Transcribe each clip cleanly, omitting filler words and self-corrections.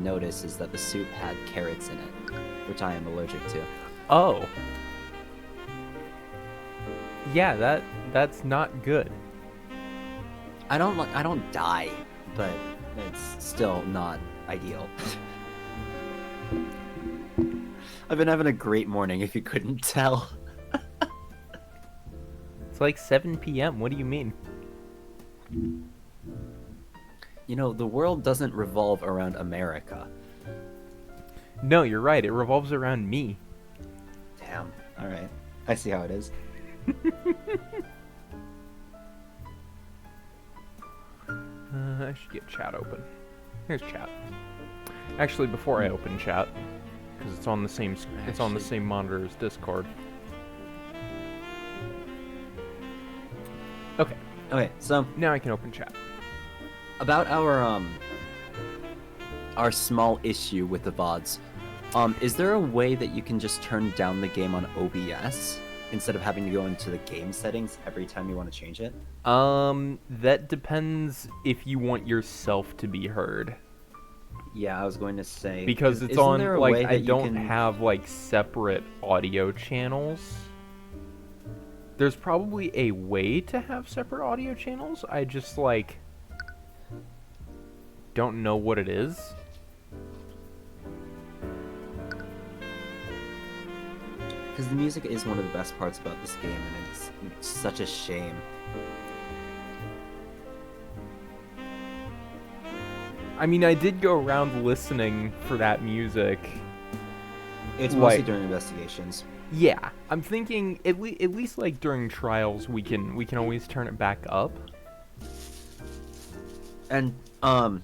notice is that the soup had carrots in it, which I am allergic to. Oh. Yeah, that's not good. I don't die, but it's still not ideal. I've been having a great morning, if you couldn't tell. It's like 7 p.m. What do you mean? You know, the world doesn't revolve around America. No, you're right. It revolves around me. Damn. Alright. I see how it is. I should get chat open. Here's chat. Actually, before I open chat, because it's on the same monitor as Discord. Okay. Okay, so Now I can open chat. about our small issue with the VODs, is there a way that you can just turn down the game on OBS instead of having to go into the game settings every time you want to change it? That depends if you want yourself to be heard. Yeah, I was going to say, Because it's isn't there on, a like, way I that you don't can... have, like, separate audio channels. There's probably a way to have separate audio channels. I just, like, don't know what it is. Because the music is one of the best parts about this game, and it's such a shame. I mean, I did go around listening for that music. It's mostly Like- during investigations. Yeah, I'm thinking at least like during trials we can always turn it back up. And But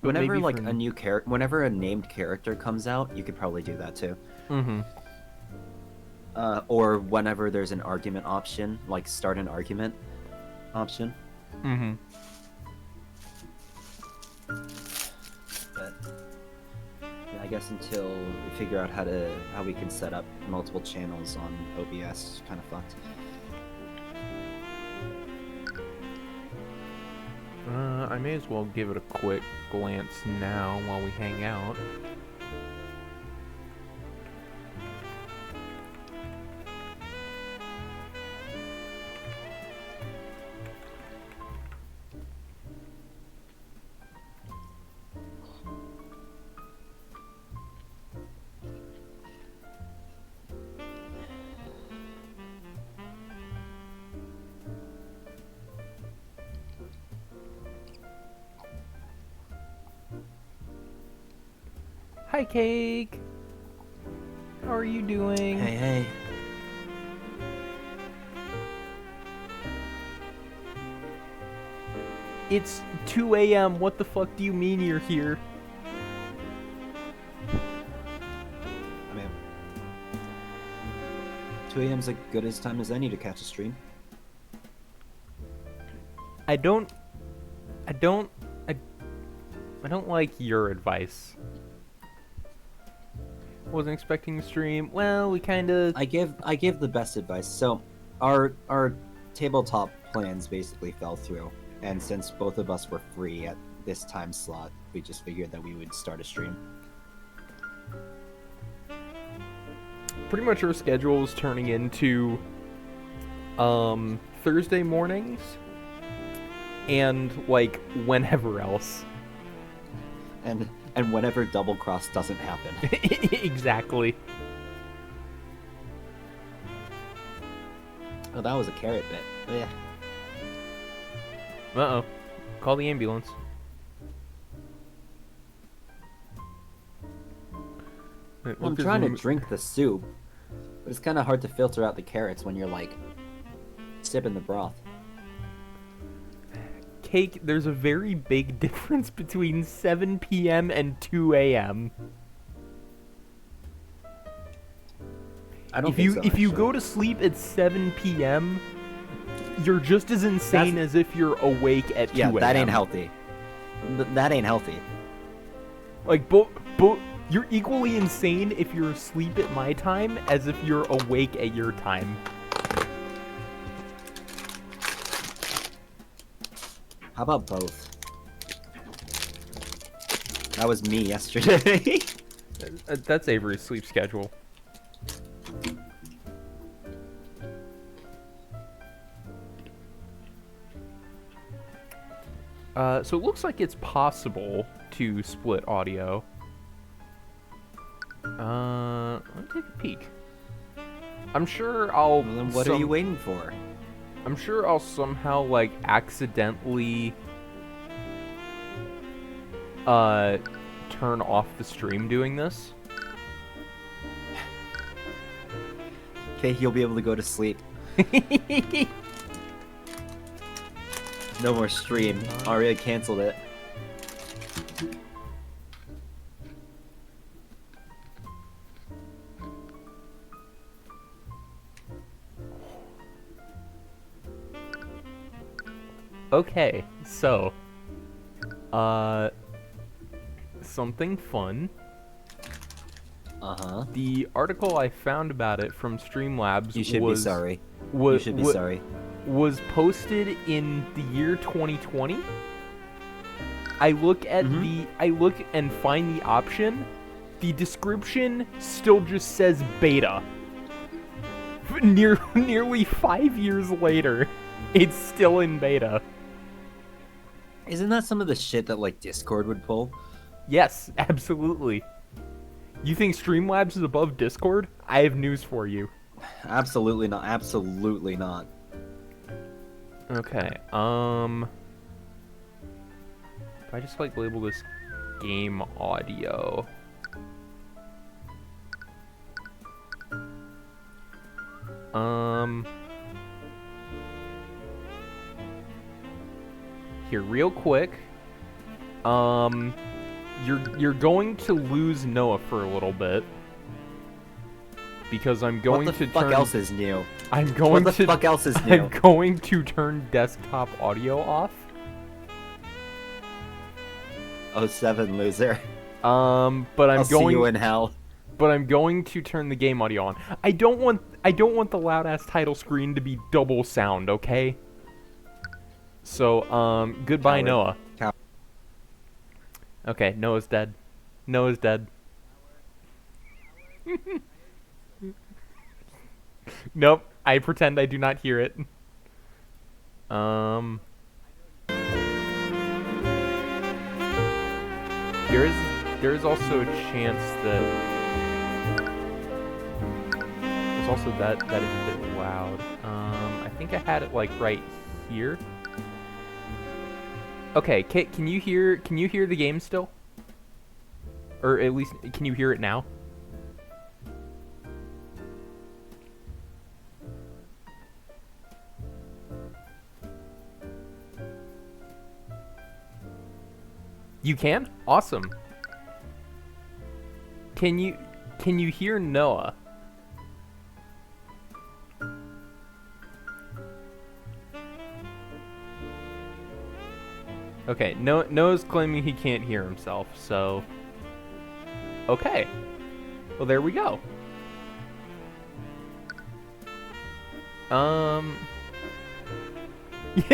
whenever maybe like for- a new character, whenever a named character comes out, you could probably do that too. Mm-hmm. Or whenever there's an argument option, like start an argument option. Mm-hmm. But yeah, I guess until we figure out how we can set up multiple channels on OBS, kind of fucked. I may as well give it a quick glance now while we hang out. Hi, Cake. How are you doing? Hey. It's 2 a.m. What the fuck do you mean you're here? I mean, 2 a.m.'s as good as time as any to catch a stream. I don't like your advice. Wasn't expecting to stream. Well, we kind of. I give the best advice. So, our tabletop plans basically fell through, and since both of us were free at this time slot, we just figured that we would start a stream. Pretty much our schedule was turning into Thursday mornings and like whenever else. And whenever double cross doesn't happen. Exactly. Oh, that was a carrot bit. Oh, yeah. Uh-oh. Call the ambulance. Wait, Well, I'm trying to drink the soup, but it's kind of hard to filter out the carrots when you're like sipping the broth. Cake, there's a very big difference between 7 p.m. and 2 a.m. I don't If think you so, if you actually. go to sleep at 7 p.m., you're just as insane as if you're awake at 2 Yeah, a.m. that ain't healthy. That ain't healthy. Like, you're equally insane if you're asleep at my time as if you're awake at your time. How about both? That was me yesterday. That's Avery's sleep schedule. So it looks like it's possible to split audio. Let me take a peek. I'm sure I'll... Well, then what are you waiting for? I'm sure I'll somehow, like, accidentally... turn off the stream doing this. Okay, you'll be able to go to sleep. No more stream. Aria canceled it. Okay, so... something fun. Uh-huh. The article I found about it from Streamlabs You should be sorry. You should be sorry. Was posted in the year 2020. I look at I look and find the option. The description still just says beta. Nearly 5 years later, it's still in beta. Isn't that some of the shit that, like, Discord would pull? Yes, absolutely. You think Streamlabs is above Discord? I have news for you. Absolutely not. Absolutely not. Okay, if I just, like, label this game audio. Here, real quick. You're going to lose Noah for a little bit. Because I'm going to turn... What the fuck else is new? I'm going What the fuck else is new? I'm going to turn desktop audio off. 07 loser. But I'm I'll going... see you in hell. But I'm going to turn the game audio on. I don't want the loud ass title screen to be double sound, okay? So, goodbye, Coward. Noah. Coward. Okay, Noah's dead. Noah's dead. Nope, I pretend I do not hear it. There is also a chance that there's also that is a bit loud. I think I had it like right here. Okay, can you hear the game still? Or at least can you hear it now? You can? Awesome. Can you hear Noah? Okay, Noah's claiming he can't hear himself, so... Okay. Well, there we go. Yeah,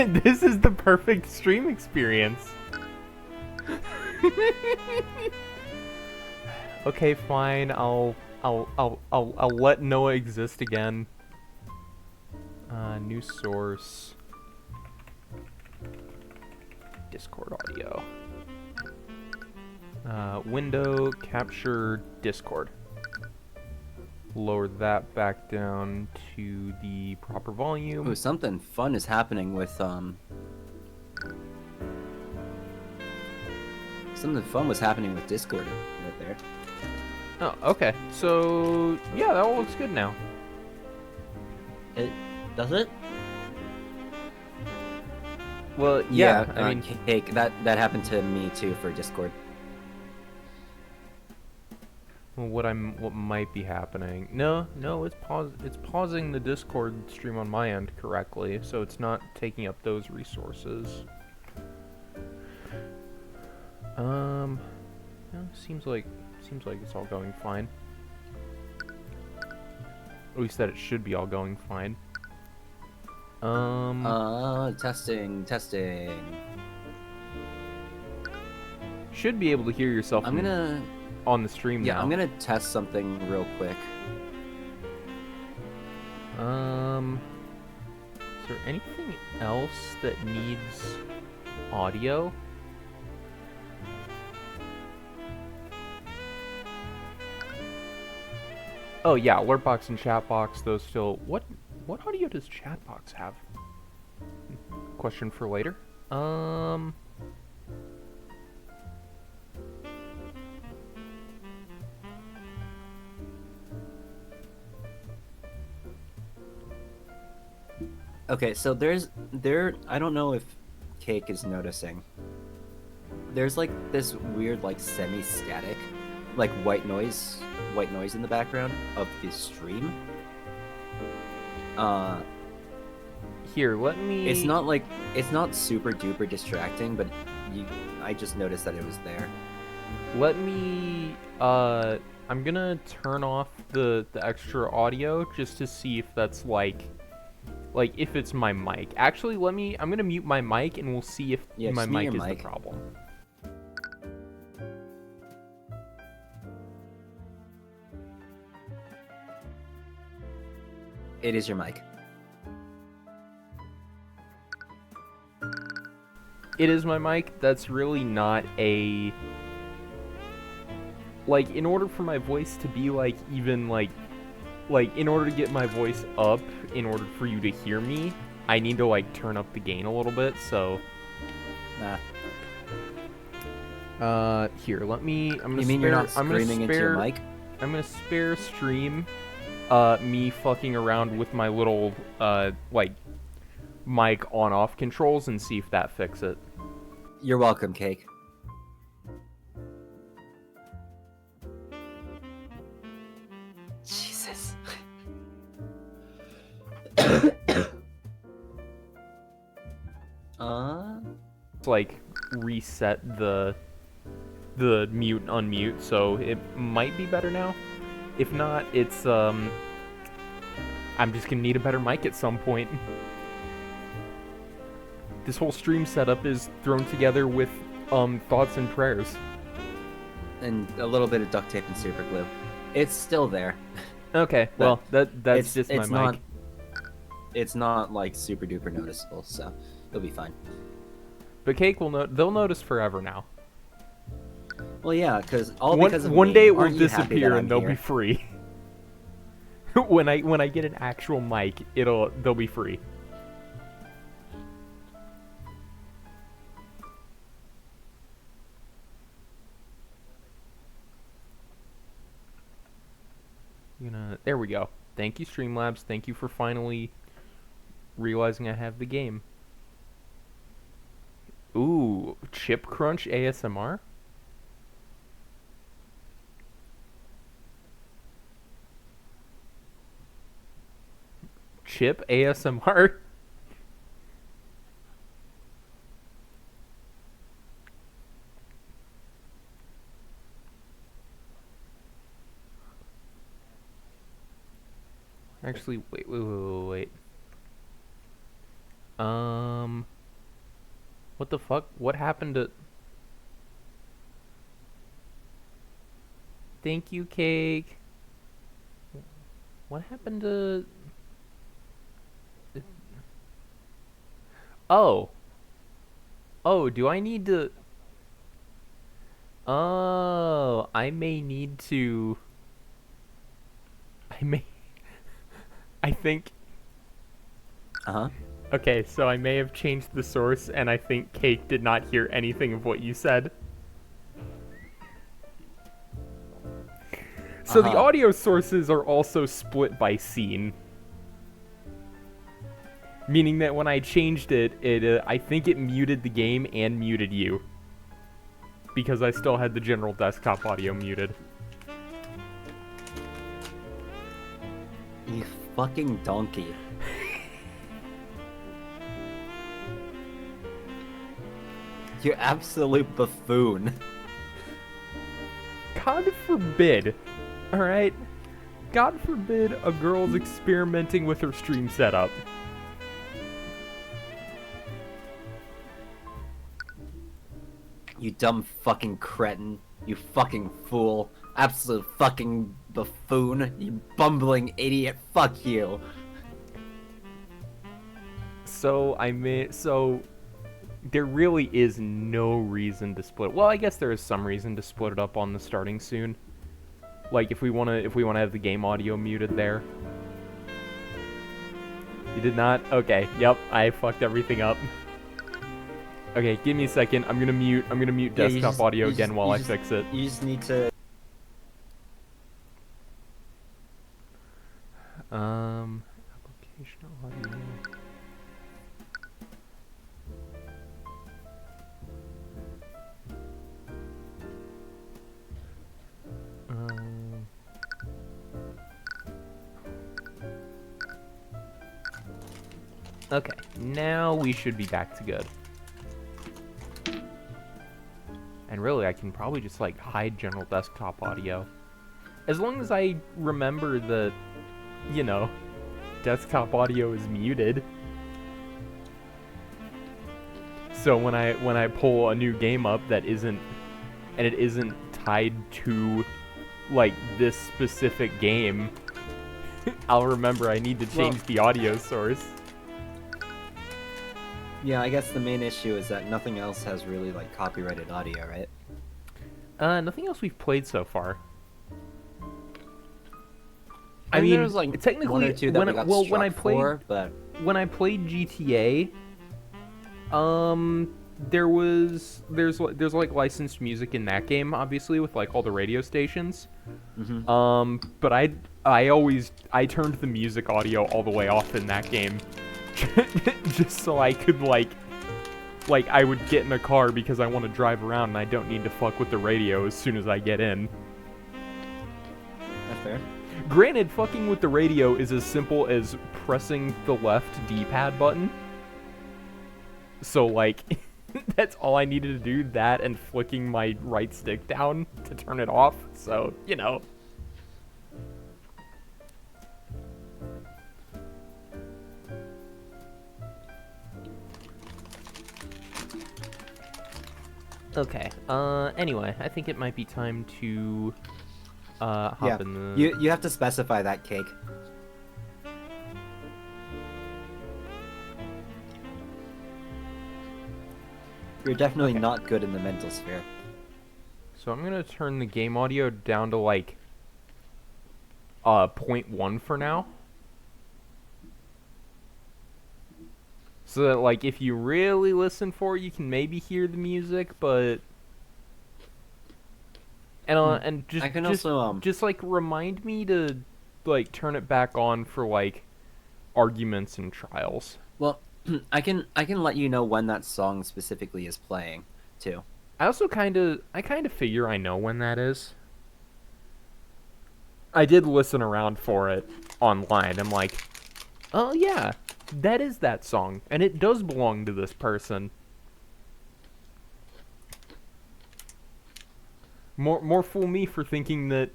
this is the perfect stream experience. Okay, fine. I'll let Noah exist again. New source. Discord audio. Window capture Discord. Lower that back down to the proper volume. Ooh, something fun is happening with Something fun was happening with Discord right there. Oh, okay. So yeah, that all looks good now. Does it? Well, yeah. I mean, Cake. That happened to me too for Discord. What might be happening? No, it's pausing the Discord stream on my end correctly, so it's not taking up those resources. Yeah, seems like it's all going fine. At least that it should be all going fine. Testing. should be able to hear yourself I'm gonna... on the stream now. Yeah, I'm gonna test something real quick. Is there anything else that needs audio? Oh yeah, alert box and chat box, those still... What audio does chat box have? Question for later. Okay, so I don't know if Cake is noticing. There's like this weird like semi-static, like white noise in the background of the stream. Here, let me... It's not super duper distracting, but I just noticed that it was there. Let me, I'm gonna turn off the extra audio just to see if that's like if it's my mic. Actually, I'm gonna mute my mic and we'll see if my mic is the problem. It is your mic. It is my mic. That's really not a... Like, in order for my voice to be, like, even, like, in order to get my voice up, in order for you to hear me, I need to, like, turn up the gain a little bit, so... Here, let me... I'm gonna You mean you're not screaming into your mic? I'm gonna spare stream, me fucking around with my little, like, mic on-off controls and see if that fixes it. You're welcome, Cake. Jesus. Like, reset the mute and unmute, so it might be better now. If not, it's, I'm just gonna need a better mic at some point. This whole stream setup is thrown together with, thoughts and prayers. And a little bit of duct tape and super glue. It's still there. Okay, well, that's just my mic. It's not, like, super duper noticeable, so it'll be fine. But Cake they'll notice forever now. Well, yeah, because one day it will disappear and they'll be free. when I get an actual mic, they'll be free. There we go. Thank you, Streamlabs. Thank you for finally realizing I have the game. Ooh, Chip Crunch ASMR? Chip ASMR? Actually, wait. What the fuck? What happened to... Thank you, Cake. What happened to... Oh. Oh, do I need to... Oh, I may need to... I think... Uh-huh. Okay, so I may have changed the source, and I think Cake did not hear anything of what you said. So the audio sources are also split by scene. Meaning that when I changed it, I think it muted the game and muted you. Because I still had the general desktop audio muted. You fucking donkey. You absolute buffoon. God forbid, alright? God forbid a girl's experimenting with her stream setup. You dumb fucking cretin. You fucking fool. Absolute fucking buffoon. You bumbling idiot. Fuck you. So there really is no reason to split. Well, I guess there is some reason to split it up on the starting soon. Like if we wanna have the game audio muted there. You did not? Okay, yep, I fucked everything up. Okay, give me a second. I'm gonna mute desktop audio again while I fix it. You just need to Application audio. Okay, now we should be back to good. And really, I can probably just like hide general desktop audio. As long as I remember that, you know, desktop audio is muted. So when I pull a new game up that isn't tied to like this specific game, I'll remember I need to change the audio source. Yeah, I guess the main issue is that nothing else has really like copyrighted audio, right? Nothing else we've played so far. I mean, there was like technically one or two that we got when I played for, but when I played GTA, there's like licensed music in that game, obviously with like all the radio stations. Mm-hmm. But I turned the music audio all the way off in that game. Just so I could like I would get in a car because I want to drive around and I don't need to fuck with the radio as soon as I get in. That's fair. Granted, fucking with the radio is as simple as pressing the left D-pad button. So like that's all I needed to do, that and flicking my right stick down to turn it off. So, you know. Okay, anyway, I think it might be time to, hop in the... You have to specify that, Cake. You're definitely not good in the mental sphere. So I'm gonna turn the game audio down to, like, 0.1 for now. So that, like, if you really listen for it, you can maybe hear the music, but... And just, I can also, just, like, remind me to, like, turn it back on for, like, arguments and trials. Well, I can let you know when that song specifically is playing, too. I also kind of figure I know when that is. I did listen around for it online. I'm like, oh, yeah. That is that song, and it does belong to this person. More fool me for thinking that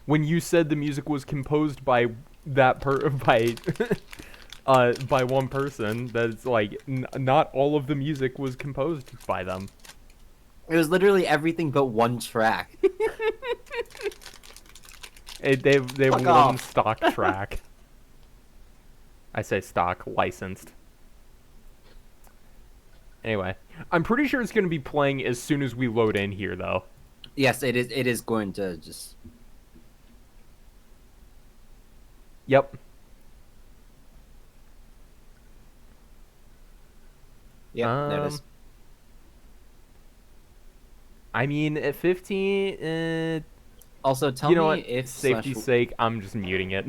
when you said the music was composed by that by one person, that it's like not all of the music was composed by them. It was literally everything but one track. They have Fuck one off. stock track. I say stock, licensed. Anyway, I'm pretty sure it's going to be playing as soon as we load in here, though. Yes, it is. It is going to just. Yep. Yeah, there it is. I mean, at 15, Also, tell you know me what? if Safety's sake, I'm just muting it.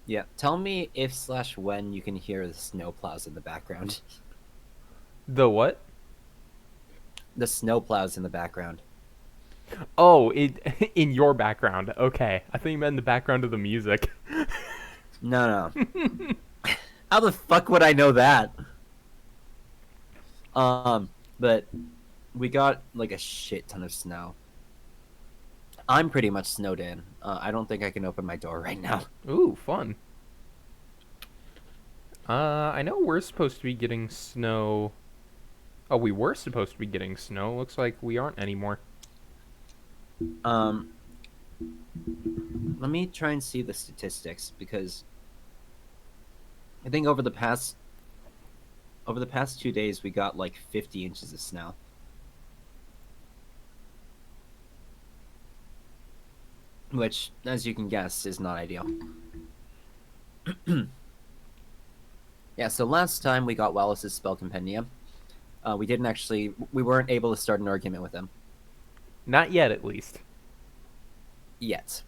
Yeah, tell me if / when you can hear the snowplows in the background. The what? The snowplows in the background. Oh, in your background. Okay, I think you meant in the background of the music. No. How the fuck would I know that? But we got like a shit ton of snow. I'm pretty much snowed in. I don't think I can open my door right now. Ooh, fun. I know we're supposed to be getting snow Oh, we were supposed to be getting snow. Looks like we aren't anymore. Um, let me try and see the statistics because I think over the past 2 days we got like 50 inches of snow. Which, as you can guess, is not ideal. Yeah, so last time we got Wallace's spell compendium, we weren't able to start an argument with him. Not yet, at least. Yet.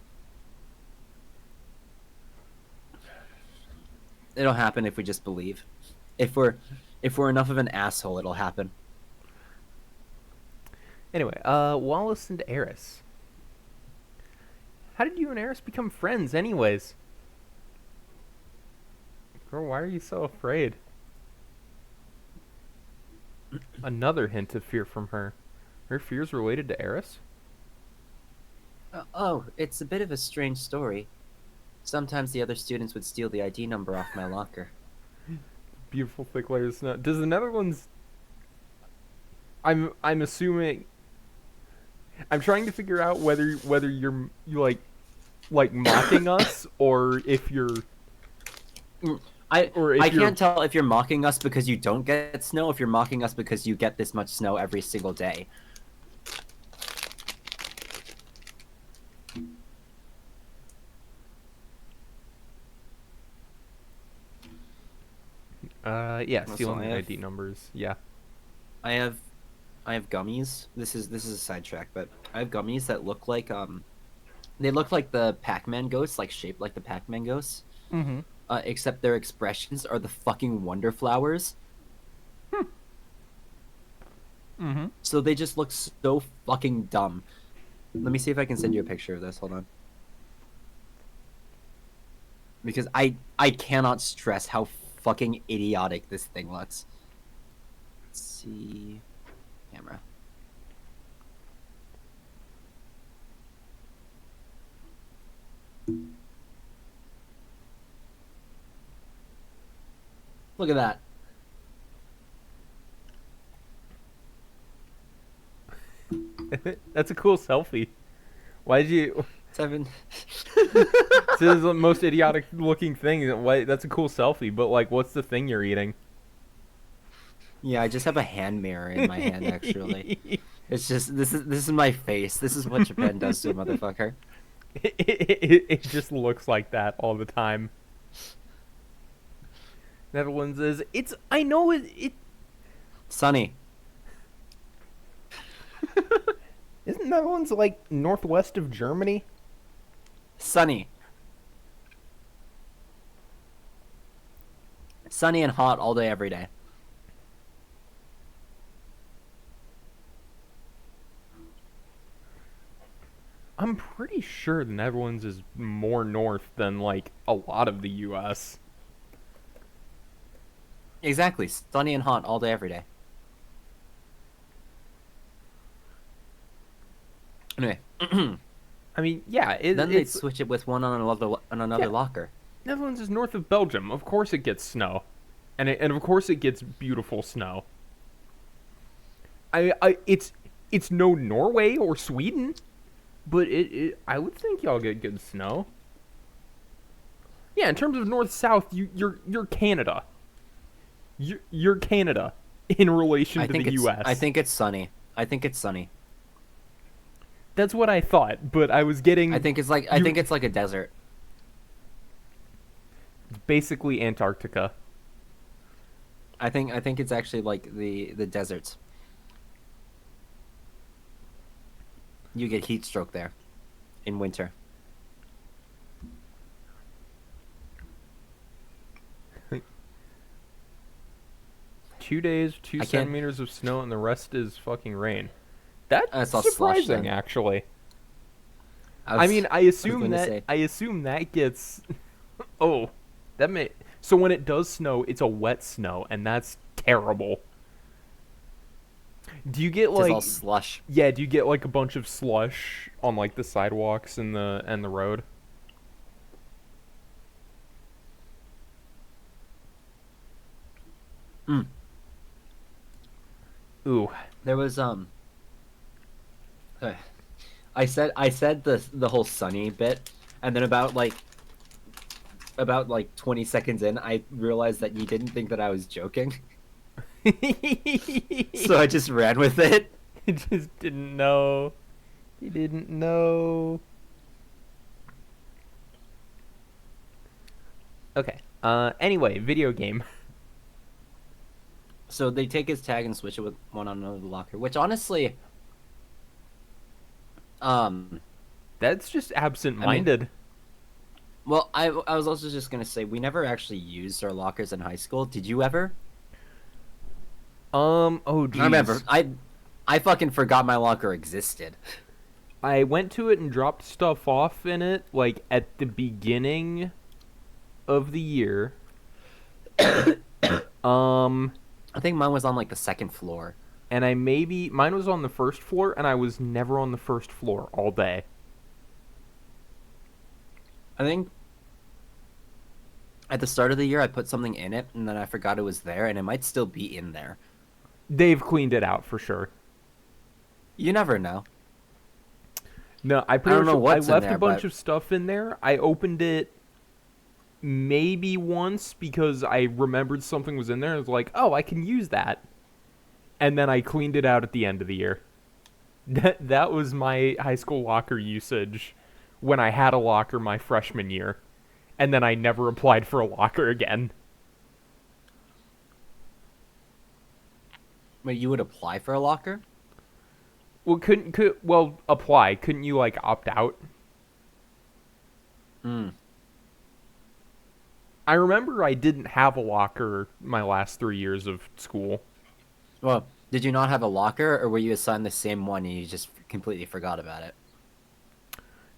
It'll happen if we just believe. If we're enough of an asshole, it'll happen. Anyway, Wallace and Eris. How did you and Eris become friends, anyways? Girl, why are you so afraid? Another hint of fear from her. Her fears related to Eris? Oh, it's a bit of a strange story. Sometimes the other students would steal the ID number off my locker. Beautiful thick layers of snow. Does the Netherlands... I'm assuming... I'm trying to figure out whether you like mocking us or if you're... I can't tell if you're mocking us because you don't get snow, if you're mocking us because you get this much snow every single day. Yeah, stealing ID numbers. Yeah. I have gummies. This is a sidetrack, but I have gummies that look like they look like the Pac-Man ghosts, like shaped like the Pac-Man ghosts. Mm-hmm. Except their expressions are the fucking wonder flowers. Mm-hmm. So they just look so fucking dumb. Let me see if I can send you a picture of this. Hold on. Because I cannot stress how fucking idiotic this thing looks. Let's see. Camera. Look at that. That's a cool selfie. Why did you... Seven. This is the most idiotic looking thing. Why? That's a cool selfie, but like, what's the thing you're eating? Yeah, I just have a hand mirror in my hand, actually. It's just, this is my face. This is what Japan does to a motherfucker. It just looks like that all the time. Netherlands is... It's... I know it... Sunny. Isn't Netherlands like northwest of Germany? Sunny. Sunny and hot all day, every day. I'm pretty sure the Netherlands is more north than like a lot of the U.S. Exactly. Sunny and hot all day, every day. Anyway. I mean, yeah. Then they'd switch it with one on another locker. Netherlands is north of Belgium. Of course it gets snow. And of course it gets beautiful snow. It's no Norway or Sweden, but I would think y'all get good snow. Yeah, in terms of north-south, you're Canada. You're Canada in relation to the U.S. I think it's sunny. I think it's sunny. That's what I thought, but I was getting... I think it's like a desert. Basically Antarctica. I think it's actually like the deserts. You get heat stroke there in winter. Two days, 2 centimeters of snow, and the rest is fucking rain. That's surprising, actually. I assume that gets... Oh, that may... So when it does snow, it's a wet snow, and that's terrible. Do you get like... It's all slush. Yeah, do you get like a bunch of slush on like the sidewalks and the road? Ooh. There was uh, I said the whole Sunny bit, and then about 20 seconds in, I realized that you didn't think that I was joking, so I just ran with it. He just didn't know. He didn't know. Okay. Anyway, video game. So they take his tag and switch it with one on another locker, which honestly, um, That's just I mean, absent-minded. well, I was also just gonna say we never actually used our lockers in high school. Did you ever? Oh I remember. geez. I fucking forgot my locker existed. I went to it and dropped stuff off in it, like, at the beginning of the year. Um, I think mine was on like the second floor. and mine was on the first floor, and I was never on the first floor all day. I think at the start of the year I put something in it and then I forgot it was there and it might still be in there. They've cleaned it out for sure. You never know. No, I don't know I what's in left there, a bunch but of stuff in there. I opened it maybe once because I remembered something was in there. I was like, oh, I can use that. And then I cleaned it out at the end of the year. That was my high school locker usage when I had a locker my freshman year. And then I never applied for a locker again. wait, you would apply for a locker? Well, apply. Couldn't you like opt out? Hmm. I remember I didn't have a locker my last 3 years of school. Well, did you not have a locker or were you assigned the same one and you just completely forgot about it?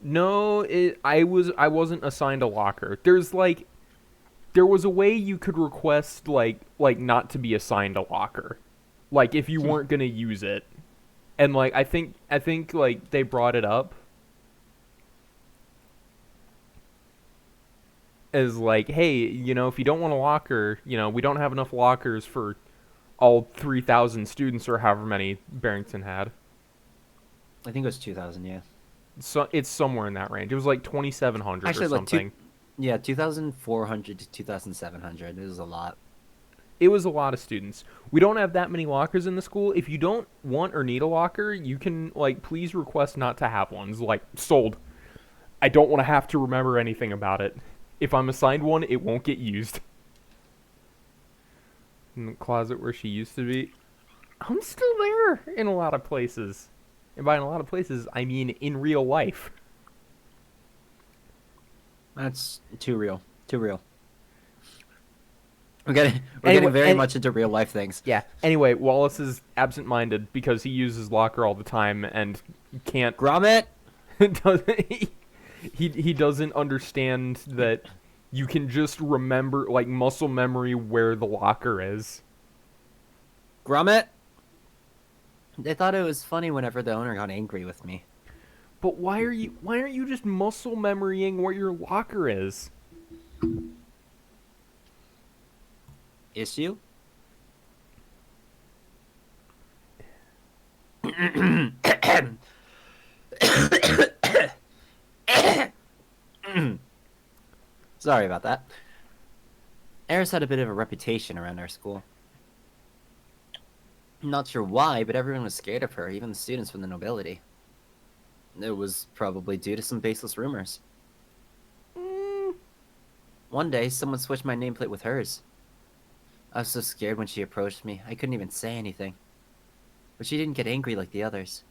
No, I wasn't assigned a locker. There was a way you could request like not to be assigned a locker. Like if you weren't going to use it. And like I think like they brought it up as like, hey, if you don't want a locker, we don't have enough lockers for all 3,000 students or however many Barrington had. I think it was 2000, yeah. So it's somewhere in that range. It was like 2,700 or Actually, something. yeah, 2400 to 2700. It was a lot. It was a lot of students. We don't have that many lockers in the school. If you don't want or need a locker, you can like please request not to have one. It's like sold. I don't want to have to remember anything about it. If I'm assigned one, it won't get used. In the closet where she used to be, I'm still there in a lot of places. And by in a lot of places, I mean in real life. That's too real. Too real. We're getting very much into real life things. Yeah. Anyway, Wallace is absent-minded because he uses locker all the time and can't. Gromit. doesn't he doesn't understand that you can just remember like muscle memory where the locker is. Gromit. They thought it was funny whenever the owner got angry with me. But why aren't you just muscle memorying where your locker is? Issue? Sorry about that. Eris had a bit of a reputation around our school. Not sure why, but everyone was scared of her, even the students from the nobility. It was probably due to some baseless rumors. One day, someone switched my nameplate with hers. I was so scared when she approached me, I couldn't even say anything. But she didn't get angry like the others.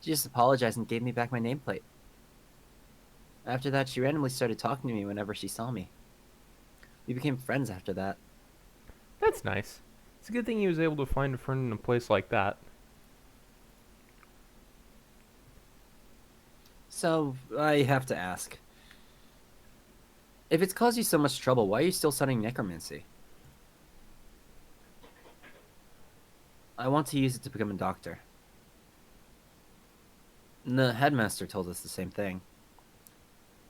She just apologized and gave me back my nameplate. After that, she randomly started talking to me whenever she saw me. We became friends after that. That's nice. It's a good thing he was able to find a friend in a place like that. So, I have to ask. If it's caused you so much trouble, why are you still studying necromancy? I want to use it to become a doctor. The headmaster told us the same thing.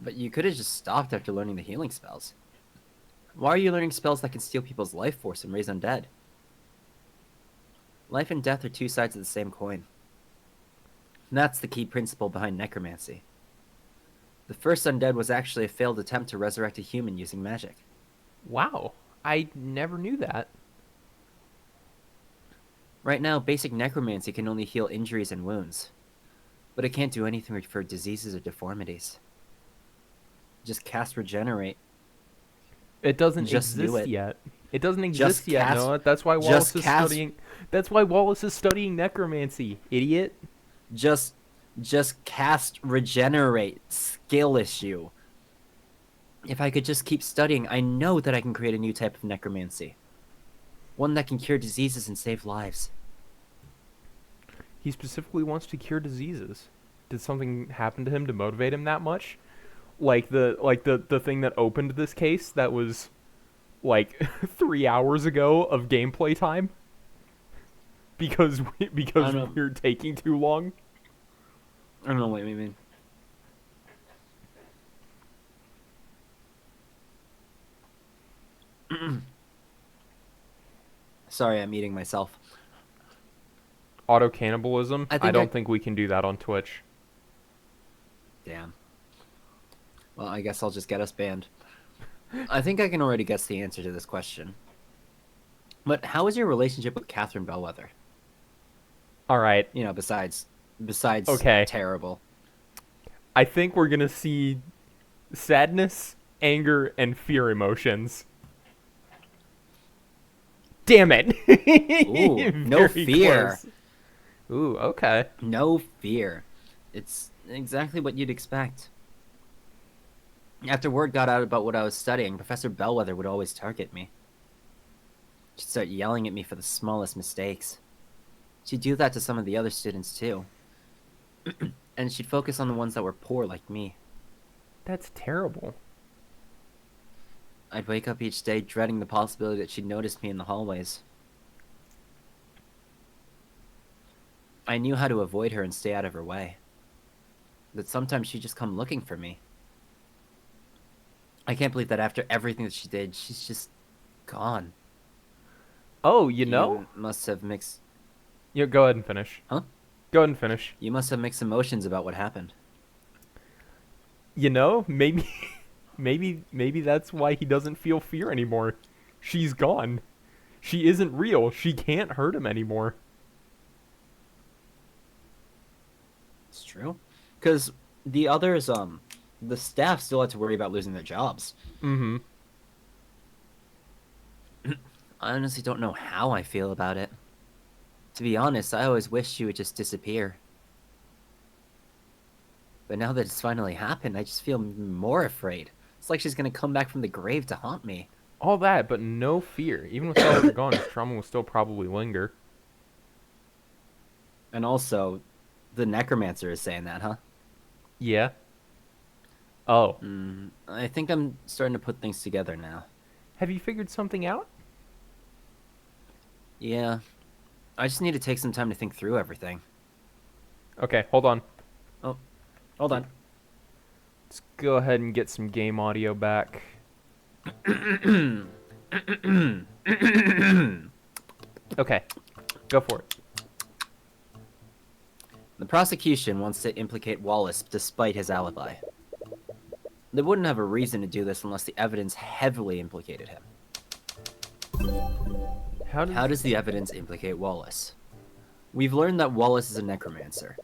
But you could have just stopped after learning the healing spells. Why are you learning spells that can steal people's life force and raise undead? Life and death are two sides of the same coin. And that's the key principle behind necromancy. The first undead was actually a failed attempt to resurrect a human using magic. Wow, I never knew that. Right now, basic necromancy can only heal injuries and wounds, but it can't do anything for diseases or deformities. Just cast regenerate. It doesn't Just do exist it. yet. It doesn't Just exist yet, cast- Noah. That's why just Wallace is cast- studying. That's why Wallace is studying necromancy, idiot. Just cast regenerate. Skill issue. If I could just keep studying, I know that I can create a new type of necromancy. One that can cure diseases and save lives. He specifically wants to cure diseases. Did something happen to him to motivate him that much? Like the thing that opened this case that was like 3 hours ago of gameplay time? Because we're taking too long? I don't know what you mean. Sorry, I'm eating myself. Auto cannibalism? I I think don't think we can do that on Twitch. Damn. Well, I guess I'll just get us banned. I think I can already guess the answer to this question. But how is your relationship with Catherine Bellwether? All right. You know, besides Okay. terrible. I think we're going to see sadness, anger, and fear emotions. Damn it. Ooh, no Very fear. close. Ooh, okay. No fear. It's exactly what you'd expect. After word got out about what I was studying, Professor Bellwether would always target me. She'd start yelling at me for the smallest mistakes. She'd do that to some of the other students too. And she'd focus on the ones that were poor like me. That's terrible. I'd wake up each day dreading the possibility that she'd notice me in the hallways. I knew how to avoid her and stay out of her way. But sometimes she'd just come looking for me. I can't believe that after everything that she did, she's just gone. Oh, you know? You must have mixed... Yeah, go ahead and finish. Huh? Go ahead and finish. You must have mixed emotions about what happened. You know, maybe maybe that's why he doesn't feel fear anymore. She's gone. She isn't real. She can't hurt him anymore. It's true. Because the others, the staff still had to worry about losing their jobs. Mm-hmm. I honestly don't know how I feel about it. To be honest, I always wished she would just disappear. But now that it's finally happened, I just feel more afraid. It's like she's gonna come back from the grave to haunt me. All that, but no fear. Even with all of it gone, his trauma will still probably linger. And also, the necromancer is saying that, huh? Yeah. Oh. I think I'm starting to put things together now. Have you figured something out? Yeah. I just need to take some time to think through everything. Okay, hold on. Oh, hold on. Let's go ahead and get some game audio back. Okay, go for it. The prosecution wants to implicate Wallace despite his alibi. They wouldn't have a reason to do this unless the evidence heavily implicated him. How does the evidence implicate Wallace? We've learned that Wallace is a necromancer.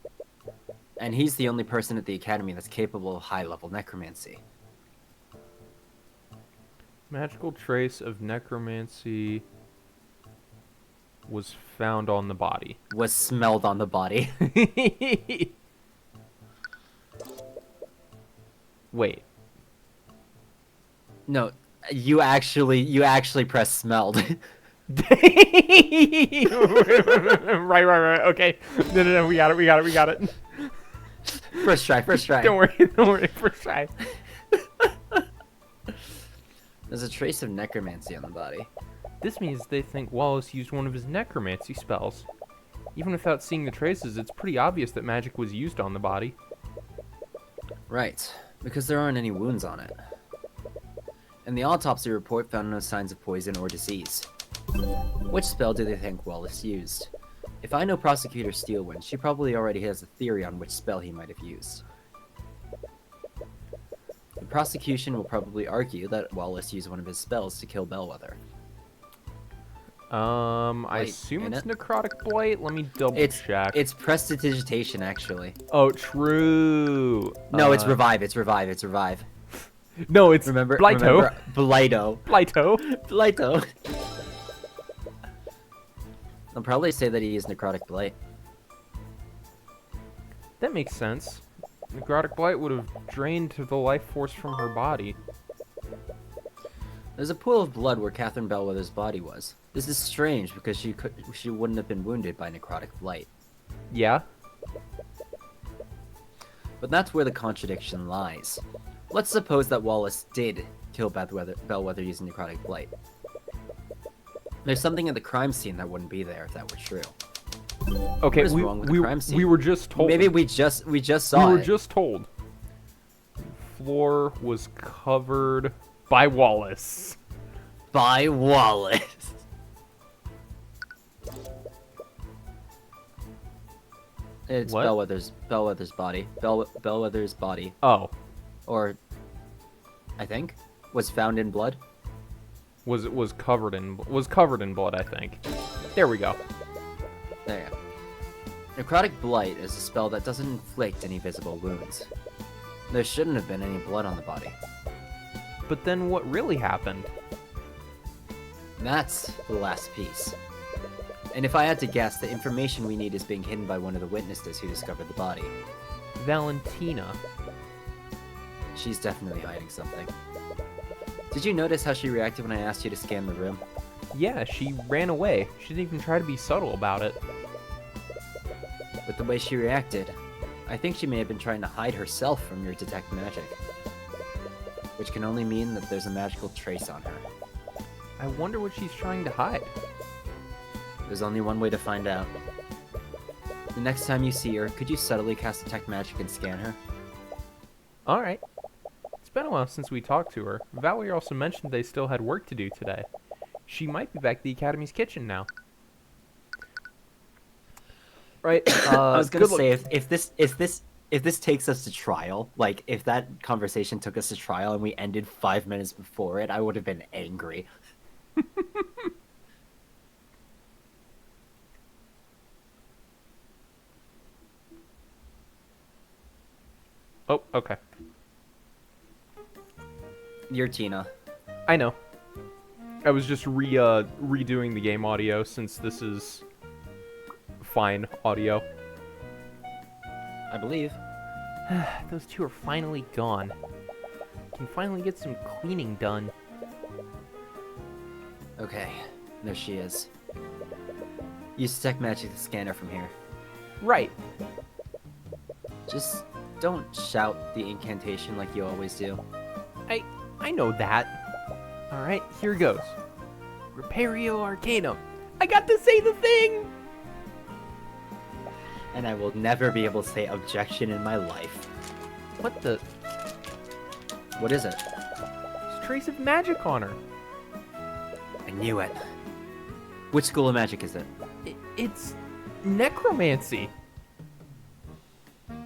And he's the only person at the Academy that's capable of high-level necromancy. Magical trace of necromancy was found on the body. Was smelled on the body. Wait. No, you actually pressed smelled. right. Okay. No. We got it. First try. Don't worry. First try. There's a trace of necromancy on the body. This means they think Wallace used one of his necromancy spells. Even without seeing the traces, it's pretty obvious that magic was used on the body. Right, because there aren't any wounds on it. And the autopsy report found no signs of poison or disease. Which spell do they think Wallace used? If I know Prosecutor Steelwind, she probably already has a theory on which spell he might have used. The prosecution will probably argue that Wallace used one of his spells to kill Bellwether. I assume it's Necrotic Blight. Let me double check. It's Prestidigitation, actually. Oh, true. No, it's Revive. It's Revive. It's Revive. No, it's Remember Blighto. Blighto. Blighto. Blighto. I'll probably say that he used Necrotic Blight. That makes sense. Necrotic Blight would have drained the life force from her body. There's a pool of blood where Catherine Bellwether's body was. This is strange because she wouldn't have been wounded by Necrotic Blight. Yeah? But that's where the contradiction lies. Let's suppose that Wallace did kill Bellwether using Necrotic Blight. There's something at the crime scene that wouldn't be there if that were true. Okay, what is wrong with the crime scene? We were just told. Maybe we just saw it. We were just told. Floor was covered by Wallace. By Wallace. It's what? Bellwether's body. Bellwether's body. Oh. Or I think was found in blood. Was covered in blood, I think. There we go. There you go. Necrotic Blight is a spell that doesn't inflict any visible wounds. There shouldn't have been any blood on the body. But then what really happened? That's the last piece. And if I had to guess, the information we need is being hidden by one of the witnesses who discovered the body. Valentina. She's definitely hiding something. Did you notice how she reacted when I asked you to scan the room? Yeah, she ran away. She didn't even try to be subtle about it. With the way she reacted, I think she may have been trying to hide herself from your detect magic. Which can only mean that there's a magical trace on her. I wonder what she's trying to hide. There's only one way to find out. The next time you see her, could you subtly cast detect magic and scan her? Alright. It's been a while since we talked to her. Valerie also mentioned they still had work to do today. She might be back at the Academy's kitchen now. Right. I was gonna say if this takes us to trial, like if that conversation took us to trial and we ended 5 minutes before it, I would have been angry. Oh, okay. You're Tina. I know. I was just redoing the game audio since this is fine audio. I believe. Those two are finally gone. Can finally get some cleaning done. Okay, there she is. Use detect magic to scan her from here. Right. Just don't shout the incantation like you always do. I know that. Alright, here goes. Repario Arcanum. I got to say the thing! And I will never be able to say objection in my life. What the? What is it? There's a trace of magic on her. I knew it. Which school of magic is it? It's necromancy.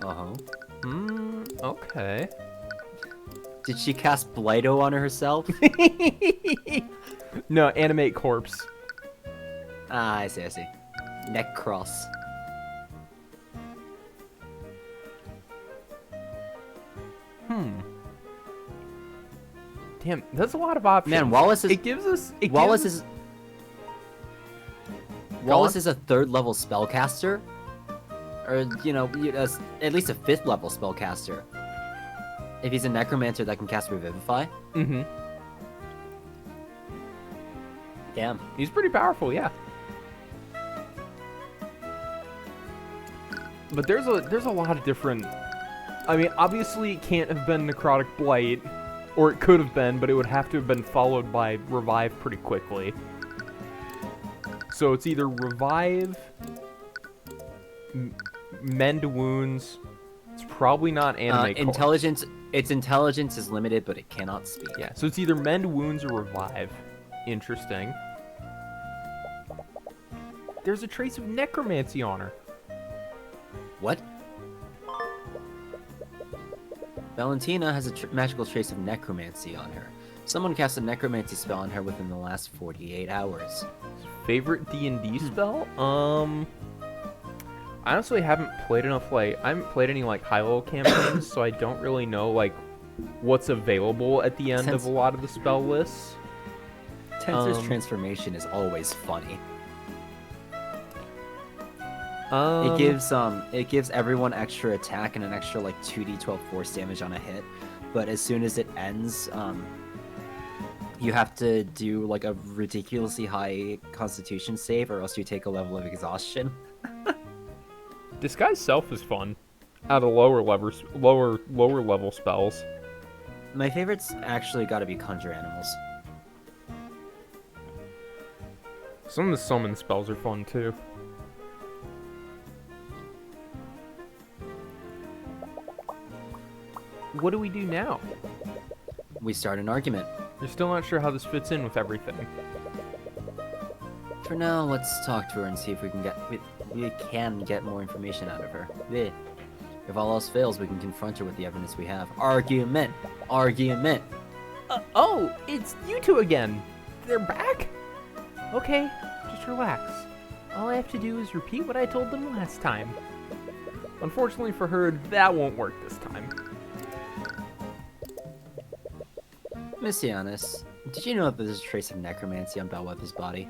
Uh-huh. Okay. Did she cast Blighto on herself? No, animate corpse. Ah, I see. Necros. Damn, that's a lot of options. Man, Wallace is... Wallace is a 3rd level spellcaster. Or, you know, at least a 5th level spellcaster. If he's a necromancer that can cast Revivify. Mm-hmm. Damn. He's pretty powerful, yeah. But there's a lot of different... I mean, obviously it can't have been Necrotic Blight. Or it could have been, but it would have to have been followed by Revive pretty quickly. So it's either Revive... Mend Wounds... It's probably not Animate Corpse. Intelligence... Its intelligence is limited, but it cannot speak. Yeah, so it's either Mend Wounds or Revive. Interesting. There's a trace of necromancy on her. What? Valentina has a magical trace of necromancy on her. Someone cast a necromancy spell on her within the last 48 hours. Favorite D&D spell? I honestly haven't played enough, I haven't played any, high-level campaigns, so I don't really know, what's available at the end of a lot of the spell lists. Tensor's transformation is always funny. It gives everyone extra attack and an extra, 2d12 force damage on a hit, but as soon as it ends, you have to do, a ridiculously high constitution save, or else you take a level of exhaustion. Disguise Self is fun. Out of lower level spells. My favorite's actually gotta be Conjure Animals. Some of the summon spells are fun too. What do we do now? We start an argument. You're still not sure how this fits in with everything. For now, let's talk to her and see if we can get more information out of her. If all else fails, we can confront her with the evidence we have. Argument! Argument! Oh, it's you two again. They're back? Okay, just relax. All I have to do is repeat what I told them last time. Unfortunately for her, that won't work this time. Messianis, did you know that there's a trace of necromancy on Bellwether's body?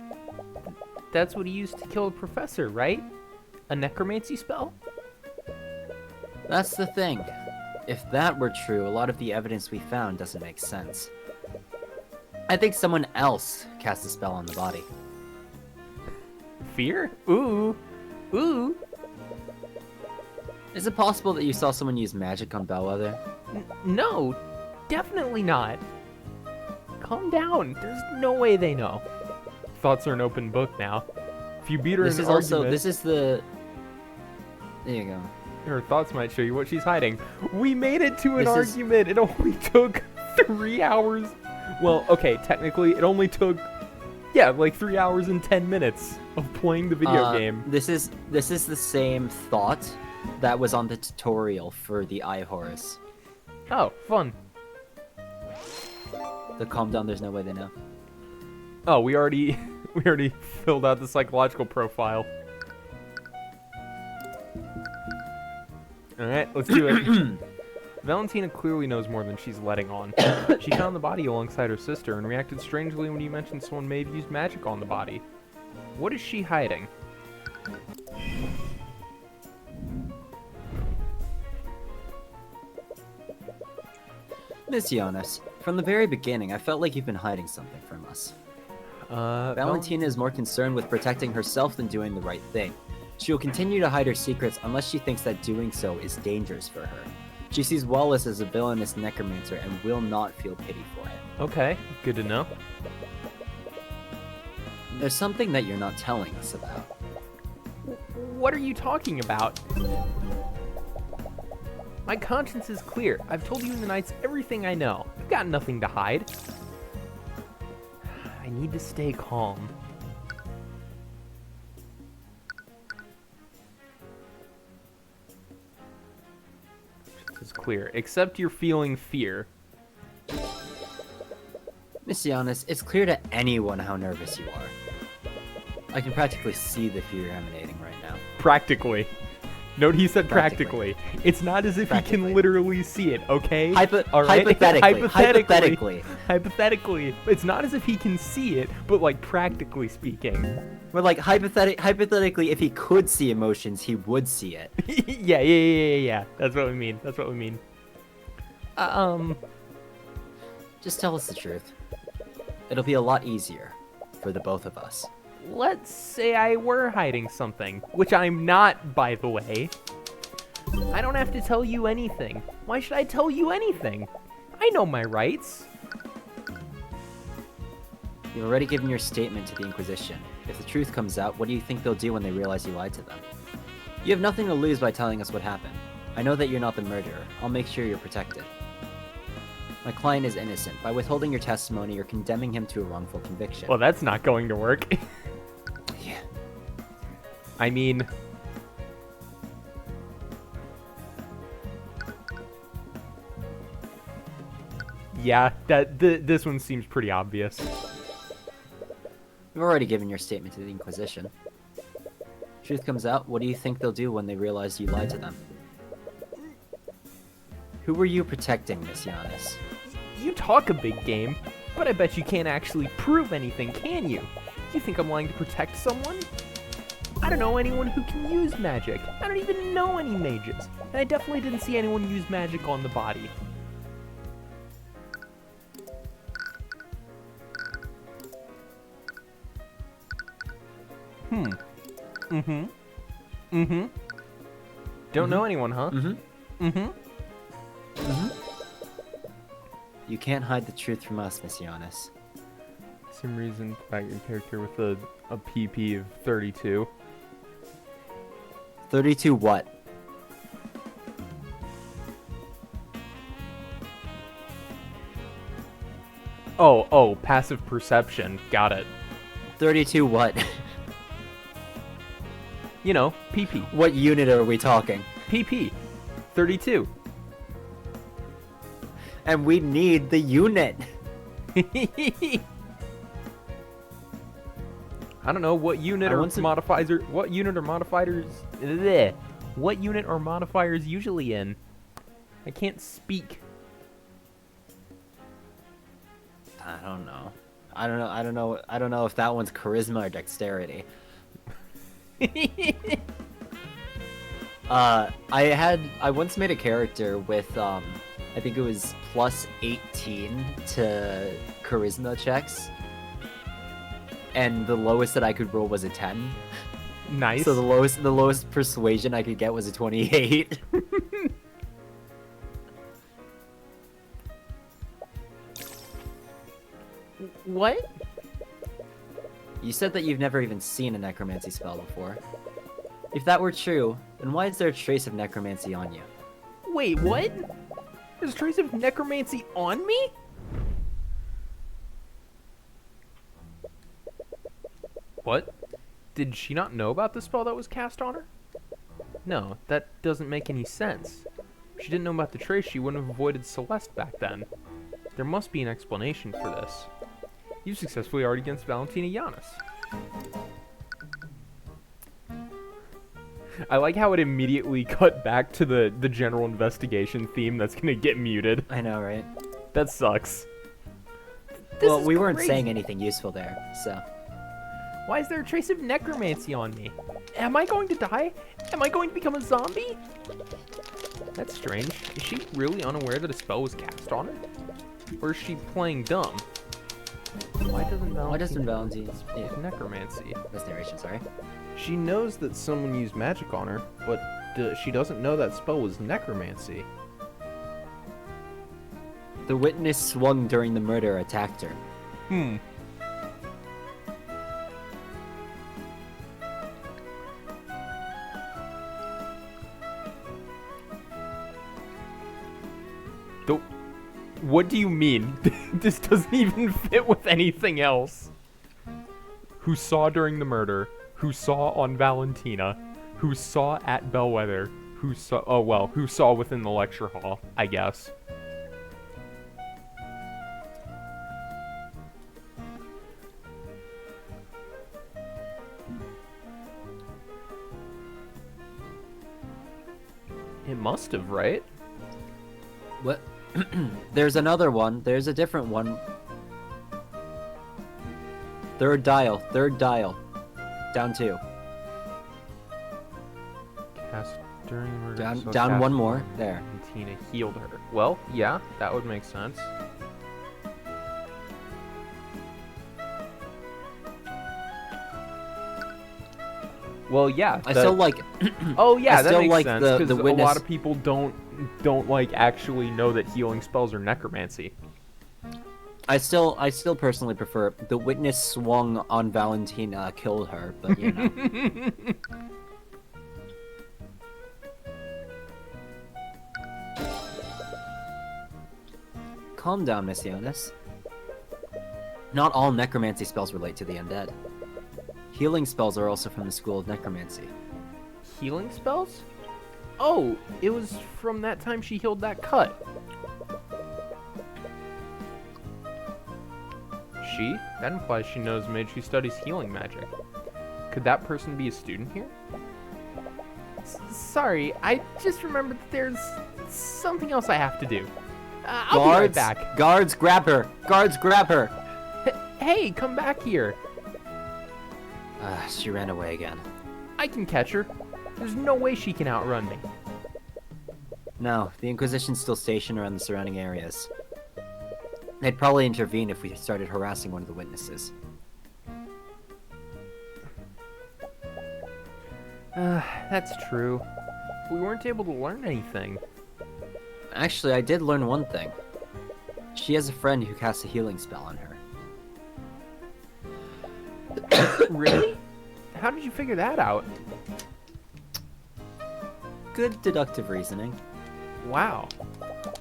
That's what he used to kill a professor, right? A necromancy spell? That's the thing. If that were true, a lot of the evidence we found doesn't make sense. I think someone else cast a spell on the body. Fear? Ooh. Ooh. Is it possible that you saw someone use magic on Bellwether? No, definitely not. Calm down. There's no way they know. Thoughts are an open book now. If you beat her in an argument... This is the... There you go. Her thoughts might show you what she's hiding. We made it to an argument. It only took 3 hours. Well, okay, technically, it only took... Yeah, 3 hours and 10 minutes of playing the video game. This is the same thought that was on the tutorial for the Eye Horus. Oh, fun. The calm down, there's no way they know. Oh, we already filled out the psychological profile. Alright, let's do it. Valentina clearly knows more than she's letting on. She found the body alongside her sister and reacted strangely when you mentioned someone may have used magic on the body. What is she hiding? Miss Giannis, from the very beginning, I felt like you've been hiding something from us. Valentina is more concerned with protecting herself than doing the right thing. She will continue to hide her secrets unless she thinks that doing so is dangerous for her. She sees Wallace as a villainous necromancer and will not feel pity for him. Okay, good to know. There's something that you're not telling us about. What are you talking about? My conscience is clear. I've told you in the nights everything I know. I've got nothing to hide. I need to stay calm. It's clear, except you're feeling fear. Miss Giannis, it's clear to anyone how nervous you are. I can practically see the fear emanating right now. Practically. Note he said practically. It's not as if he can literally see it, okay? Hypothetically. Hypothetically. It's not as if he can see it, but practically speaking. But hypothetically, if he could see emotions, he would see it. Yeah. That's what we mean. Just tell us the truth. It'll be a lot easier for the both of us. Let's say I were hiding something, which I'm not, by the way. I don't have to tell you anything. Why should I tell you anything? I know my rights. You've already given your statement to the Inquisition. If the truth comes out, what do you think they'll do when they realize you lied to them? You have nothing to lose by telling us what happened. I know that you're not the murderer. I'll make sure you're protected. My client is innocent. By withholding your testimony, you're condemning him to a wrongful conviction. Well, that's not going to work. Yeah. I mean... Yeah, this one seems pretty obvious. You've already given your statement to the Inquisition. Truth comes out, what do you think they'll do when they realize you lied to them? Who were you protecting, Miss Giannis? You talk a big game, but I bet you can't actually prove anything, can you? You think I'm lying to protect someone? I don't know anyone who can use magic. I don't even know any mages. And I definitely didn't see anyone use magic on the body. Don't know anyone, huh? You can't hide the truth from us, Miss Giannis. Some reason about your character with a PP of 32. 32 what? Oh, passive perception. Got it. 32 what? You know, PP. What unit are we talking? PP. 32. And we need the unit. I don't know what unit or modifiers. What unit or modifiers? Bleh. What unit or modifiers usually in? I can't speak. I don't know. I don't know if that one's charisma or dexterity. I once made a character with I think it was plus 18 to charisma checks, and the lowest that I could roll was a 10. Nice. So the lowest persuasion I could get was a 28. What? You said that you've never even seen a necromancy spell before. If that were true, then why is there a trace of necromancy on you? Wait, what? There's a trace of necromancy on me? What? Did she not know about the spell that was cast on her? No, that doesn't make any sense. If she didn't know about the trace, she wouldn't have avoided Celeste back then. There must be an explanation for this. You successfully argued against Valentina Giannis. I like how it immediately cut back to the general investigation theme that's gonna get muted. I know, right? That sucks. Well, we weren't saying anything useful there, so... Why is there a trace of necromancy on me? Am I going to die? Am I going to become a zombie? That's strange. Is she really unaware that a spell was cast on her? Or is she playing dumb? Why doesn't Valentina speak necromancy? That's narration, sorry. She knows that someone used magic on her, but she doesn't know that spell was necromancy. The witness swung during the murder attacked her. What do you mean? This doesn't even fit with anything else. Who saw during the murder, who saw on Valentina, who saw at Bellwether, who saw within the lecture hall, I guess. It must have, right? What? There's another one. There's a different one. Third dial. Down 2. Cast during murder. Down one more. There. Tina healed her. Well, yeah, that would make sense. Well, yeah. I still like. Oh yeah, that makes like sense because the witness... a lot of people don't like actually know that healing spells are necromancy. I still personally prefer the witness swung on Valentina, killed her, but you know. Calm down, Miss Jonas. Not all necromancy spells relate to the undead. Healing spells are also from the School of Necromancy. Healing spells? Oh, it was from that time she healed that cut. She? That implies she knows mage who studies healing magic. Could that person be a student here? Sorry, I just remembered that there's something else I have to do. I'll be right back. Guards, grab her! Guards, grab her! Hey, come back here. She ran away again. I can catch her. There's no way she can outrun me. No, the Inquisition's still stationed around the surrounding areas. They'd probably intervene if we started harassing one of the witnesses. That's true. We weren't able to learn anything. Actually, I did learn one thing. She has a friend who casts a healing spell on her. Really? How did you figure that out? Good deductive reasoning. Wow.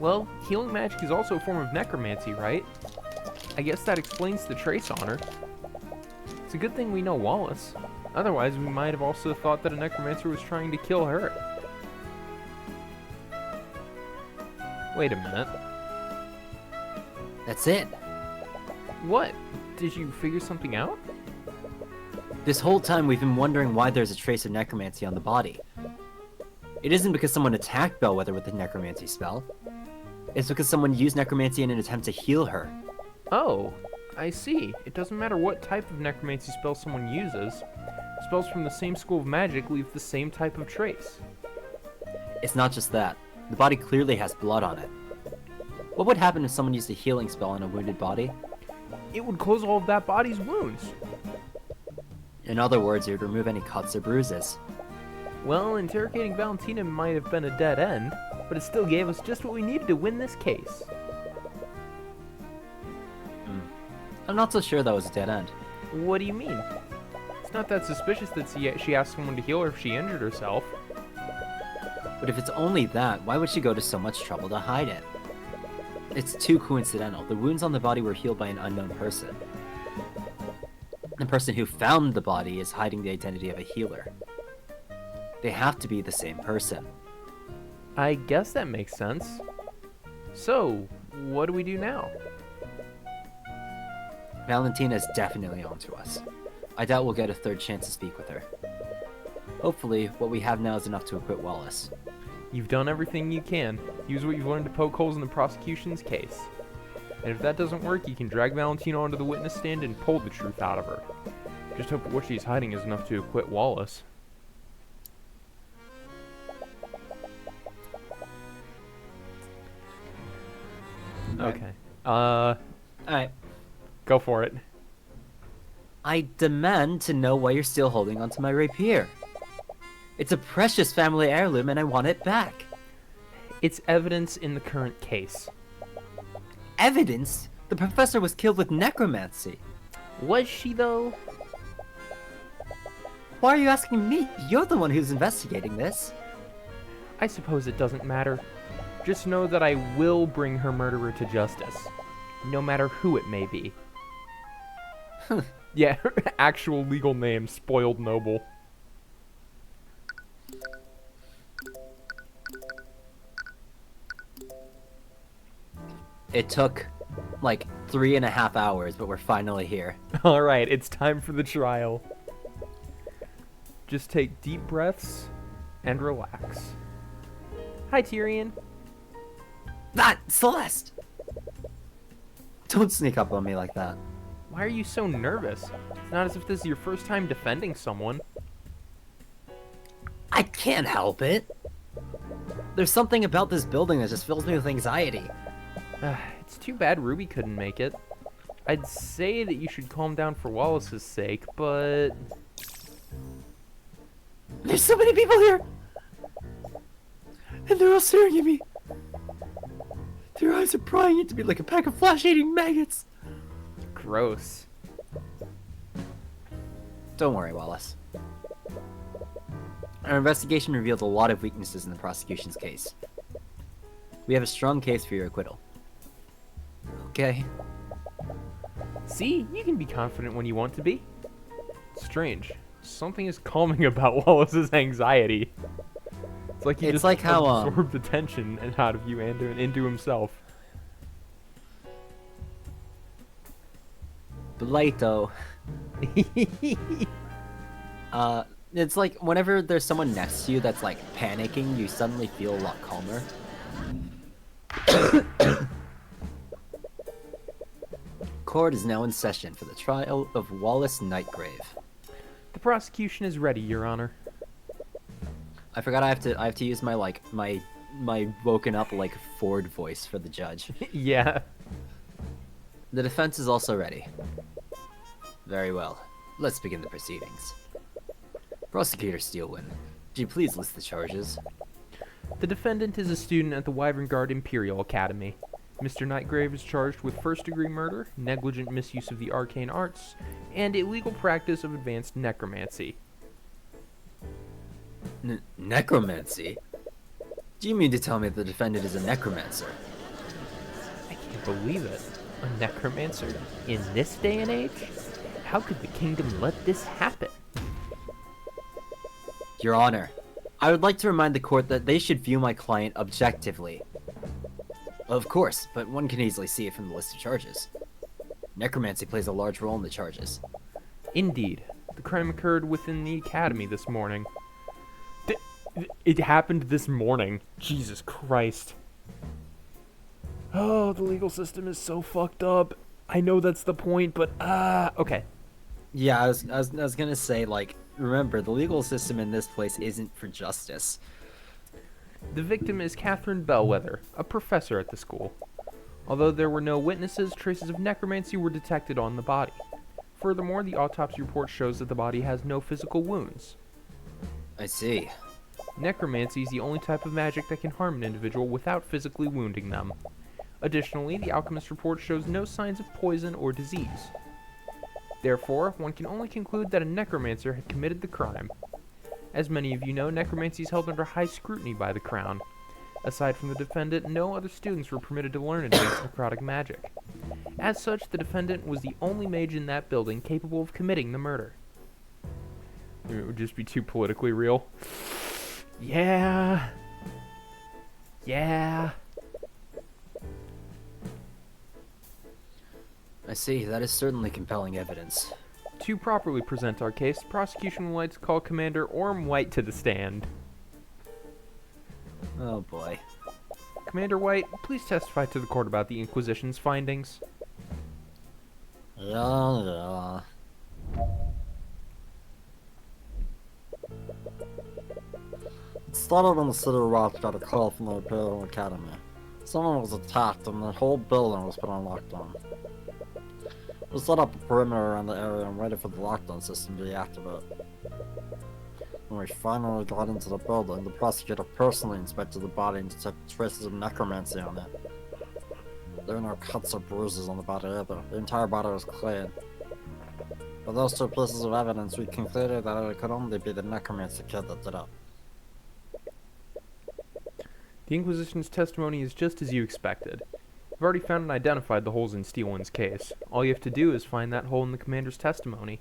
Well, healing magic is also a form of necromancy, right? I guess that explains the trace on her. It's a good thing we know Wallace. Otherwise, we might have also thought that a necromancer was trying to kill her. Wait a minute. That's it. What? Did you figure something out? This whole time we've been wondering why there's a trace of necromancy on the body. It isn't because someone attacked Bellwether with a necromancy spell. It's because someone used necromancy in an attempt to heal her. Oh, I see. It doesn't matter what type of necromancy spell someone uses. Spells from the same school of magic leave the same type of trace. It's not just that. The body clearly has blood on it. What would happen if someone used a healing spell on a wounded body? It would close all of that body's wounds. In other words, it would remove any cuts or bruises. Well, interrogating Valentina might have been a dead end, but it still gave us just what we needed to win this case. I'm not so sure that was a dead end. What do you mean? It's not that suspicious that she asked someone to heal her if she injured herself. But if it's only that, why would she go to so much trouble to hide it? It's too coincidental. The wounds on the body were healed by an unknown person. The person who found the body is hiding the identity of a healer. They have to be the same person. I guess that makes sense. So, what do we do now? Valentina's definitely on to us. I doubt we'll get a third chance to speak with her. Hopefully, what we have now is enough to acquit Wallace. You've done everything you can. Use what you've learned to poke holes in the prosecution's case. And if that doesn't work, you can drag Valentina onto the witness stand and pull the truth out of her. Just hope what she's hiding is enough to acquit Wallace. Okay. Alright. Go for it. I demand to know why you're still holding onto my rapier. It's a precious family heirloom and I want it back. It's evidence in the current case. Evidence? The professor was killed with necromancy. Was she, though? Why are you asking me? You're the one who's investigating this. I suppose it doesn't matter. Just know that I will bring her murderer to justice. No matter who it may be. Yeah, her actual legal name, Spoiled Noble. It took, like, 3.5 hours, but we're finally here. Alright, it's time for the trial. Just take deep breaths and relax. Hi, Tyrion. That! Celeste! Don't sneak up on me like that. Why are you so nervous? It's not as if this is your first time defending someone. I can't help it. There's something about this building that just fills me with anxiety. It's too bad Ruby couldn't make it. I'd say that you should calm down for Wallace's sake, but... There's so many people here! And they're all staring at me. Their eyes are prying into me like a pack of flesh-eating maggots. Gross. Don't worry, Wallace. Our investigation revealed a lot of weaknesses in the prosecution's case. We have a strong case for your acquittal. Okay. See, you can be confident when you want to be. Strange. Something is calming about Wallace's anxiety. It's like he It's just like how, absorbed the tension and out of you and into himself. Blato. It's like whenever there's someone next to you that's like panicking, you suddenly feel a lot calmer. Court is now in session for the trial of Wallace Nightgrave. The prosecution is ready, Your Honor. I forgot I have to use my my woken up like Ford voice for the judge. Yeah. The defense is also ready. Very well. Let's begin the proceedings. Prosecutor Steelwind, would you please list the charges? The defendant is a student at the Wyvern Guard Imperial Academy. Mr. Nightgrave is charged with first-degree murder, negligent misuse of the arcane arts, and illegal practice of advanced necromancy. Necromancy? Do you mean to tell me the defendant is a necromancer? I can't believe it. A necromancer? In this day and age? How could the kingdom let this happen? Your Honor, I would like to remind the court that they should view my client objectively. Of course, but one can easily see it from the list of charges. Necromancy plays a large role in the charges. Indeed. The crime occurred within the academy this morning. It happened this morning. Jesus Christ. Oh, the legal system is so fucked up. I know that's the point, but okay. Yeah, I was gonna say, like, remember, the legal system in this place isn't for justice. The victim is Catherine Bellwether, a professor at the school. Although there were no witnesses, traces of necromancy were detected on the body. Furthermore, the autopsy report shows that the body has no physical wounds. I see. Necromancy is the only type of magic that can harm an individual without physically wounding them. Additionally, the alchemist report shows no signs of poison or disease. Therefore, one can only conclude that a necromancer had committed the crime. As many of you know, necromancy is held under high scrutiny by the Crown. Aside from the defendant, no other students were permitted to learn advanced necrotic magic. As such, the defendant was the only mage in that building capable of committing the murder. It would just be too politically real. Yeah. Yeah. I see, that is certainly compelling evidence. To properly present our case, the prosecution would like to call Commander Orm White to the stand. Oh boy. Commander White, please testify to the court about the Inquisition's findings. Yeah. It started when the city watch got a call from the Imperial Academy. Someone was attacked and the whole building was put on lockdown. We set up a perimeter around the area and waited for the lockdown system to deactivate. When we finally got into the building, the prosecutor personally inspected the body and detected traces of necromancy on it. There were no cuts or bruises on the body either. The entire body was clean. With those two pieces of evidence, we concluded that it could only be the necromancer kid that did it. The Inquisition's testimony is just as you expected. You've already found and identified the holes in Steelwind's case. All you have to do is find that hole in the commander's testimony.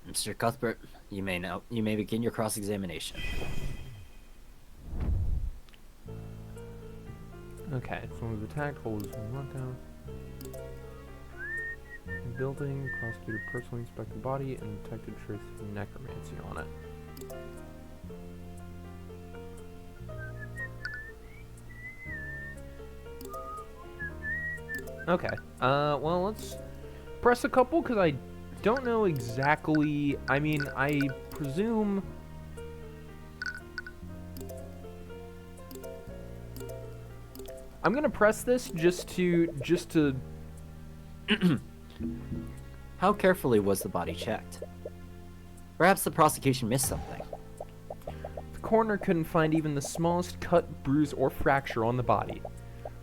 Mr. Cuthbert, you may begin your cross-examination. Okay, someone was attacked, hole is run down. Building, prosecutor personally inspected the body and detected traces of necromancy on it. Okay, well, let's press a couple, because I don't know exactly, I mean, I presume... I'm gonna press this just to... How carefully was the body checked? Perhaps the prosecution missed something. The coroner couldn't find even the smallest cut, bruise, or fracture on the body.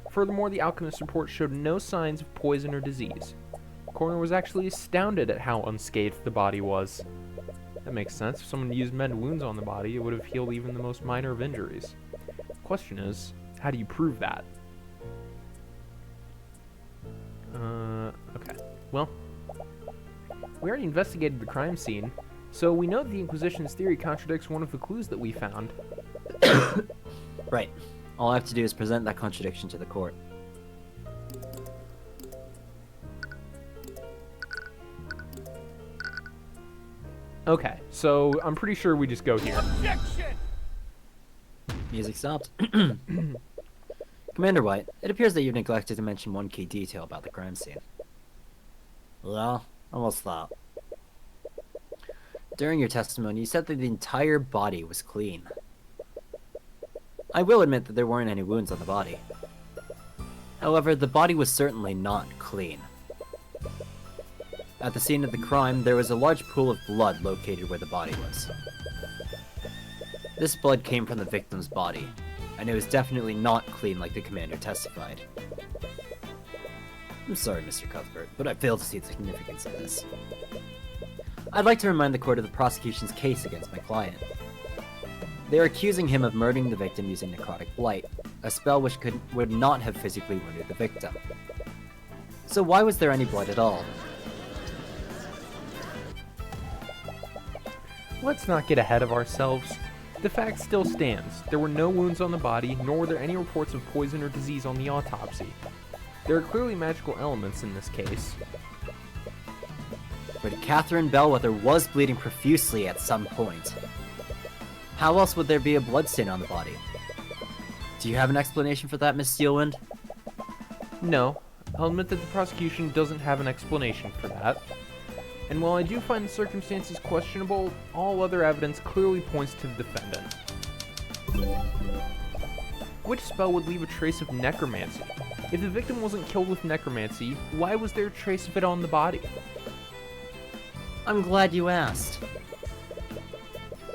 Furthermore, the alchemist report showed no signs of poison or disease. The coroner was actually astounded at how unscathed the body was. That makes sense. If someone used mend wounds on the body, it would have healed even the most minor of injuries. The question is, how do you prove that? Okay. Well, We already investigated the crime scene, so we know that the Inquisition's theory contradicts one of the clues that we found. Right. All I have to do is present that contradiction to the court. Okay, so I'm pretty sure we just go here. Objection! Music stopped. Commander White, it appears that you've neglected to mention one key detail about the crime scene. Well, what's that? During your testimony, you said that the entire body was clean. I will admit that there weren't any wounds on the body. However, the body was certainly not clean. At the scene of the crime, there was a large pool of blood located where the body was. This blood came from the victim's body, and it was definitely not clean like the commander testified. I'm sorry, Mr. Cuthbert, but I fail to see the significance of this. I'd like to remind the court of the prosecution's case against my client. They are accusing him of murdering the victim using necrotic blight, a spell which would not have physically wounded the victim. So why was there any blood at all? Let's not get ahead of ourselves. The fact still stands. There were no wounds on the body, nor were there any reports of poison or disease on the autopsy. There are clearly magical elements in this case. But Catherine Bellwether was bleeding profusely at some point. How else would there be a bloodstain on the body? Do you have an explanation for that, Miss Steelwind? No, I'll admit that the prosecution doesn't have an explanation for that. And while I do find the circumstances questionable, all other evidence clearly points to the defendant. Which spell would leave a trace of necromancy? If the victim wasn't killed with necromancy, why was there a trace of it on the body? I'm glad you asked.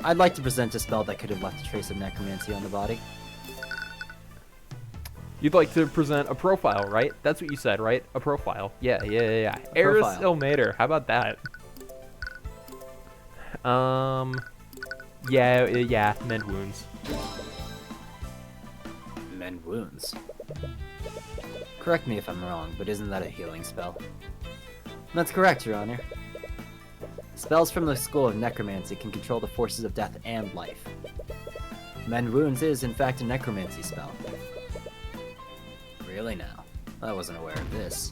I'd like to present a spell that could have left a trace of necromancy on the body. You'd like to present a profile, right? That's what you said, right? A profile. Yeah. Eris Ilmater. How about that? Yeah, mend wounds. Mend wounds? Correct me if I'm wrong, but isn't that a healing spell? That's correct, Your Honor. Spells from the School of Necromancy can control the forces of death and life. Mend wounds is, in fact, a necromancy spell. Really now? I wasn't aware of this.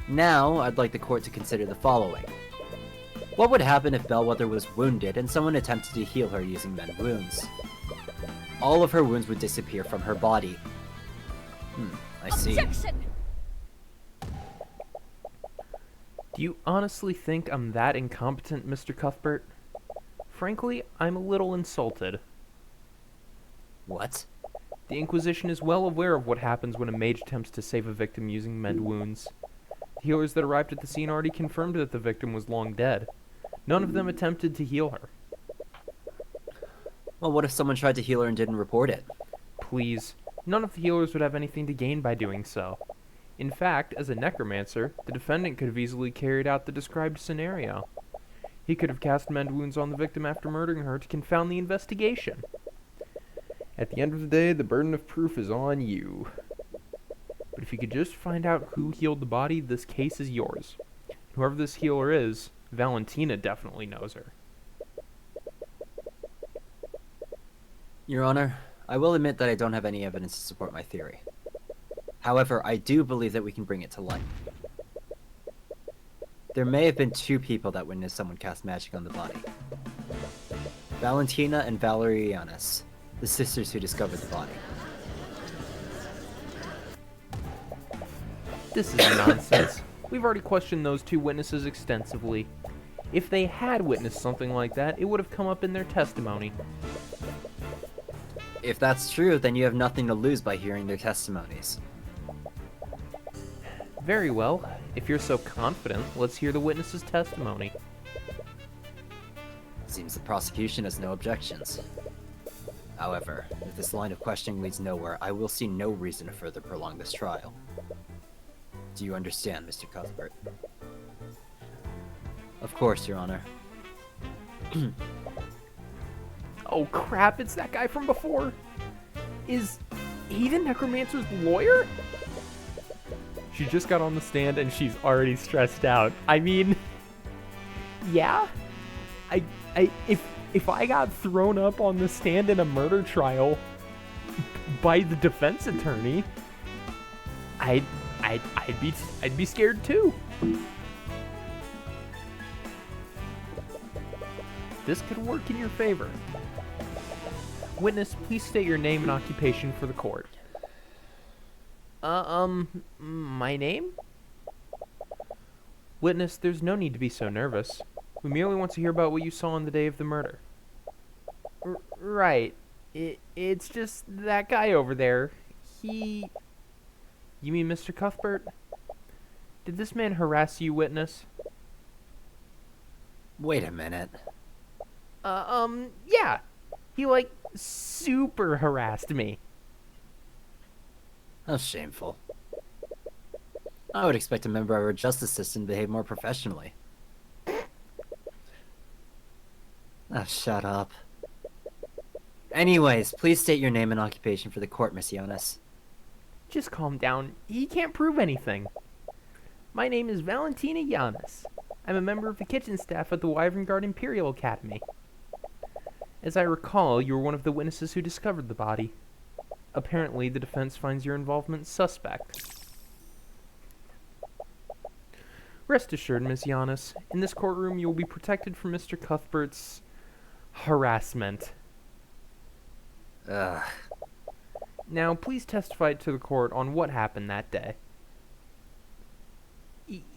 Now, I'd like the court to consider the following. What would happen if Bellwether was wounded and someone attempted to heal her using mend wounds? All of her wounds would disappear from her body. I see. Objection! Do you honestly think I'm that incompetent, Mr. Cuthbert? Frankly, I'm a little insulted. What? The Inquisition is well aware of what happens when a mage attempts to save a victim using mend wounds. The healers that arrived at the scene already confirmed that the victim was long dead. None of them attempted to heal her. Well, what if someone tried to heal her and didn't report it? Please, none of the healers would have anything to gain by doing so. In fact, as a necromancer, the defendant could have easily carried out the described scenario. He could have cast mend wounds on the victim after murdering her to confound the investigation. At the end of the day, the burden of proof is on you. But if you could just find out who healed the body, this case is yours. Whoever this healer is, Valentina definitely knows her. Your Honor, I will admit that I don't have any evidence to support my theory. However, I do believe that we can bring it to light. There may have been two people that witnessed someone cast magic on the body. Valentina and Valerianus, the sisters who discovered the body. This is nonsense. We've already questioned those two witnesses extensively. If they had witnessed something like that, it would have come up in their testimony. If that's true, then you have nothing to lose by hearing their testimonies. Very well. If you're so confident, let's hear the witness's testimony. Seems the prosecution has no objections. However, if this line of questioning leads nowhere, I will see no reason to further prolong this trial. Do you understand, Mr. Cuthbert? Of course, Your Honor. Oh crap, it's that guy from before! Is he the necromancer's lawyer? She just got on the stand and she's already stressed out. I mean, yeah. If I got thrown up on the stand in a murder trial by the defense attorney, I'd be scared too. This could work in your favor. Witness, please state your name and occupation for the court. My name? Witness, there's no need to be so nervous. We merely want to hear about what you saw on the day of the murder. Right. It's just that guy over there. You mean Mr. Cuthbert? Did this man harass you, witness? Wait a minute. Yeah. He, super harassed me. How shameful. I would expect a member of our justice system to behave more professionally. Oh, shut up. Anyways, please state your name and occupation for the court, Miss Jonas. Just calm down. He can't prove anything. My name is Valentina Jonas. I'm a member of the kitchen staff at the Wyvern Guard Imperial Academy. As I recall, you were one of the witnesses who discovered the body. Apparently, the defense finds your involvement suspect. Rest assured, Ms. Jonas, in this courtroom you will be protected from Mr. Cuthbert's harassment. Ugh. Now, please testify to the court on what happened that day.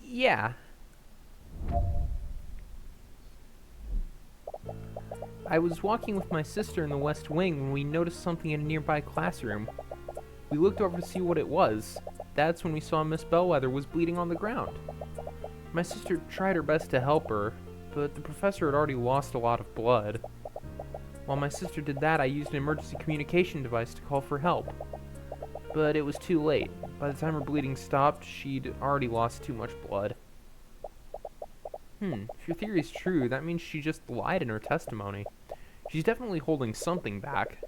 Yeah. I was walking with my sister in the West Wing when we noticed something in a nearby classroom. We looked over to see what it was. That's when we saw Miss Bellwether was bleeding on the ground. My sister tried her best to help her, but the professor had already lost a lot of blood. While my sister did that, I used an emergency communication device to call for help. But it was too late. By the time her bleeding stopped, she'd already lost too much blood. If your theory is true, that means she just lied in her testimony. She's definitely holding something back.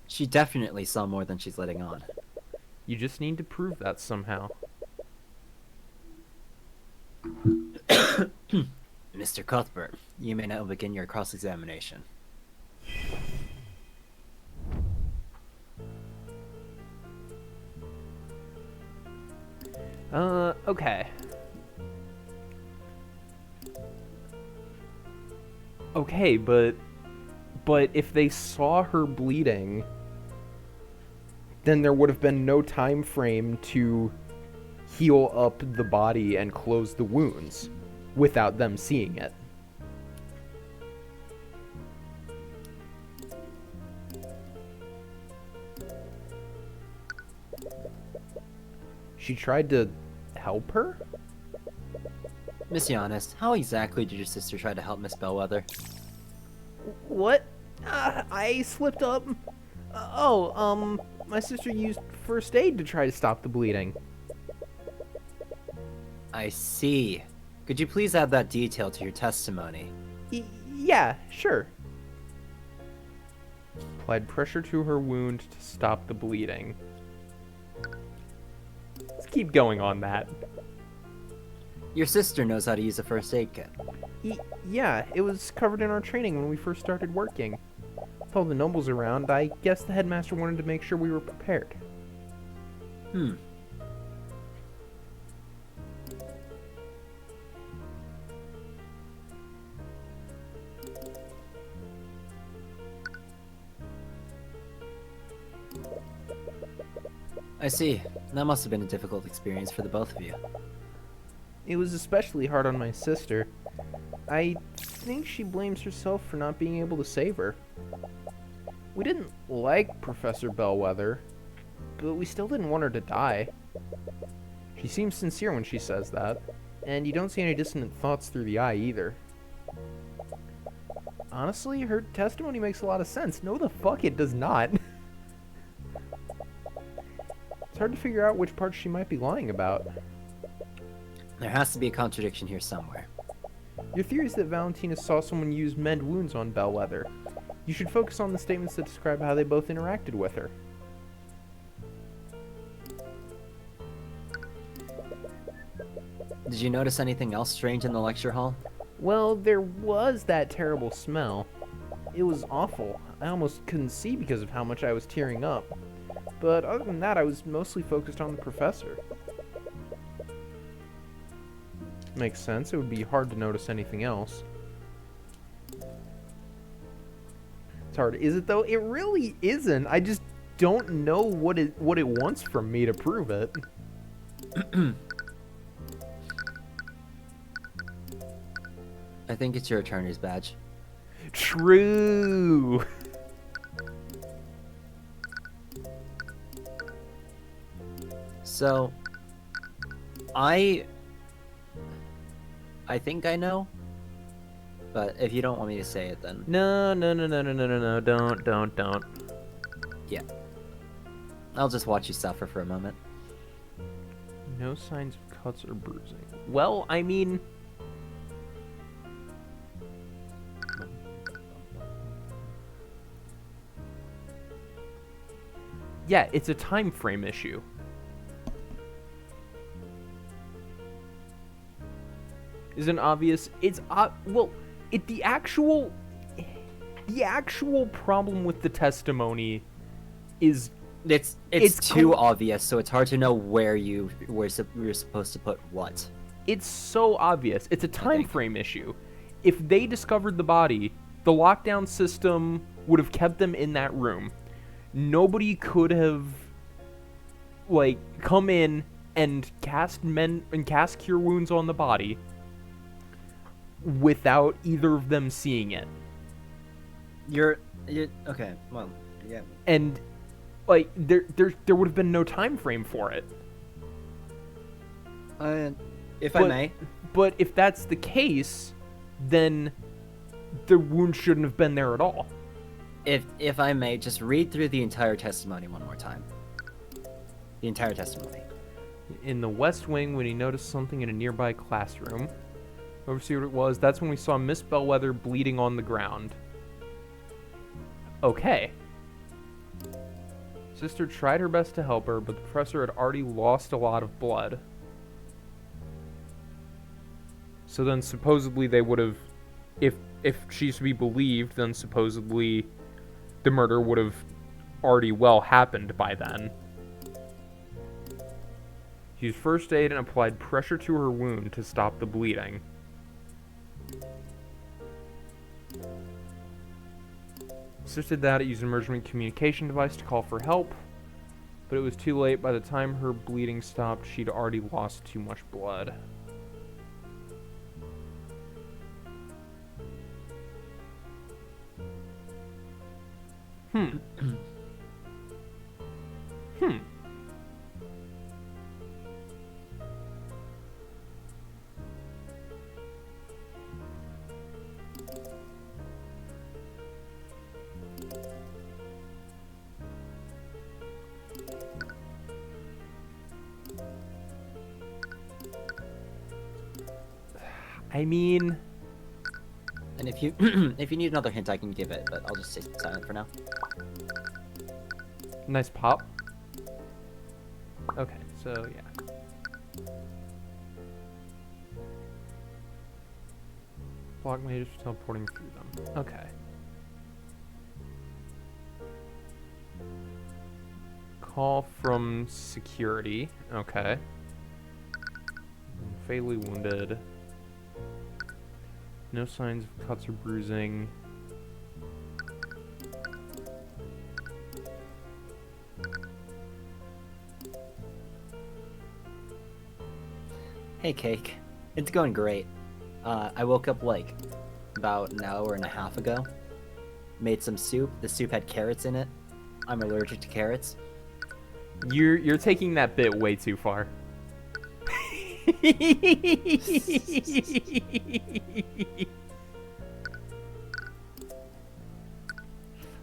She definitely saw more than she's letting on. You just need to prove that somehow. Mr. Cuthbert, you may now begin your cross-examination. Okay. Okay, but if they saw her bleeding, then there would have been no time frame to heal up the body and close the wounds without them seeing it. She tried to help her? Miss Jonas, how exactly did your sister try to help Miss Bellwether? What? I slipped up. My sister used first aid to try to stop the bleeding. I see. Could you please add that detail to your testimony? Yeah, sure. Applied pressure to her wound to stop the bleeding. Let's keep going on that. Your sister knows how to use a first aid kit. Yeah, it was covered in our training when we first started working. With all the nobles around, I guess the headmaster wanted to make sure we were prepared. I see. That must have been a difficult experience for the both of you. It was especially hard on my sister. I think she blames herself for not being able to save her. We didn't like Professor Bellwether, but we still didn't want her to die. She seems sincere when she says that, and you don't see any dissonant thoughts through the eye either. Honestly, her testimony makes a lot of sense. No, the fuck it does not. It's hard to figure out which parts she might be lying about. There has to be a contradiction here somewhere. Your theory is that Valentina saw someone use mend wounds on Bellwether. You should focus on the statements that describe how they both interacted with her. Did you notice anything else strange in the lecture hall? Well, there was that terrible smell. It was awful. I almost couldn't see because of how much I was tearing up. But other than that, I was mostly focused on the professor. Makes sense. It would be hard to notice anything else. It's hard. Is it though? It really isn't. I just don't know what it wants from me to prove it. I think it's your attorney's badge. True. So, I think I know, but if you don't want me to say it, then No, don't. yeah, I'll just watch you suffer for a moment. No signs of cuts or bruising. Well, I mean, yeah, it's a time frame issue. Isn't obvious? It's well, the actual problem with the testimony is It's too obvious, so it's hard to know where you're supposed to put what. it's so obvious. It's a time frame issue. If they discovered the body, the lockdown system would have kept them in that room. Nobody could have like come in and cast cure wounds on the body without either of them seeing it. You're okay. Well, yeah. And like there would have been no time frame for it. If I may. But if that's the case, then the wound shouldn't have been there at all. If I may, just read through the entire testimony one more time. The entire testimony. In the West Wing, when he noticed something in a nearby classroom, oversee what it was, that's when we saw Miss Bellwether bleeding on the ground. Okay. Sister tried her best to help her, but the professor had already lost a lot of blood. So then supposedly they would have, if she's to be believed, then supposedly the murder would have already well happened by then. He used first aid and applied pressure to her wound to stop the bleeding. Assisted that, it used an emergency communication device to call for help, but it was too late. By the time her bleeding stopped, she'd already lost too much blood. I mean, And if you if you need another hint, I can give it, but I'll just stay silent for now. nice pop. Okay, so yeah. Block mages for teleporting through them. Okay. Call from security. Okay. Fatally wounded. No signs of cuts or bruising. Hey, Cake. It's going great. I woke up like about an hour and a half ago. Made some soup. The soup had carrots in it. I'm allergic to carrots. You're taking that bit way too far.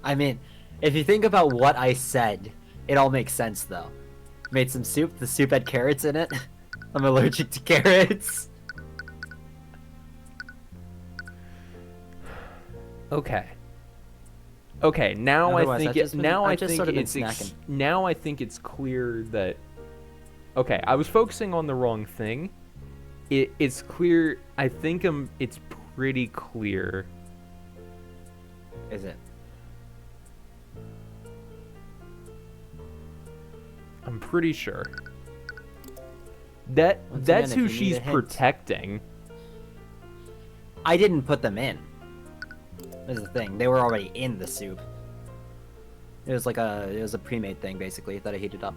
I mean, if you think about what I said, it all makes sense though. Made some soup. The soup had carrots in it. I'm allergic to carrots. Okay. Okay, now Otherwise, I I've think just been it's snacking. now I think it's clear that okay, I was focusing on the wrong thing. It's clear. I think it's pretty clear. Is it? I'm pretty sure. That's again, who if you need she's a hint. protecting. I didn't put them in. This is the thing. They were already in the soup. It was a pre-made thing basically that I heated up.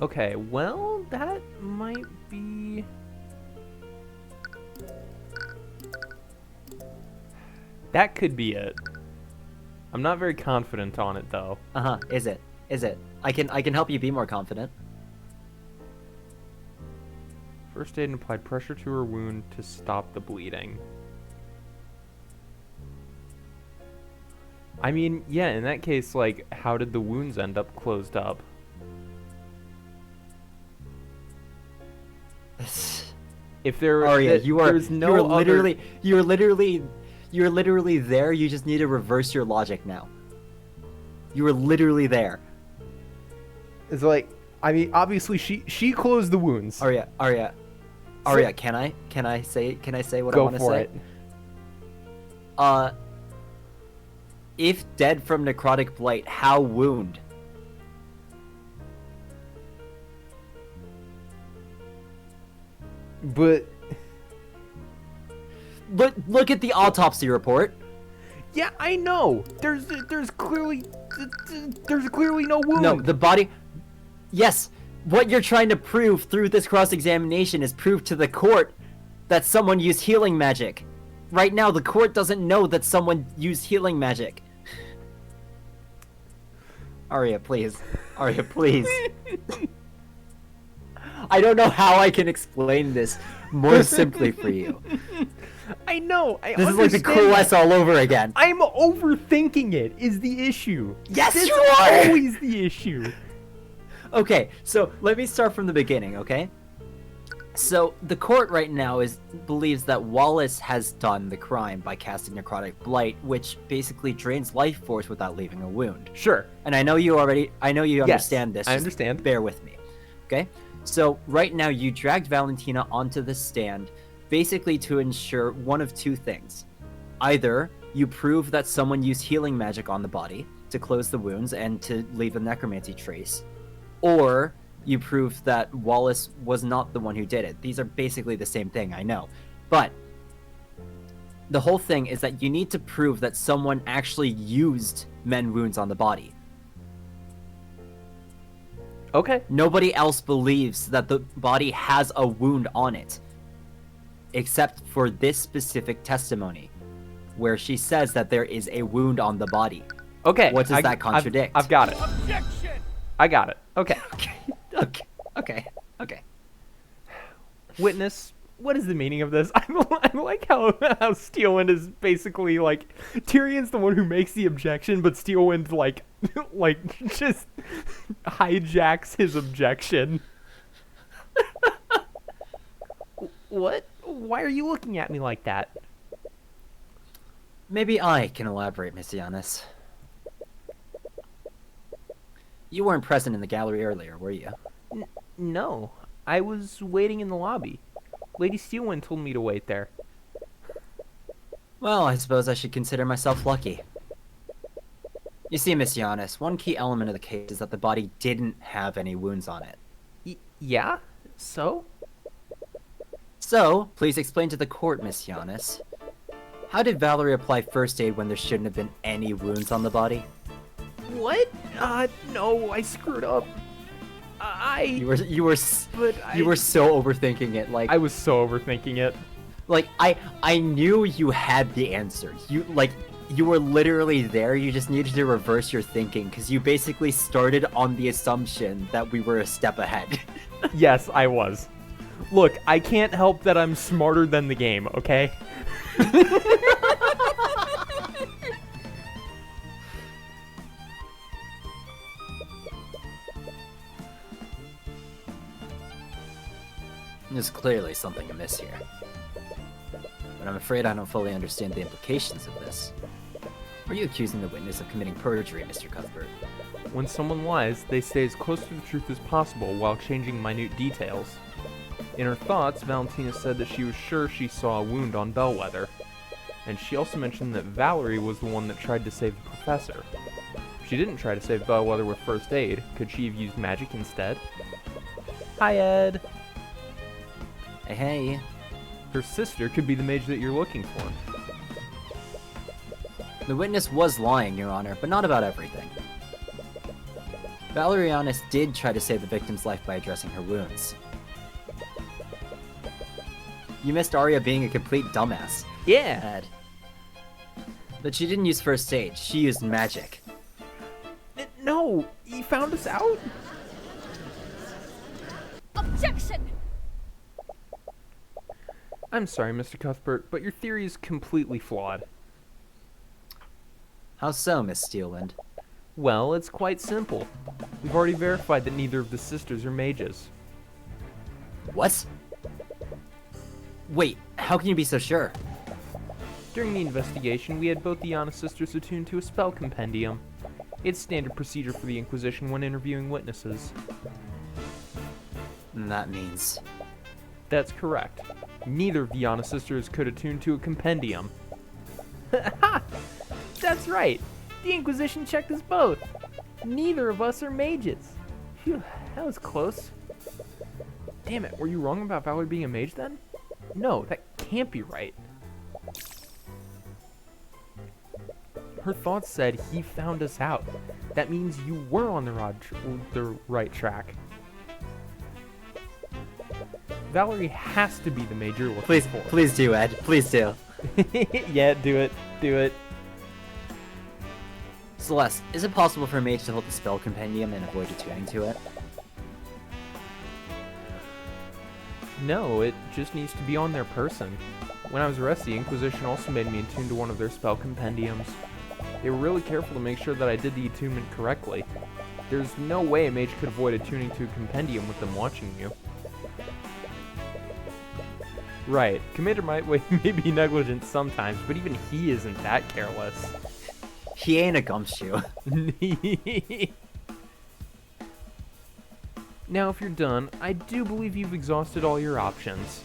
Okay, well, that might be... That could be it. I'm not very confident on it, though. Is it? Is it? I can help you be more confident. First aid and applied pressure to her wound to stop the bleeding. I mean, yeah, in that case, like, how did the wounds end up closed up? If there, Arya, there's no other... you're literally there. You just need to reverse your logic now. You were literally there. It's like, I mean, obviously she closed the wounds. Arya, can I say what I Go want to for say? it. If dead from necrotic blight, how wound? But look at the autopsy report. yeah, I know. There's clearly no wound. No, the body. Yes, what you're trying to prove through this cross-examination is prove to the court that someone used healing magic. Right now, the court doesn't know that someone used healing magic. Arya, please. Arya, please. I don't know how I can explain this more simply for you. I know. This is like the coalesce all over again. I'm overthinking it. Is the issue? Yes, this you are. is always the issue. Okay, so let me start from the beginning, okay? So the court right now believes that Wallace has done the crime by casting necrotic blight, which basically drains life force without leaving a wound. Sure. And I know you understand this. I just understand. Bear with me, okay? So right now you dragged Valentina onto the stand, basically to ensure one of two things: either you prove that someone used healing magic on the body to close the wounds and to leave a necromancy trace, or you prove that Wallace was not the one who did it. These are basically the same thing, I know. But the whole thing is that you need to prove that someone actually used mend wounds on the body. Okay. Nobody else believes that the body has a wound on it, except for this specific testimony, where she says that there is a wound on the body. Okay. What does that contradict? I've got it. Objection! I got it. Okay. Okay. Witness, what is the meaning of this? I like how Steelwind is basically like Tyrion's the one who makes the objection, but Steelwind like just hijacks his objection. What? Why are you looking at me like that? Maybe I can elaborate, Miss Giannis. You weren't present in the gallery earlier, were you? No, I was waiting in the lobby. Lady Steelwind told me to wait there. Well, I suppose I should consider myself lucky. You see, Miss Giannis, one key element of the case is that the body didn't have any wounds on it. Yeah? So? So, please explain to the court, Miss Giannis. How did Valerie apply first aid when there shouldn't have been any wounds on the body? What? No, I screwed up. You were so overthinking it. Like, I was so overthinking it. Like, I knew you had the answer. You were literally there. You just needed to reverse your thinking, because you basically started on the assumption that we were a step ahead. Yes, I was. Look, I can't help that I'm smarter than the game, okay? There's clearly something amiss here. But I'm afraid I don't fully understand the implications of this. Are you accusing the witness of committing perjury, Mr. Cuthbert? When someone lies, they stay as close to the truth as possible while changing minute details. In her thoughts, Valentina said that she was sure she saw a wound on Bellwether, and she also mentioned that Valerie was the one that tried to save the professor. If she didn't try to save Bellwether with first aid, could she have used magic instead? Hi, Ed! Hey. Her sister could be the mage that you're looking for. The witness was lying, Your Honor, but not about everything. Valerianus did try to save the victim's life by addressing her wounds. You missed Arya being a complete dumbass. Yeah! Ed. But she didn't use first aid, she used magic. No! You found us out? Objection! I'm sorry, Mr. Cuthbert, but your theory is completely flawed. How so, Miss Steelwind? Well, it's quite simple. We've already verified that neither of the sisters are mages. What? Wait, how can you be so sure? During the investigation, we had both the Yana sisters attuned to a spell compendium. It's standard procedure for the Inquisition when interviewing witnesses. That means... That's correct. Neither of the Yana sisters could attune to a compendium. That's right! The Inquisition checked us both! Neither of us are mages! Phew, that was close. Damn it, were you wrong about Valerie being a mage then? No, that can't be right. Her thoughts said he found us out. That means you were on the right track. Valerie has to be the mage you're looking for. Please do, Ed. Please do. Yeah, do it. Do it. Celeste, is it possible for a mage to hold the spell compendium and avoid attuning to it? No, it just needs to be on their person. When I was arrested, the Inquisition also made me attune to one of their spell compendiums. They were really careful to make sure that I did the attunement correctly. There's no way a mage could avoid attuning to a compendium with them watching you. Right, Commander may be negligent sometimes, but even he isn't that careless. He ain't a gumshoe. Now, if you're done, I do believe you've exhausted all your options.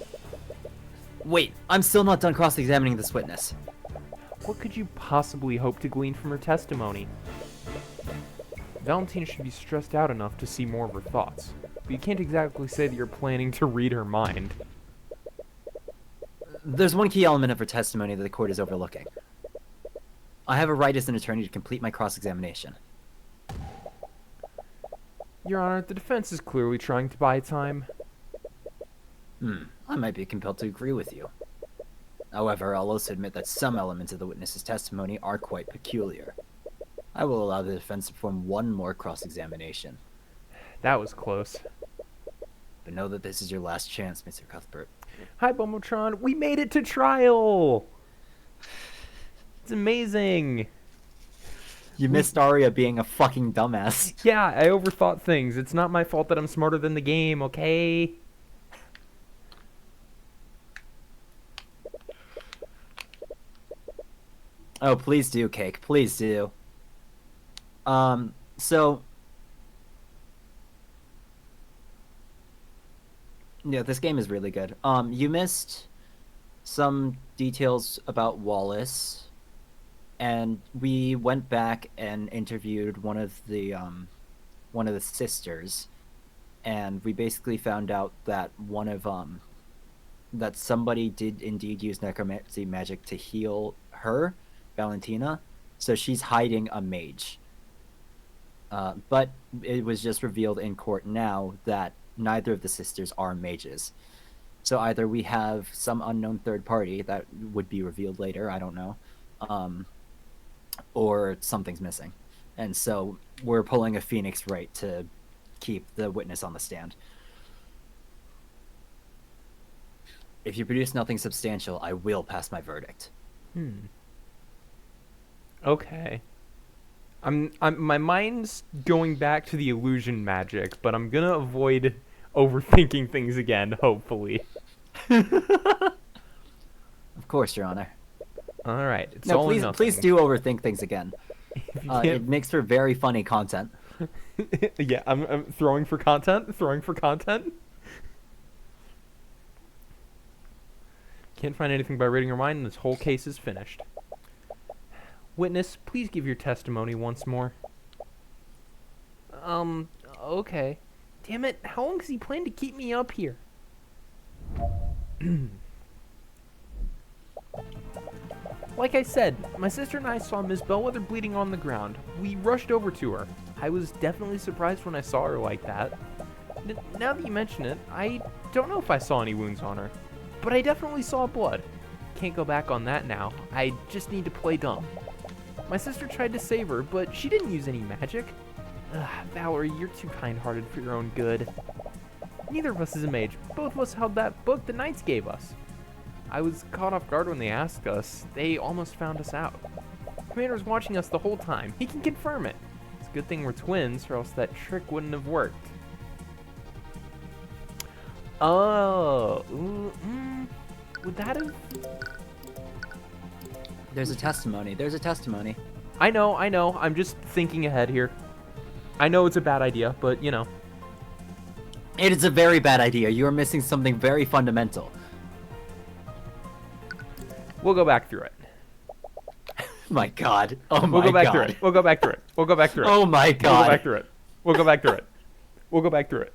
Wait, I'm still not done cross-examining this witness. What could you possibly hope to glean from her testimony? Valentina should be stressed out enough to see more of her thoughts, but you can't exactly say that you're planning to read her mind. There's one key element of her testimony that the court is overlooking. I have a right as an attorney to complete my cross-examination. Your Honor, the defense is clearly trying to buy time. I might be compelled to agree with you. However, I'll also admit that some elements of the witness's testimony are quite peculiar. I will allow the defense to perform one more cross-examination. That was close. But know that this is your last chance, Mr. Cuthbert. Hi, Bumotron. We made it to trial! It's amazing! You missed Arya being a fucking dumbass. Yeah, I overthought things. It's not my fault that I'm smarter than the game, okay? Oh, please do, Cake. Please do. So... Yeah, this game is really good. You missed some details about Wallace, and we went back and interviewed one of the sisters, and we basically found out that that somebody did indeed use necromancy magic to heal her, Valentina, so she's hiding a mage. But it was just revealed in court now that neither of the sisters are mages. So either we have some unknown third party that would be revealed later, I don't know, or something's missing. And so we're pulling a Phoenix Wright to keep the witness on the stand. If you produce nothing substantial, I will pass my verdict. Okay. My mind's going back to the illusion magic, but I'm gonna avoid overthinking things again, hopefully. Of course, Your Honor. All right, it's No, all or please, nothing. please do overthink things again. It makes for very funny content. Yeah, I'm throwing for content. Throwing for content. Can't find anything by reading your mind, and this whole case is finished. Witness, please give your testimony once more. Okay. Damn it, how long does he plan to keep me up here? Like I said, my sister and I saw Miss Bellwether bleeding on the ground. We rushed over to her. I was definitely surprised when I saw her like that. Now that you mention it, I don't know if I saw any wounds on her, but I definitely saw blood. Can't go back on that now. I just need to play dumb. My sister tried to save her, but she didn't use any magic. Ugh, Valerie, you're too kind-hearted for your own good. Neither of us is a mage. Both of us held that book the knights gave us. I was caught off guard when they asked us. They almost found us out. Commander was watching us the whole time. He can confirm it. It's a good thing we're twins, or else that trick wouldn't have worked. Oh, would that have... There's a testimony. There's a testimony. I know. I'm just thinking ahead here. I know it's a bad idea, but, you know. It is a very bad idea. You are missing something very fundamental. We'll go back through it. My God. Oh my God. We'll go back through it. We'll go back through it. We'll go back through it. Oh my God. We'll go back through it. We'll go back through it. We'll go back through it.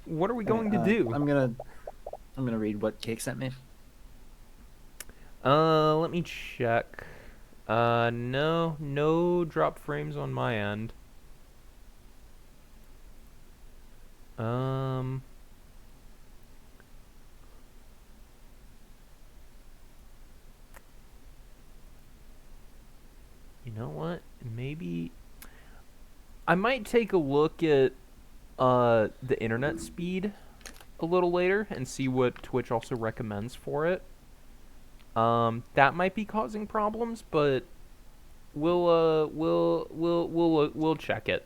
What are we going to do? I'm gonna read what Cake sent me. Let me check. No drop frames on my end. You know what? Maybe I might take a look at the internet speed a little later and see what Twitch also recommends for it. That might be causing problems, but we'll check it.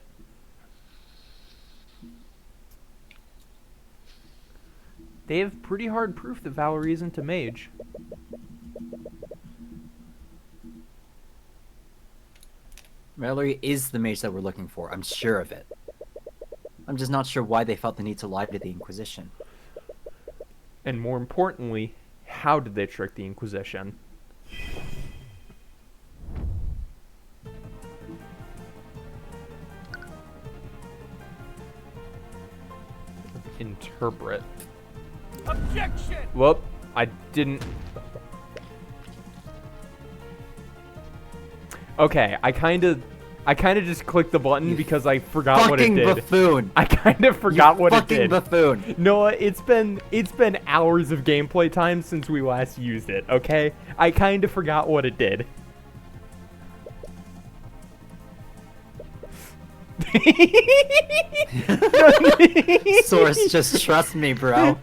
They have pretty hard proof that Valerie isn't a mage. Valerie is the mage that we're looking for. I'm sure of it. I'm just not sure why they felt the need to lie to the Inquisition. And more importantly, how did they trick the Inquisition? Interpret. Objection! Whoop, I didn't... Okay, I kind of just clicked the button because I forgot what it did. Fucking buffoon! I kind of forgot what it Fucking did. buffoon! Noah, it's been hours of gameplay time since we last used it, okay? I kind of forgot what it did. Source, just trust me, bro.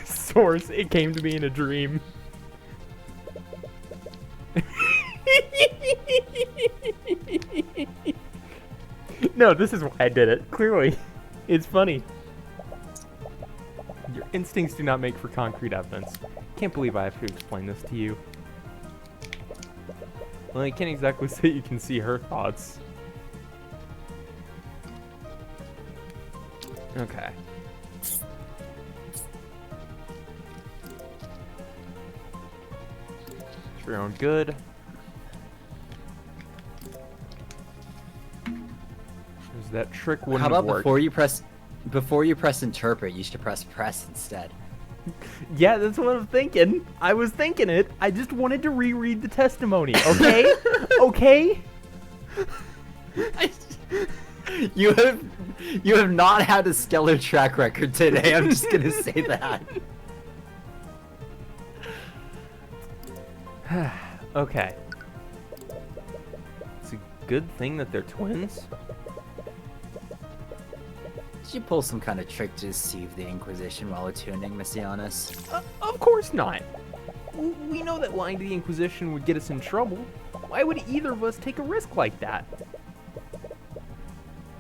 Source, it came to me in a dream. No, this is why I did it. Clearly. It's funny. Your instincts do not make for concrete evidence. Can't believe I have to explain this to you. Well, I can't exactly say you can see her thoughts. Okay. For your own good. That trick wouldn't How about have worked. before you press interpret, you should press press instead. Yeah, that's what I'm thinking. I was thinking it. I just wanted to reread the testimony, okay? Okay? You have not had a stellar track record today. I'm just gonna say that. Okay. It's a good thing that they're twins. Did you pull some kind of trick to deceive the Inquisition while attuning, Messianus? Of course not. We know that lying to the Inquisition would get us in trouble. Why would either of us take a risk like that?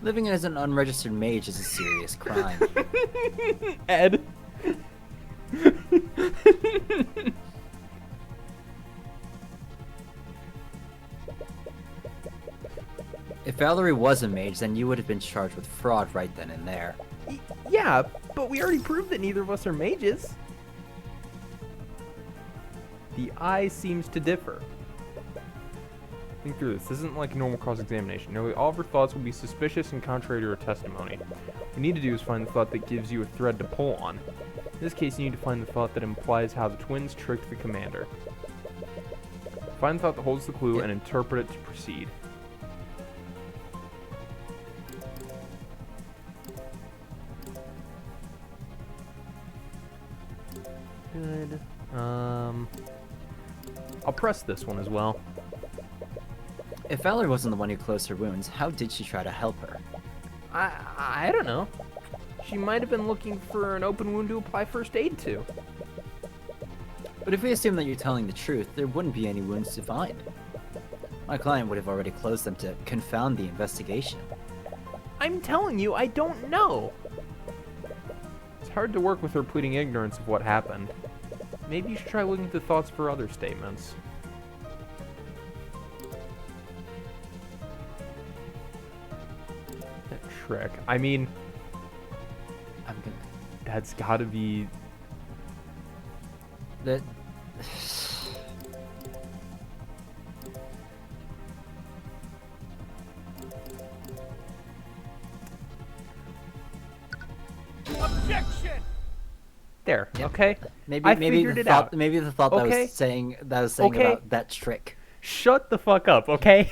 Living as an unregistered mage is a serious crime. Ed. If Valerie was a mage, then you would have been charged with fraud right then and there. Yeah, but we already proved that neither of us are mages. The eye seems to differ. Think through this. This isn't like a normal cross-examination. Nearly all of her thoughts will be suspicious and contrary to her testimony. What you need to do is find the thought that gives you a thread to pull on. In this case, you need to find the thought that implies how the twins tricked the commander. Find the thought that holds the clue and interpret it to proceed. Good. I'll press this one as well. If Valerie wasn't the one who closed her wounds, how did she try to help her? I don't know. She might have been looking for an open wound to apply first aid to. But if we assume that you're telling the truth, there wouldn't be any wounds to find. My client would have already closed them to confound the investigation. I'm telling you, I don't know. It's hard to work with her pleading ignorance of what happened. Maybe you should try looking at the thoughts for other statements. That trick. I mean, that's gotta be... That... Objection! There, Yep. okay? Maybe I maybe figured the it thought out. maybe the thought Okay. that was saying Okay. about that trick. Shut the fuck up, okay?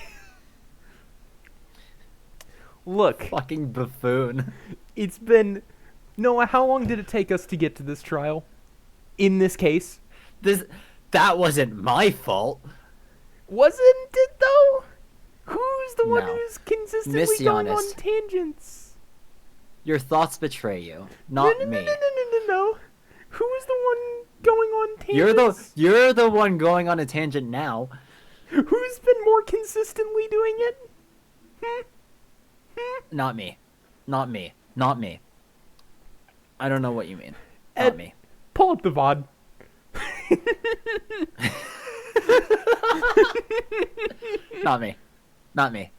Look, Fucking buffoon. it's been... Noah, how long did it take us to get to this trial? In this case? That wasn't my fault. Wasn't it, though? Who's the one No. who's consistently going on Missionist. tangents? Your thoughts betray you, not no, me. No. Who was the one going on tangents? You're the one going on a tangent now. Who's been more consistently doing it? Not me. Not me. Not me. I don't know what you mean. Not Ed- me. Pull up the VOD. Not me. Not me.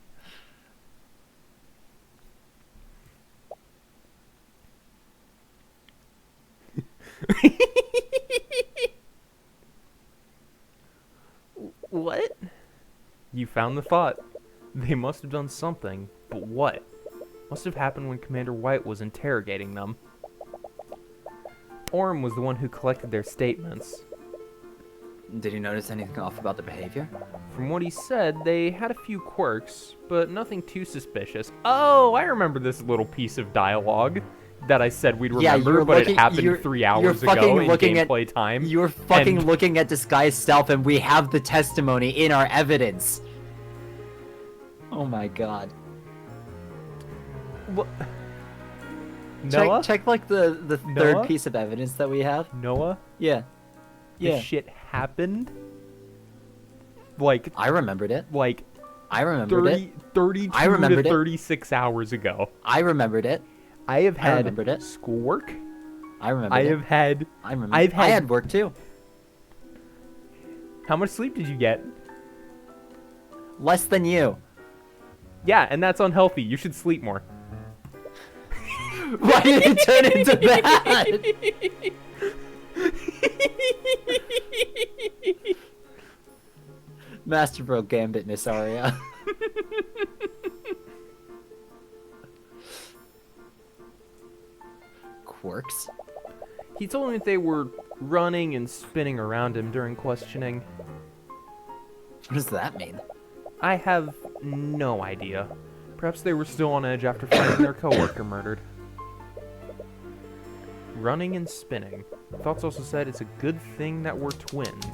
What? You found the thought. They must have done something, but what? Must have happened when Commander White was interrogating them. Orm was the one who collected their statements. Did you notice anything off about their behavior? From what he said, they had a few quirks, but nothing too suspicious. Oh, I remember this little piece of dialogue that I said we'd Yeah, remember, you're but looking- it happened you're- 3 you're hours fucking ago in looking at- gameplay time. You're fucking and- looking at disguised self, and we have the testimony in our evidence. Oh my god. What? Noah? Check like the Noah? third piece of evidence that we have. Noah? Yeah. This Yeah. shit happened? Like, I remembered it. I remembered it. 32 I remembered to it. 36 hours ago. I remembered it. I have had remembered it. schoolwork. I remembered I it. have had... I remember. I've I had- had work too. How much sleep did you get? Less than you. Yeah, and that's unhealthy. You should sleep more. Why did it turn into that? Master Bro Gambit, Miss Aria. Quirks? He told me that they were running and spinning around him during questioning. What does that mean? I have no idea. Perhaps they were still on edge after finding their coworker murdered. Running and spinning. Thoughts also said it's a good thing that we're twins.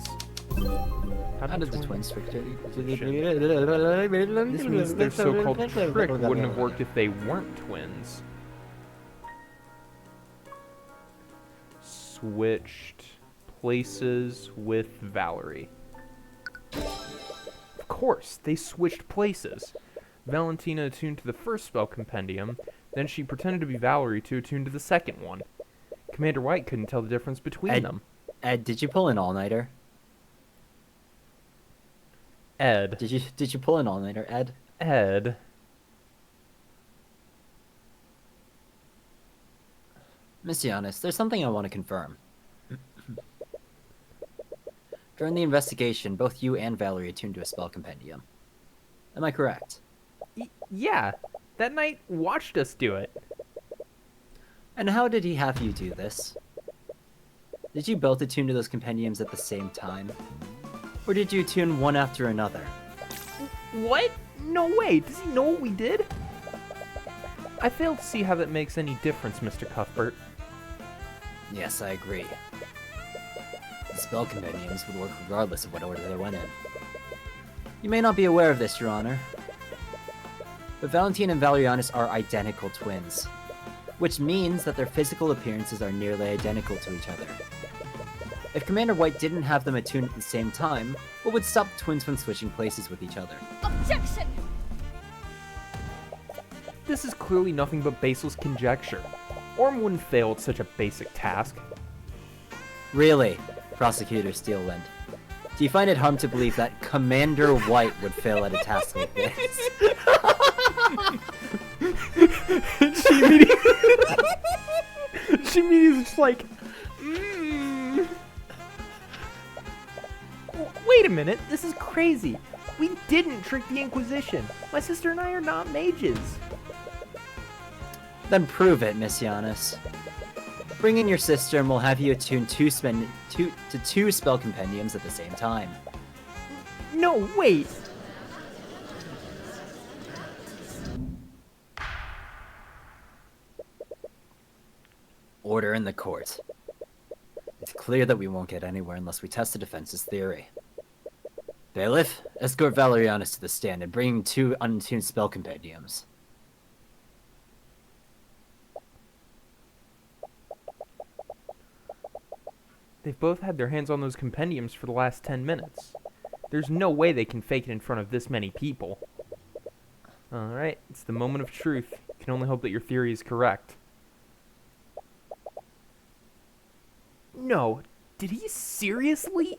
How did the twins trick This means their so-called trick wouldn't have worked if they weren't twins. Switched places with Valerie. Of course, they switched places. Valentina attuned to the first spell compendium, then she pretended to be Valerie to attune to the second one. Commander White couldn't tell the difference between them. Ed, did you pull an all-nighter? Ed. Did you pull an all-nighter, Ed? Ed. Miss Giannis, there's something I want to confirm. During the investigation, both you and Valerie attuned to a spell compendium. Am I correct? Yeah, that knight watched us do it. And how did he have you do this? Did you both attune to those compendiums at the same time? Or did you attune one after another? What? No way, does he know what we did? I fail to see how that makes any difference, Mr. Cuthbert. Yes, I agree. The spell compendiums would work regardless of what order they went in. You may not be aware of this, Your Honor, but Valentine and Valerianus are identical twins, which means that their physical appearances are nearly identical to each other. If Commander White didn't have them attuned at the same time, what would stop the twins from switching places with each other? Objection! This is clearly nothing but baseless conjecture. Orm wouldn't fail at such a basic task. Really, Prosecutor Steelwind? Do you find it hard to believe that Commander White would fail at a task like this? She immediately just like, Wait a minute, this is crazy. We didn't trick the Inquisition. My sister and I are not mages. Then prove it, Miss Giannis. Bring in your sister and we'll have you attune two spell compendiums at the same time. No, wait. Order in the court. It's clear that we won't get anywhere unless we test the defense's theory. Bailiff, escort Valerianus to the stand and bring him 2 untuned spell compendiums. They've both had their hands on those compendiums for the last 10 minutes. There's no way they can fake it in front of this many people. Alright, it's the moment of truth. You can only hope that your theory is correct. No, did he seriously?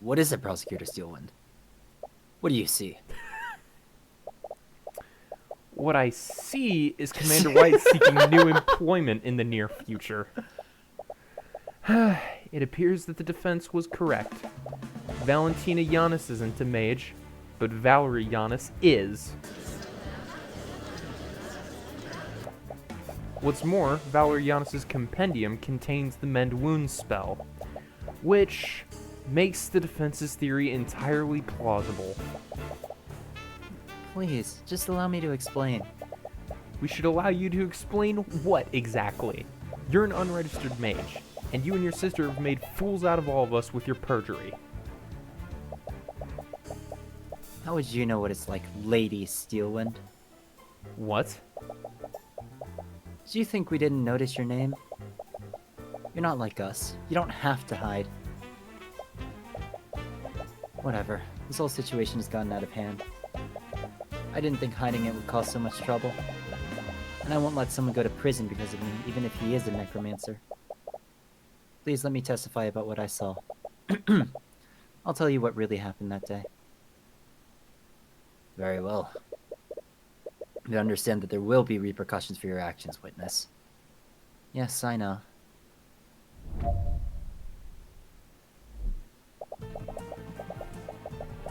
What is it, Prosecutor Steelwind? What do you see? What I see is Commander White seeking new employment in the near future. It appears that the defense was correct. Valentina Giannis isn't a mage, but Valerie Giannis is. What's more, Valerie Giannis' compendium contains the Mend Wounds spell, which makes the defense's theory entirely plausible. Please, just allow me to explain. We should allow you to explain what exactly. You're an unregistered mage, and you and your sister have made fools out of all of us with your perjury. How would you know what it's like, Lady Steelwind? What? Do you think we didn't notice your name? You're not like us. You don't have to hide. Whatever. This whole situation has gotten out of hand. I didn't think hiding it would cause so much trouble. And I won't let someone go to prison because of me, even if he is a necromancer. Please let me testify about what I saw. I'll tell you what really happened that day. Very well. You understand that there will be repercussions for your actions, witness. Yes, I know.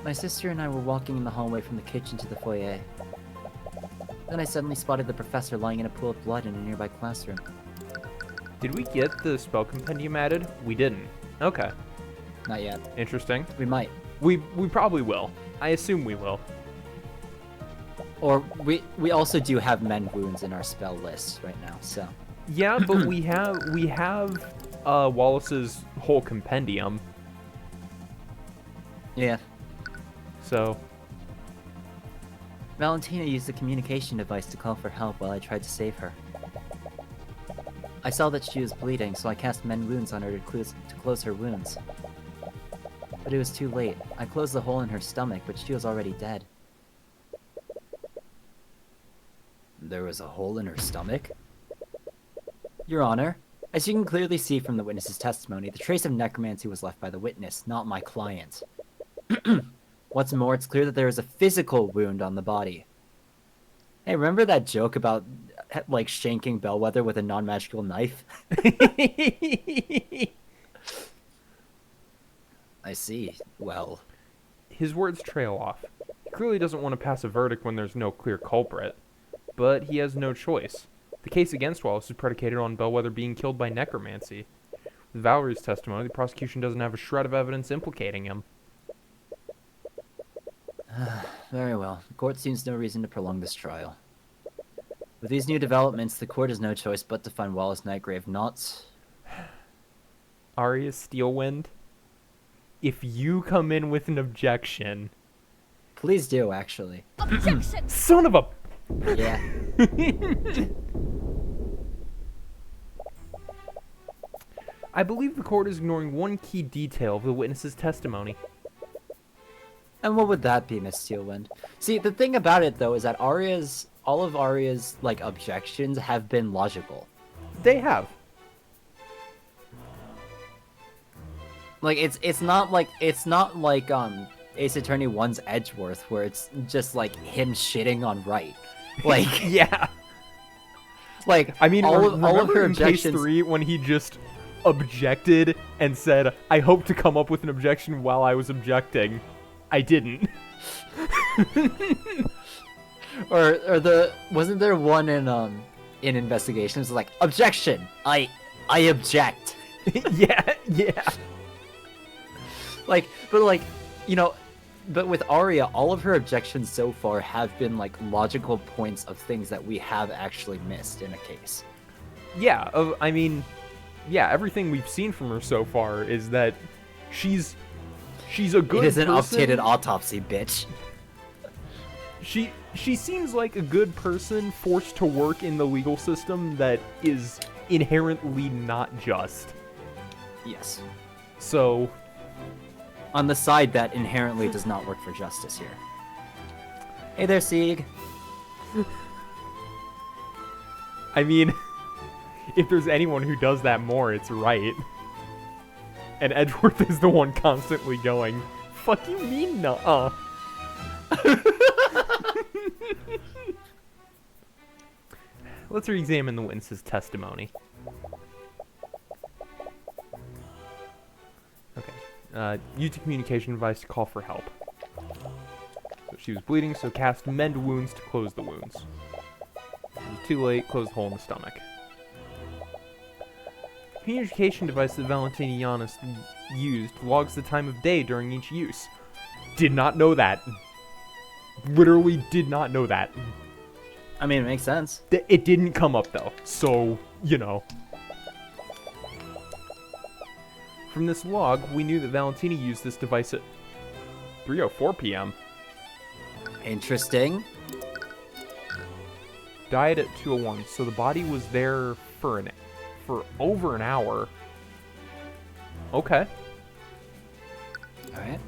My sister and I were walking in the hallway from the kitchen to the foyer. Then I suddenly spotted the professor lying in a pool of blood in a nearby classroom. Did we get the spell compendium added? We didn't. Okay. Not yet. Interesting. We might. We probably will. I assume we will. Or we also do have Mend Wounds in our spell list right now, so. Yeah, but we have Wallace's whole compendium. Yeah. So Valentina used the communication device to call for help while I tried to save her. I saw that she was bleeding, so I cast Mend Wounds on her to close her wounds. But it was too late. I closed the hole in her stomach, but she was already dead. There was a hole in her stomach? Your Honor, as you can clearly see from the witness's testimony, the trace of necromancy was left by the witness, not my client. What's more, it's clear that there is a physical wound on the body. Hey, remember that joke about like shanking Bellwether with a non-magical knife. I see. Well, His words trail off. He clearly doesn't want to pass a verdict when there's no clear culprit, but he has no choice. The case against Wallace is predicated on Bellwether being killed by necromancy. With Valerie's testimony, the prosecution doesn't have a shred of evidence implicating him. very well. The court sees no reason to prolong this trial. With these new developments, the court has no choice but to find Wallace Nightgrave not... Arya Steelwind, if you come in with an objection... Please do, actually. Objection! Son of a... Yeah. I believe the court is ignoring one key detail of the witness's testimony. And what would that be, Miss Steelwind? See, the thing about it, though, is that all of Arya's, like, objections have been logical. They have. Like, it's not like Ace Attorney 1's Edgeworth, where it's just, like, him shitting on Wright. Like, Yeah. like, I mean, all of remember her in case objections... 3 when he just objected and said, I hope to come up with an objection while I was objecting. I didn't. Or wasn't there one in Investigations like, objection, I object. Yeah. Like, but like, you know, but with Arya, all of her objections so far have been like logical points of things that we have actually missed in a case. Yeah, I mean, yeah, everything we've seen from her so far is that she's a good It is an person. updated autopsy, bitch. She seems like a good person forced to work in the legal system that is inherently not just. Yes. So, On the side that inherently does not work for justice here. Hey there, Sieg. I mean, if there's anyone who does that more, it's Wright. And Edgeworth is the one constantly going, fuck you mean nuh-uh. Let's re-examine the witness's testimony. Okay. Used a communication device to call for help. So she was bleeding, so cast mend wounds to close the wounds. Too late, close the hole in the stomach. Communication device that Valentinianus used logs the time of day during each use. Did not know that. Literally did not know that. I mean, it makes sense. It didn't come up though, so, you know. From this log, we knew that Valentini used this device at 3:04 p.m. Interesting. Died at 2:01, so the body was there for over an hour. Okay. Alright.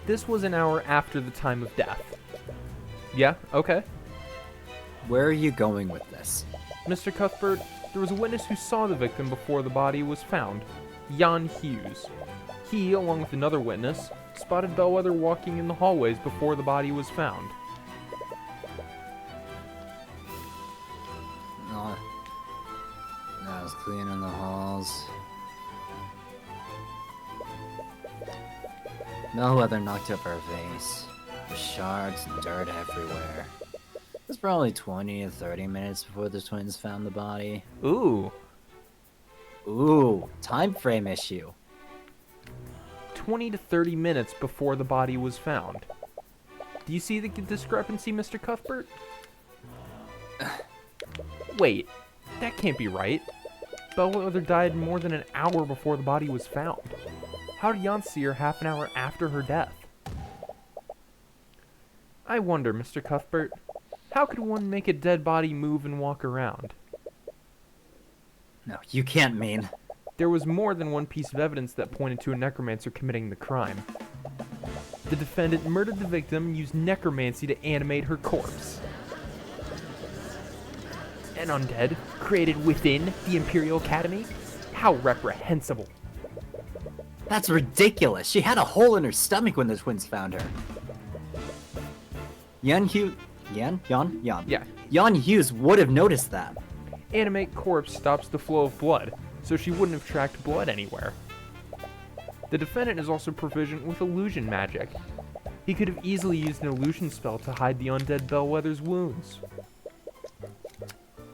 This was an hour after the time of death. Yeah, okay. Where are you going with this? Mr. Cuthbert, there was a witness who saw the victim before the body was found. Jan Hughes. He, along with another witness, spotted Bellwether walking in the hallways before the body was found. No. I was cleaning the halls. Bellwether knocked up her vase. There's shards and dirt everywhere. It was probably 20 to 30 minutes before the twins found the body. Ooh. Ooh, time frame issue. 20 to 30 minutes before the body was found. Do you see the discrepancy, Mr. Cuthbert? Wait, that can't be right. Bellwether died more than an hour before the body was found. How did Jan see her half an hour after her death? I wonder, Mr. Cuthbert, how could one make a dead body move and walk around? No, you can't mean. There was more than one piece of evidence that pointed to a necromancer committing the crime. The defendant murdered the victim and used necromancy to animate her corpse. An undead, created within the Imperial Academy? How reprehensible. That's ridiculous. She had a hole in her stomach when the twins found her. Yan? Yeah. Yan Hughes would have noticed that. Animate corpse stops the flow of blood, so she wouldn't have tracked blood anywhere. The defendant is also proficient with illusion magic. He could have easily used an illusion spell to hide the undead Bellwether's wounds.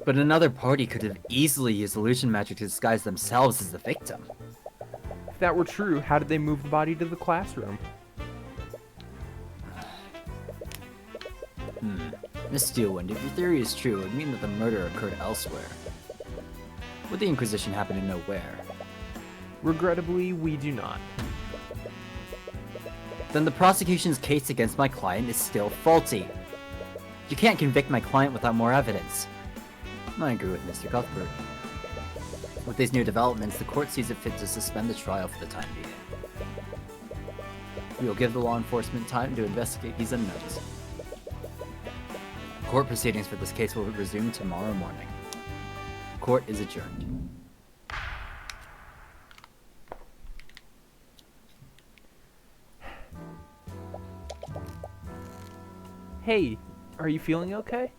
But another party could have easily used illusion magic to disguise themselves as the victim. If that were true, how did they move the body to the classroom? Miss Steelwind, if your theory is true, it would mean that the murder occurred elsewhere. Would the Inquisition happen to know where? Regrettably, we do not. Then the prosecution's case against my client is still faulty. You can't convict my client without more evidence. I agree with Mr. Cuthbert. With these new developments, the court sees it fit to suspend the trial for the time being. We will give the law enforcement time to investigate these unknowns. Court proceedings for this case will resume tomorrow morning. Court is adjourned. Hey, are you feeling okay?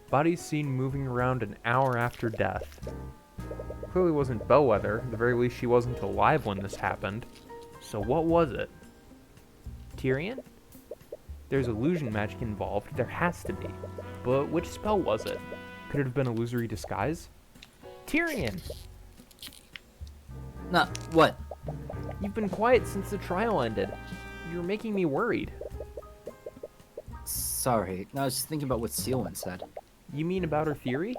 Body's seen moving around an hour after death. Clearly wasn't Bellwether, at the very least she wasn't alive when this happened. So what was it? Tyrion? There's illusion magic involved, there has to be. But which spell was it? Could it have been illusory disguise? Tyrion! Nah, what? You've been quiet since the trial ended. You're making me worried. Sorry, I was just thinking about what Steelwind said. You mean about her theory?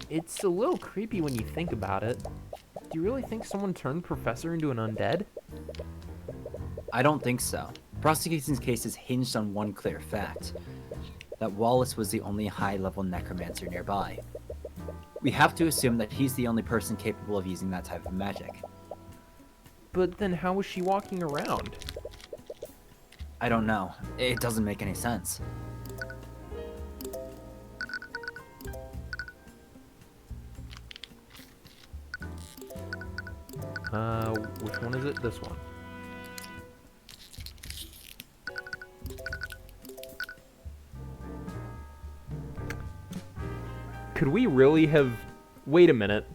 It's a little creepy when you think about it. Do you really think someone turned Professor into an undead? I don't think so. Prosecution's case is hinged on one clear fact. That Wallace was the only high-level necromancer nearby. We have to assume that he's the only person capable of using that type of magic. But then how was she walking around? I don't know. It doesn't make any sense. Which one is it? This one. Could we really have... Wait a minute.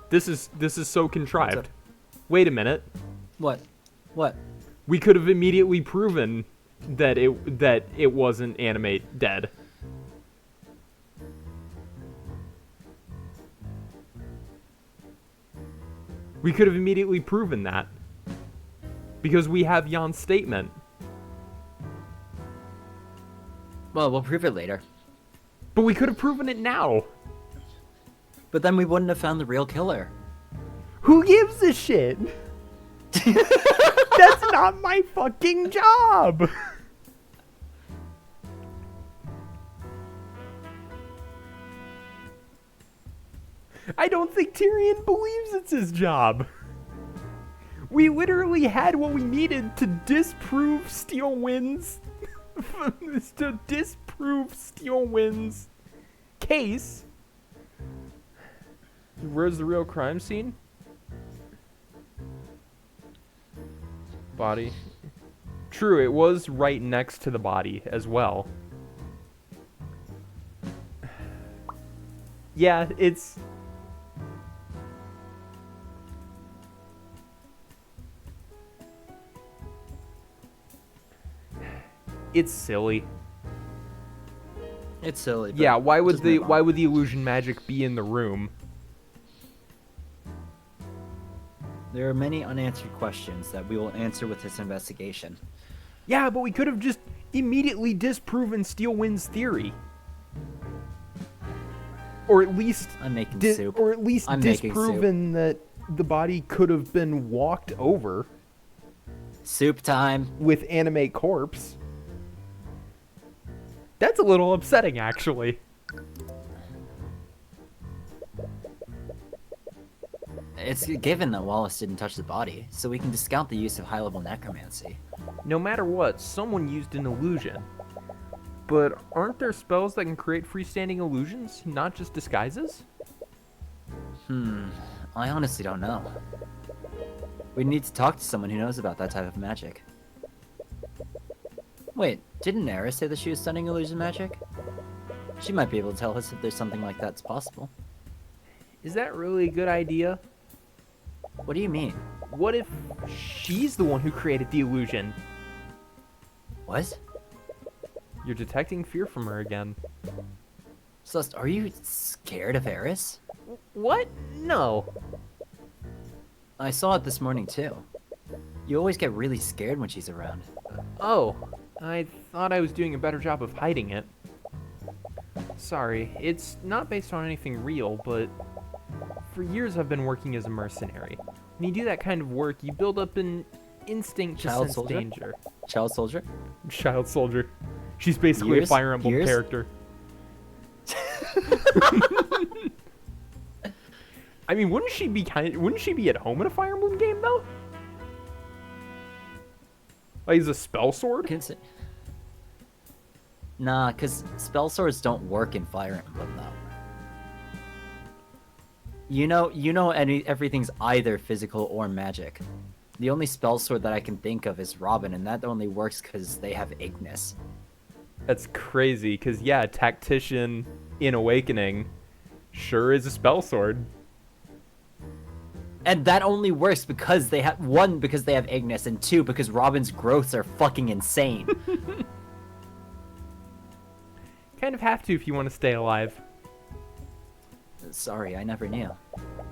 This is so contrived. Wait a minute. What? What? We could have immediately proven that it wasn't Animate dead. We could have immediately proven that. Because we have Jan's statement. Well, we'll prove it later. But we could have proven it now. But then we wouldn't have found the real killer. Who gives a shit? That's not my fucking job. I don't think Tyrion believes it's his job. We literally had what we needed to disprove Steelwind's case. Where's the real crime scene? Body. True, it was right next to the body as well. Yeah, it's... It's silly. It's silly. But yeah, why would just move on. the illusion magic be in the room? There are many unanswered questions that we will answer with this investigation. Yeah, but we could have just immediately disproven Steelwind's theory. Or at least I'm making soup. Or at least I'm making disproven that the body could have been walked over Soup time. with Animate Corpse. That's a little upsetting, actually. It's given that Wallace didn't touch the body, so we can discount the use of high-level necromancy. No matter what, someone used an illusion. But aren't there spells that can create freestanding illusions, not just disguises? I honestly don't know. We need to talk to someone who knows about that type of magic. Wait, didn't Eris say that she was studying illusion magic? She might be able to tell us if there's something like that's possible. Is that really a good idea? What do you mean? What if she's the one who created the illusion? What? You're detecting fear from her again. Celeste, are you scared of Eris? What? No. I saw it this morning too. You always get really scared when she's around. Oh, I thought I was doing a better job of hiding it. Sorry, it's not based on anything real, but for years I've been working as a mercenary. When you do that kind of work, you build up an instinct to sense danger. Child soldier? Child soldier. She's basically a Fire Emblem character. I mean, wouldn't she be at home in a Fire Emblem game though? Like, he's a spell sword? Nah, cause spell swords don't work in Fire Emblem though. You know, everything's either physical or magic. The only spell sword that I can think of is Robin, and that only works because they have Ignis. That's crazy, because yeah, Tactician in Awakening sure is a spell sword. And that only works because they have, one, because they have Ignis, and two, because Robin's growths are fucking insane. Kind of have to if you want to stay alive. Sorry, I never knew.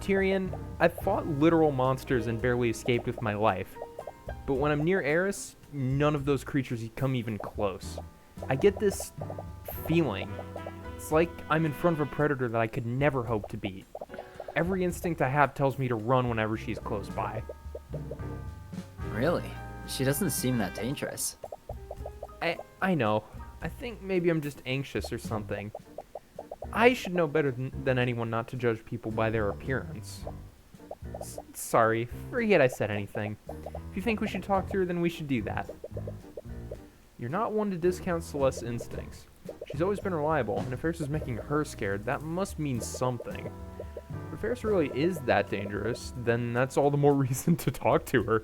Tyrion, I've fought literal monsters and barely escaped with my life. But when I'm near Eris, none of those creatures come even close. I get this feeling. It's like I'm in front of a predator that I could never hope to beat. Every instinct I have tells me to run whenever she's close by. Really? She doesn't seem that dangerous. I know. I think maybe I'm just anxious or something. I should know better than anyone not to judge people by their appearance. Sorry, forget I said anything. If you think we should talk to her, then we should do that. You're not one to discount Celeste's instincts. She's always been reliable, and if Eris is making her scared, that must mean something. If Eris really is that dangerous, then that's all the more reason to talk to her.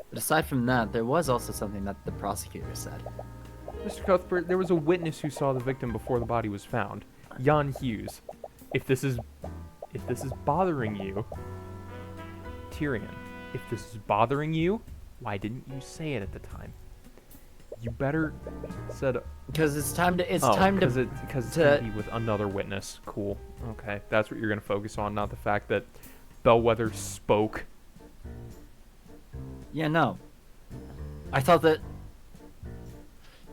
But aside from that, there was also something that the prosecutor said. Mr. Cuthbert, there was a witness who saw the victim before the body was found. Jan Hughes. If this is bothering you... Tyrion, if this is bothering you, why didn't you say it at the time? You better said... Because it's time to... Because it's going to be with another witness. Cool. Okay, that's what you're going to focus on, not the fact that Bellwether spoke. Yeah, no. I thought that...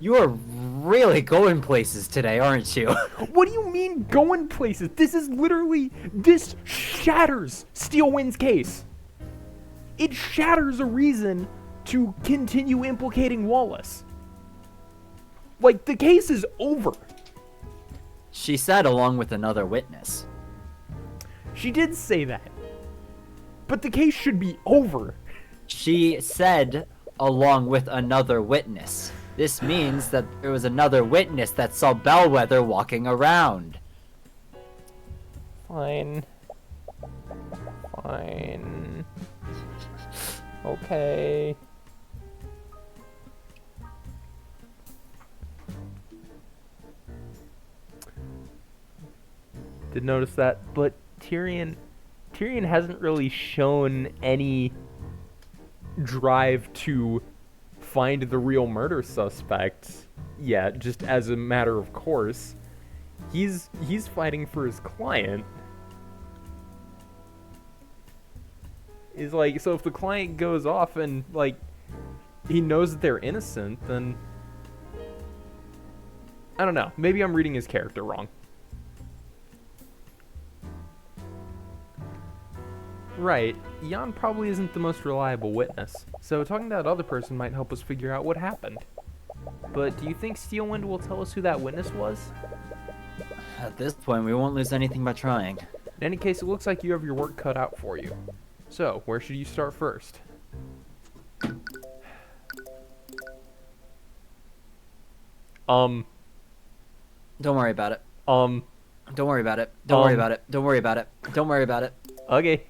You are really going places today, aren't you? What do you mean going places? This shatters Steelwind's case. It shatters a reason to continue implicating Wallace. Like, the case is over. She said along with another witness. She did say that. But the case should be over. She said along with another witness. This means that there was another witness that saw Bellwether walking around. Fine. Fine. Okay. Did notice that, but Tyrion hasn't really shown any drive to find the real murder suspect yet, just as a matter of course. He's fighting for his client. Is like, so if the client goes off and like he knows that they're innocent, then I don't know. Maybe I'm reading his character wrong. Right, Jan probably isn't the most reliable witness, so talking to that other person might help us figure out what happened. But do you think Steelwind will tell us who that witness was? At this point, we won't lose anything by trying. In any case, it looks like you have your work cut out for you. So, where should you start first? Don't worry about it. Don't worry about it. Don't worry about it. Don't worry about it. Don't worry about it. Okay.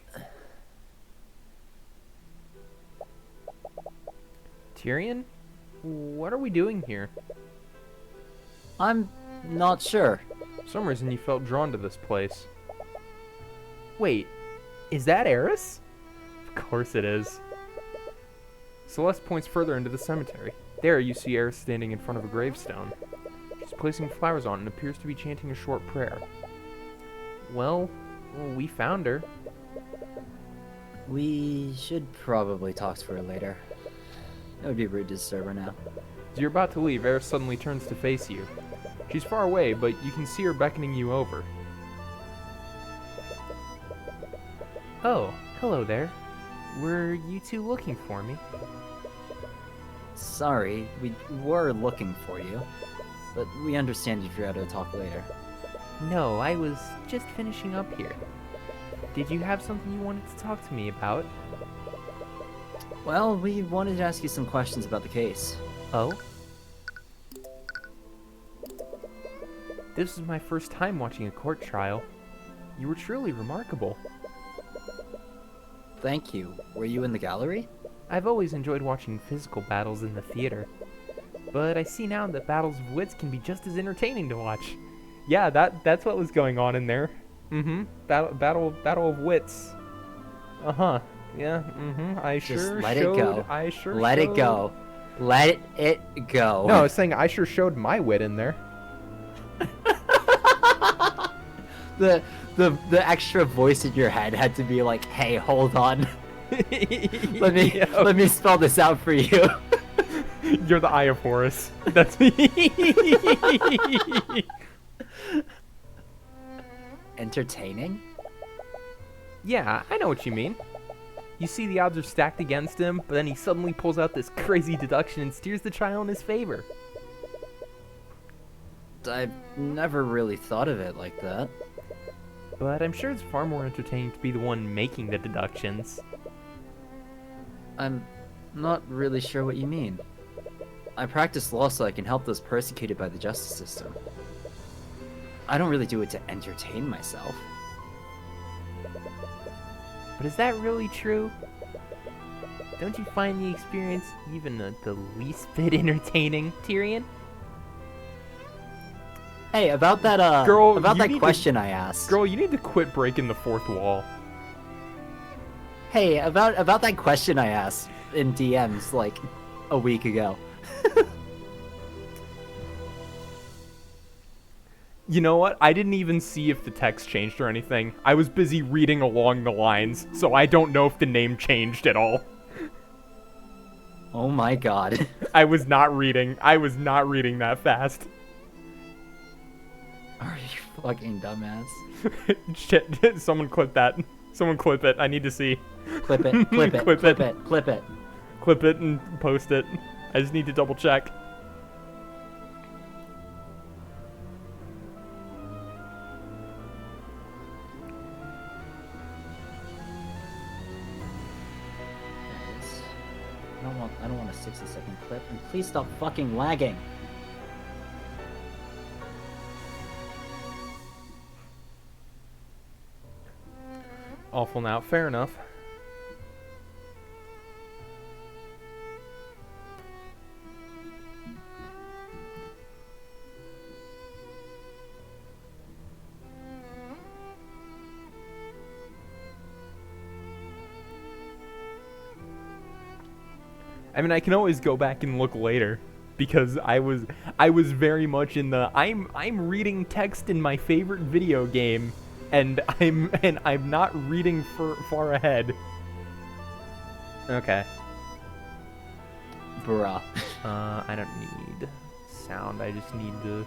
Tyrion? What are we doing here? I'm not sure. For some reason you felt drawn to this place. Wait, is that Eris? Of course it is. Celeste points further into the cemetery. There you see Eris standing in front of a gravestone. She's placing flowers on it and appears to be chanting a short prayer. Well, we found her. We should probably talk to her later. It would be rude to disturb her now. As you're about to leave, Eris suddenly turns to face you. She's far away, but you can see her beckoning you over. Oh, hello there. Were you two looking for me? Sorry, we were looking for you, but we understand if you're out to talk later. No, I was just finishing up here. Did you have something you wanted to talk to me about? Well, we wanted to ask you some questions about the case. Oh? This is my first time watching a court trial. You were truly remarkable. Thank you. Were you in the gallery? I've always enjoyed watching physical battles in the theater, but I see now that battles of wits can be just as entertaining to watch. Yeah, that's what was going on in there. Mm-hmm. Battle of wits. Uh-huh. Yeah, mm-hmm. I Just sure let showed, it go. I sure Let showed... it go. Let it go. No, I was saying I sure showed my wit in there. The extra voice in your head had to be like, "Hey, hold on. Let me spell this out for you." You're the Eye of Horus. That's me. Entertaining? Yeah, I know what you mean. You see the odds are stacked against him, but then he suddenly pulls out this crazy deduction and steers the trial in his favor. I've never really thought of it like that. But I'm sure it's far more entertaining to be the one making the deductions. I'm not really sure what you mean. I practice law so I can help those persecuted by the justice system. I don't really do it to entertain myself. But is that really true? Don't you find the experience even the least bit entertaining, Tyrion? Hey, about that Girl, about you that need question I asked. Girl, you need to quit breaking the fourth wall. Hey, about that question I asked in DMs like a week ago. You know what? I didn't even see if the text changed or anything. I was busy reading along the lines, so I don't know if the name changed at all. Oh my god. I was not reading that fast. Are you fucking dumbass? Shit, someone clip that. Someone clip it. I need to see. Clip it, clip it, Clip clip it. it, clip it. Clip it and post it. I just need to double check. There it is. I don't want a 60-second clip, and please stop fucking lagging. Awful now. Fair enough. I mean, I can always go back and look later, because I was very much in the I'm reading text in my favorite video game, and I'm not reading far ahead. Okay. Bruh. I don't need sound. I just need the.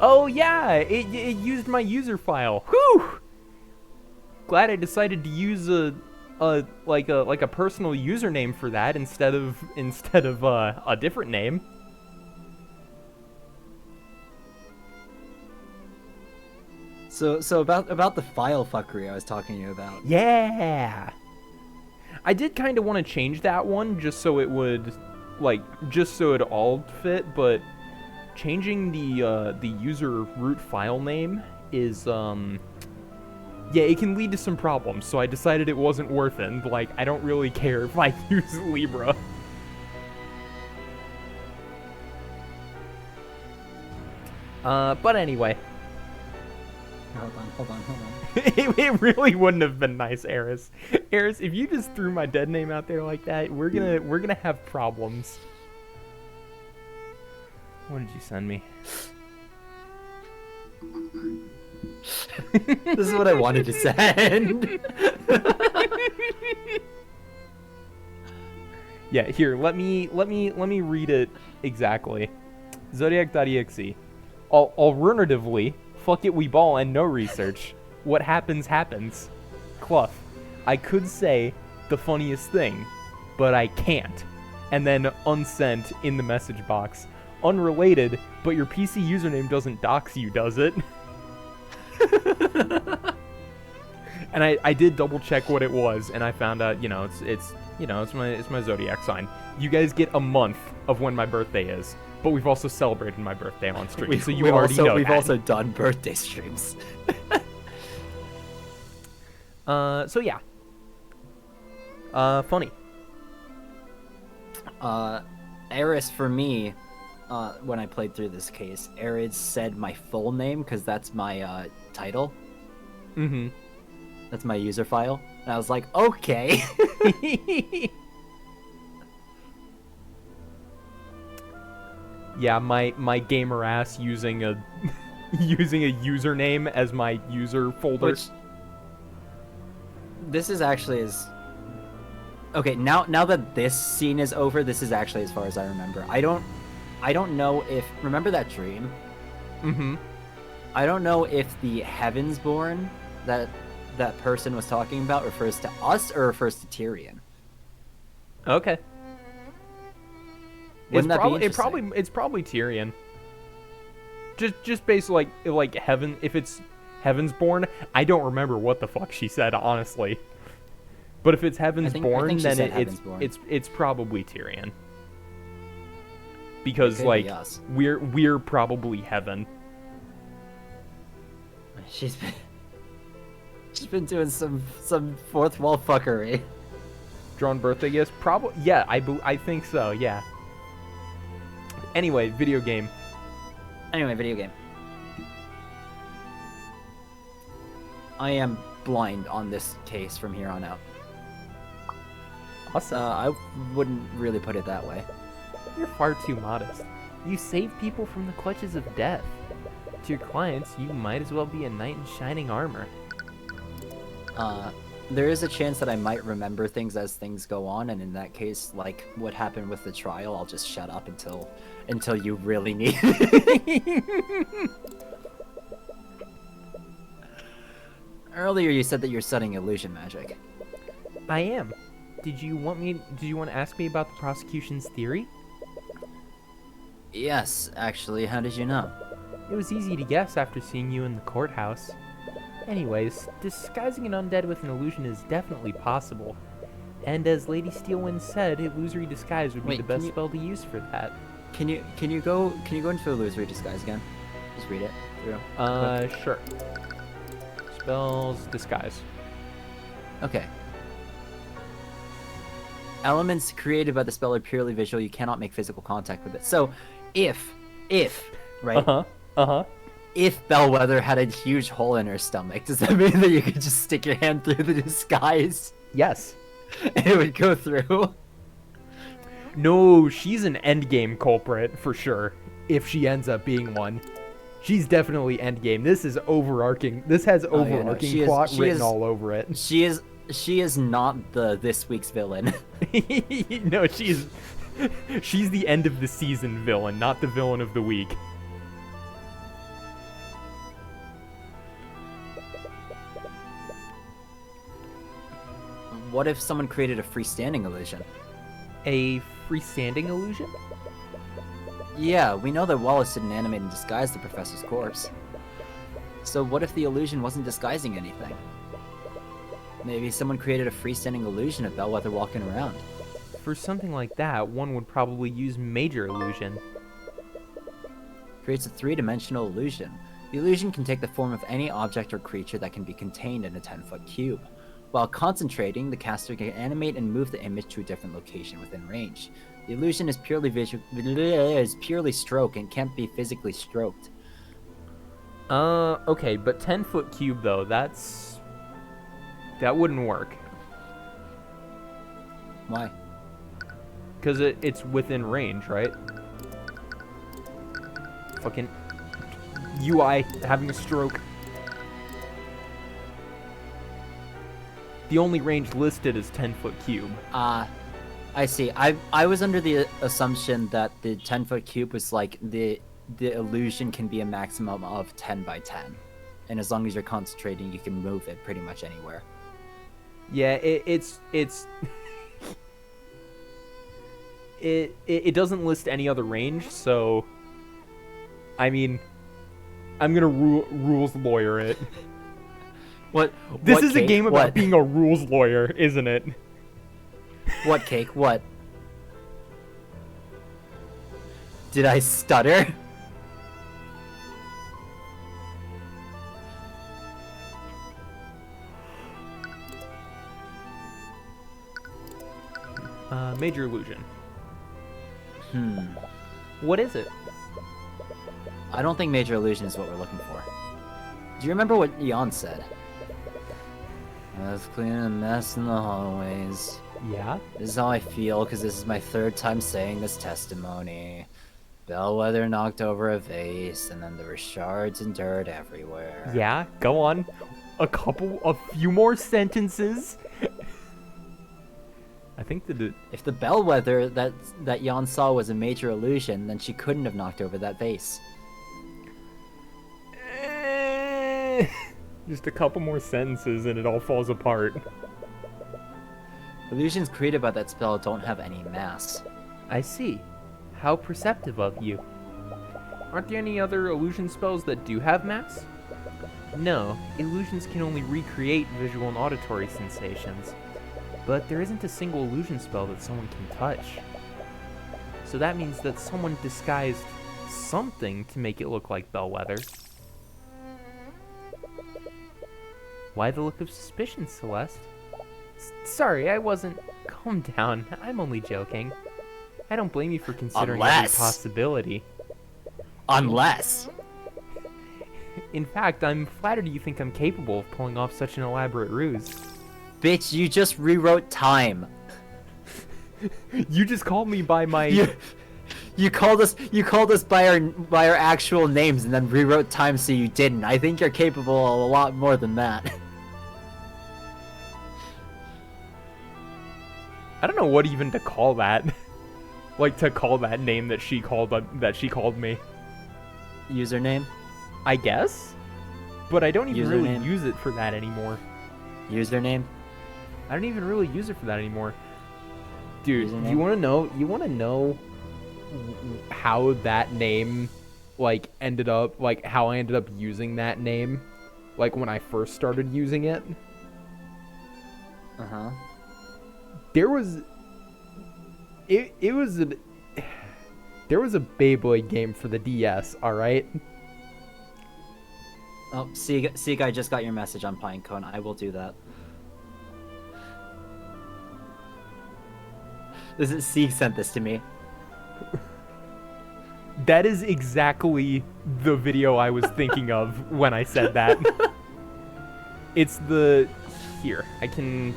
Oh yeah, it used my user file. Whew! Glad I decided to use a personal username for that instead of a different name. So about the file fuckery I was talking to you about. Yeah. I did kind of want to change that one just so it would like, just so it all fit, but changing the user root file name is, yeah, it can lead to some problems, so I decided it wasn't worth it, and, like, I don't really care if I use Libra. But anyway. Hold on. It really wouldn't have been nice, Eris. Eris, if you just threw my dead name out there like that, we're gonna have problems. What did you send me? This is what I wanted to send. Yeah, here, let me read it exactly. Zodiac.exe. Alternatively, fuck it, we ball and no research. What happens, happens. Clough. I could say the funniest thing, but I can't. And then unsent in the message box. Unrelated, but your PC username doesn't dox you, does it? And I did double check what it was, and I found out, it's my zodiac sign. You guys get a month of when my birthday is, but we've also celebrated my birthday on stream, so you already know We've that. also done birthday streams. So yeah. Funny. Eris, for me, when I played through this case, Eris said my full name, because that's my title. Mm-hmm. That's my user file. And I was like, okay. Yeah, my gamer ass using a username as my user folder. Which, this is actually as... Okay, now that this scene is over, this is actually as far as I remember. I don't know if... Remember that dream? Mm-hmm. I don't know if the Heavensborn that person was talking about refers to us or refers to Tyrion. Okay. Wouldn't that be It's probably Tyrion. Just based like heaven. If it's Heavensborn, I don't remember what the fuck she said, honestly. But if it's Heavensborn, then it's probably Tyrion. Because like we're probably heaven. She's been doing some fourth wall fuckery. Drawn birthday gifts? Probably. Yeah, I think so. Yeah. Anyway, video game. I am blind on this case from here on out. Awesome. I wouldn't really put it that way. You're far too modest. You save people from the clutches of death. To your clients, you might as well be a knight in shining armor. There is a chance that I might remember things as things go on, and in that case, like what happened with the trial, I'll just shut up until you really need it. Earlier you said that you're studying illusion magic. I am. Did you want to ask me about the prosecution's theory? Yes, actually. How did you know? It was easy to guess after seeing you in the courthouse. Anyways, disguising an undead with an illusion is definitely possible. And as Lady Steelwind said, illusory disguise would be the best spell to use for that. Can you go into illusory disguise again? Just read it through. Sure. Spells disguise. Okay. Elements created by the spell are purely visual. You cannot make physical contact with it. So, if, right? If Bellwether had a huge hole in her stomach, does that mean that you could just stick your hand through the disguise? Yes. And it would go through? No, she's an endgame culprit, for sure. If she ends up being one. She's definitely endgame. This is overarching. This has overarching plot written all over it. She is not this week's villain. No, she's the end of the season villain, not the villain of the week. What if someone created a freestanding illusion? A freestanding illusion? Yeah, we know that Wallace didn't animate and disguise the professor's corpse. So what if the illusion wasn't disguising anything? Maybe someone created a freestanding illusion of Bellwether walking around. for something like that, one would probably use major illusion. Creates a 3-dimensional illusion. The illusion can take the form of any object or creature that can be contained in a 10-foot cube. While concentrating, the caster can animate and move the image to a different location within range. The illusion is purely stroke and can't be physically stroked. Okay, but 10-foot cube though, that wouldn't work. Why? Because it's within range, right? Fucking UI having a stroke. The only range listed is 10-foot cube. I see. I was under the assumption that the 10-foot cube was like the illusion can be a maximum of 10 by 10. And as long as you're concentrating, you can move it pretty much anywhere. Yeah, it's it doesn't list any other range, so I mean, I'm gonna rules lawyer it. This is Cake? a game about being a rules lawyer, isn't it? What, Cake? What? Did I stutter? Major illusion. What is it? I don't think major illusion is what we're looking for. Do you remember what Jan said? Let's clean a mess in the hallways. Yeah? This is how I feel, because this is my 3rd time saying this testimony. Bellwether knocked over a vase, and then there were shards and dirt everywhere. Yeah, go on. A few more sentences. I think that if the bellwether that Jan saw was a major illusion, then she couldn't have knocked over that vase. Just a couple more sentences and it all falls apart. Illusions created by that spell don't have any mass. I see. How perceptive of you. Aren't there any other illusion spells that do have mass? No, illusions can only recreate visual and auditory sensations. But there isn't a single illusion spell that someone can touch. So that means that someone disguised something to make it look like Bellwether. Why the look of suspicion, Celeste? Sorry, I wasn't... Calm down, I'm only joking. I don't blame you for considering every possibility. Unless! In fact, I'm flattered you think I'm capable of pulling off such an elaborate ruse. Bitch, you just rewrote time. You just called me by my... You called us by our actual names and then rewrote time so you didn't. I think you're capable of a lot more than that. I don't know what even to call that. Like, to call that name that she called me. Username? I guess? But I don't even really Username? use it for that anymore. Username? I don't even really use it for that anymore. Dude, Username? you wanna know how that name, like, ended up, like, how I ended up using that name? Like, when I first started using it? Uh-huh. There was a Beyblade game for the DS, alright? Oh, Seek, I just got your message on Pinecone. I will do that. Seek sent this to me. That is exactly the video I was thinking of when I said that. It's the... Here, I can...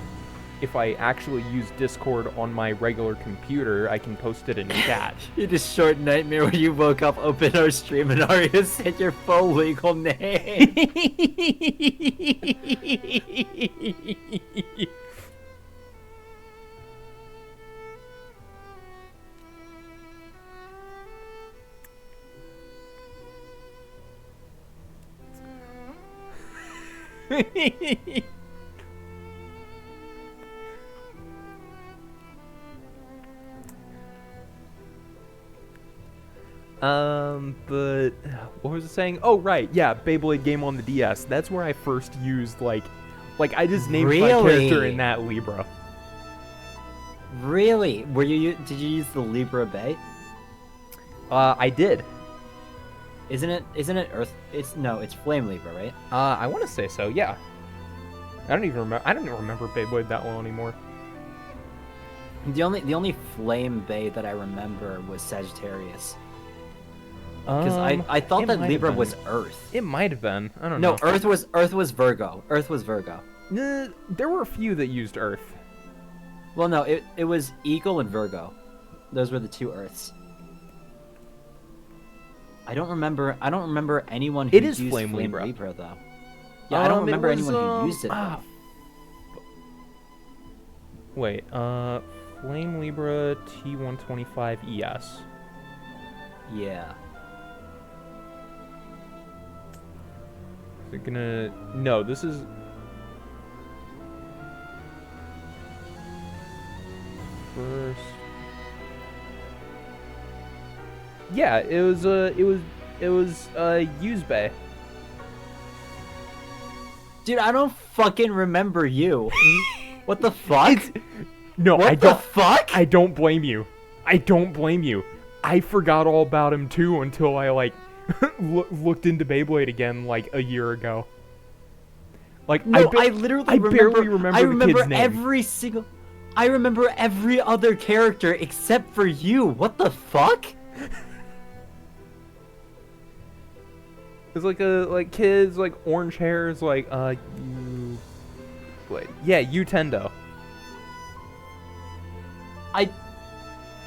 If I actually use Discord on my regular computer, I can post it in chat. You had a short nightmare where you woke up, opened our stream, and Arya said your full legal name. But what was I saying? Oh, right, yeah, Beyblade game on the DS. That's where I first used, like I just named my character in that Libra. Really? Did you use the Libra Bay? I did. Isn't it Earth? It's Flame Libra, right? I want to say so. Yeah. I don't even remember Beyblade that well anymore. The only Flame Bay that I remember was Sagittarius. Because I thought that Libra was Earth. It might have been. I don't know. No, Earth was Virgo. Earth was Virgo. There were a few that used Earth. Well, no, it was Eagle and Virgo. Those were the two Earths. I don't remember anyone who used Flame Libra though. Yeah, I don't remember anyone who used it. Wait, Flame Libra T125 ES. Yeah. Is it gonna... No, this is... First... Yeah, it was Use Bay. Dude, I don't fucking remember you. What the fuck? No, what the fuck? I don't blame you. I don't blame you. I forgot all about him too until I like looked into Beyblade again like a year ago. Like no, I barely remember the kid's name. I remember every other character except for you. What the fuck? It's like kids like orange hairs like you wait. Yeah, Utendo.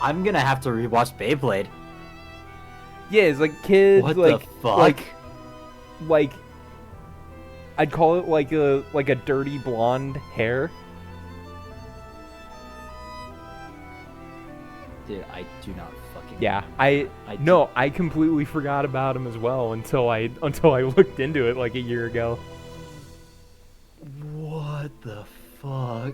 I'm gonna have to rewatch Beyblade. Yeah, it's like kids what like the fuck? Like I'd call it like a dirty blonde hair. Dude, I do not fucking. Yeah, I completely forgot about him as well until I looked into it like a year ago. What the fuck?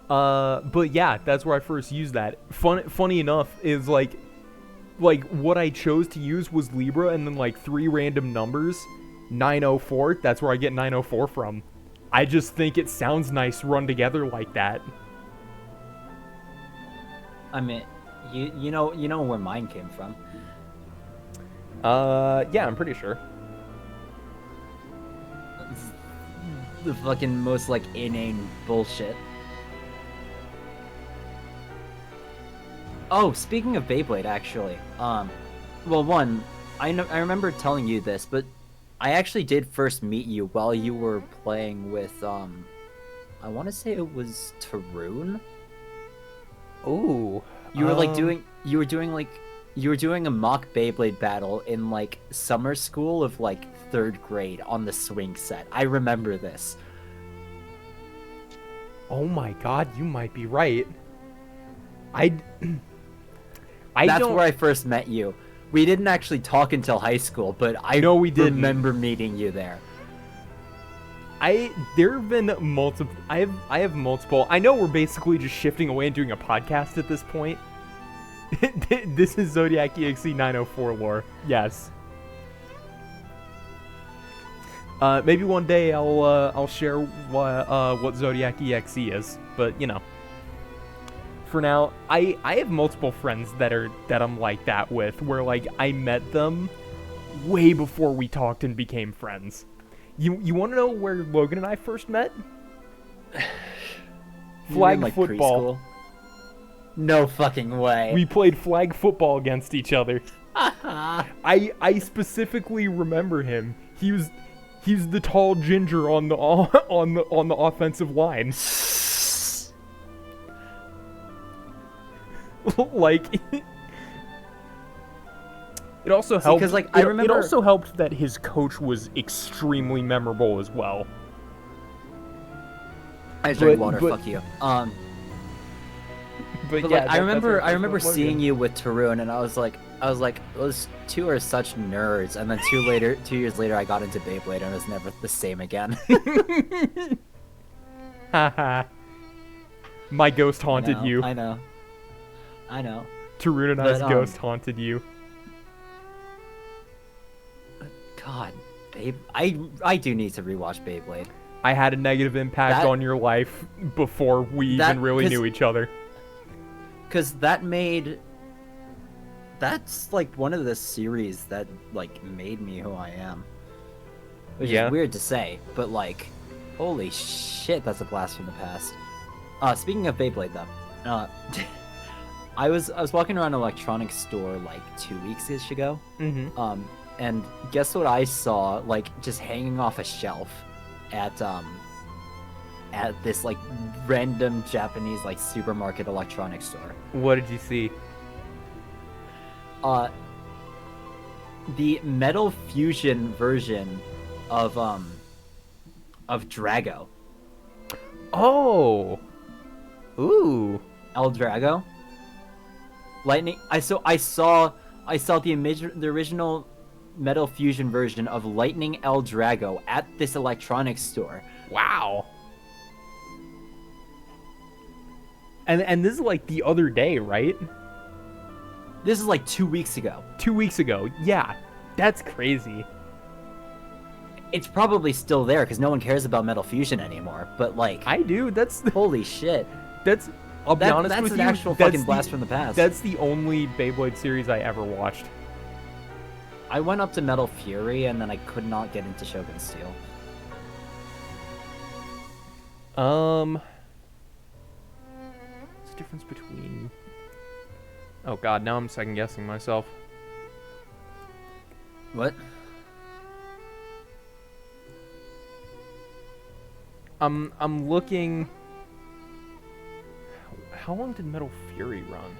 But yeah, that's where I first used that. Funny enough is like what I chose to use was Libra and then like 3 random numbers. 904, that's where I get 904 from. I just think it sounds nice run together like that. I mean, you know where mine came from. Yeah, I'm pretty sure. It's the fucking most like inane bullshit. Oh, speaking of Beyblade, actually, well, one, I remember telling you this, but I actually did first meet you while you were playing with, I want to say it was Tyrion. Ooh. You were like you were doing a mock Beyblade battle in like summer school of like 3rd grade on the swing set. I remember this. Oh my god, you might be right. That's where I first met you. We didn't actually talk until high school, but I know we didn't. Remember meeting you there. There have been multiple. I have multiple. I know we're basically just shifting away and doing a podcast at this point. This is Zodiac EXE 904 lore. Yes. Maybe one day I'll share what Zodiac EXE is, but you know. For now, I have multiple friends that I'm like that with, where like I met them way before we talked and became friends. You want to know where Logan and I first met? Flag like football. Preschool? No fucking way. We played flag football against each other. I specifically remember him. He's the tall ginger on the offensive line. Like it also helped because like I remember it also helped that his coach was extremely memorable as well. I drink water, fuck you. But yeah, like, I remember seeing you with Tyrion, and I was like those two are such nerds. And then 2 years later I got into Beyblade and it was never the same again. Haha. My ghost haunted you. I know. Tyrion and I's ghost haunted you. God, I do need to rewatch Beyblade. I had a negative impact That- on your life before we That- even really 'cause- knew each other. Because that's like one of the series that like made me who I am. Which Yeah. is weird to say, but like, holy shit, that's a blast from the past. Speaking of Beyblade though, I was walking around an electronics store like 2 weeks ago. Mm-hmm. And guess what I saw, like, just hanging off a shelf at this, like, random Japanese, like, supermarket electronics store. What did you see? The Metal Fusion version of Drago. Oh. Ooh. El Drago. Lightning. I saw the original Metal Fusion version of Lightning El Drago at this electronics store. Wow. And this is like the other day, right? This is like 2 weeks ago. 2 weeks ago. Yeah. That's crazy. It's probably still there because no one cares about Metal Fusion anymore. But like, I do. That's holy shit. I'll be honest that's with an you. actual that's fucking blast from the past. That's the only Beyblade series I ever watched. I went up to Metal Fury and then I could not get into Shogun Steel. What's the difference between... Oh god, now I'm second guessing myself. What? I'm looking... How long did Metal Fury run?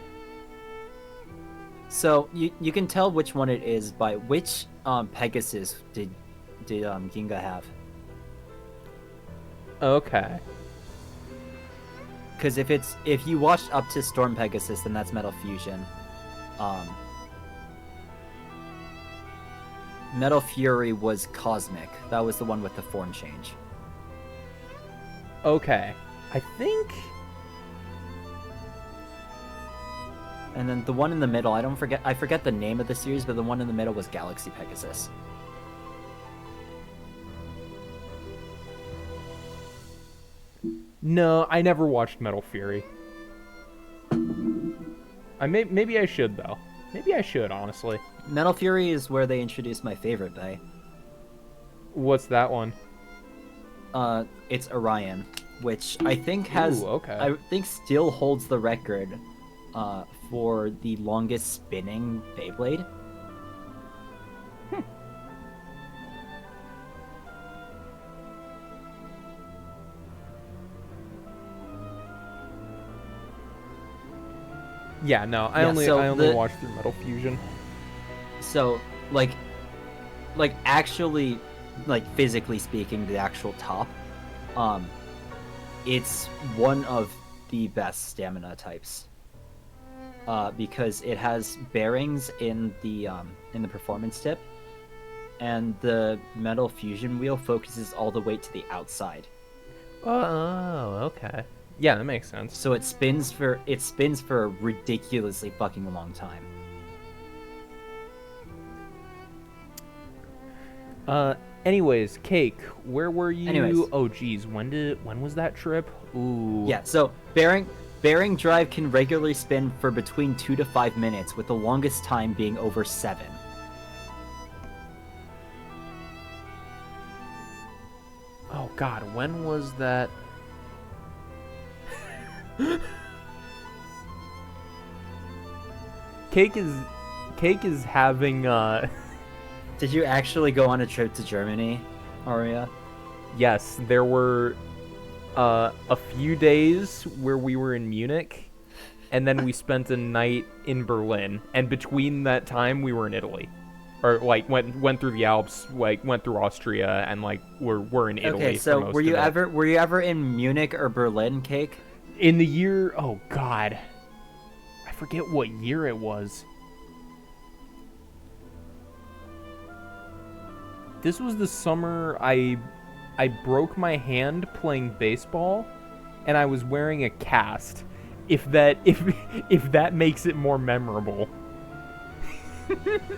So you can tell which one it is by which Pegasus did Ginga have? Okay. Because if you watched up to Storm Pegasus, then that's Metal Fusion. Metal Fury was Cosmic. That was the one with the form change. Okay. I think... And then the one in the middle, I forget the name of the series, but the one in the middle was Galaxy Pegasus. No, I never watched Metal Fury. Maybe I should, though. Maybe I should, honestly. Metal Fury is where they introduced my favorite Bay. What's that one? It's Orion, which I think has... Ooh, okay. I think still holds the record for the longest spinning Beyblade. Yeah, no, I Yeah, only so watched through Metal Fusion. So, like actually, like physically speaking, the actual top, it's one of the best stamina types. Because it has bearings in the performance tip, and the Metal Fusion wheel focuses all the way to the outside. Oh, okay. Yeah, that makes sense. So it spins for a ridiculously fucking long time. Anyways, Cake, where were you? Anyways. Oh, geez, when was that trip? Ooh. Yeah, so bearing drive can regularly spin for between 2 to 5 minutes, with the longest time being over 7. Oh God, when was that? Cake is having Did you actually go on a trip to Germany, Aria? Yes, there were a few days where we were in Munich, and then we spent a night in Berlin, and between that time we were in Italy. Or like went through the Alps, like went through Austria, and like we're in Italy. Okay, for so most were you of it. ever in Munich or Berlin, Cake? In the year, oh God, I forget what year it was. This was the summer I broke my hand playing baseball, and I was wearing a cast. If that makes it more memorable.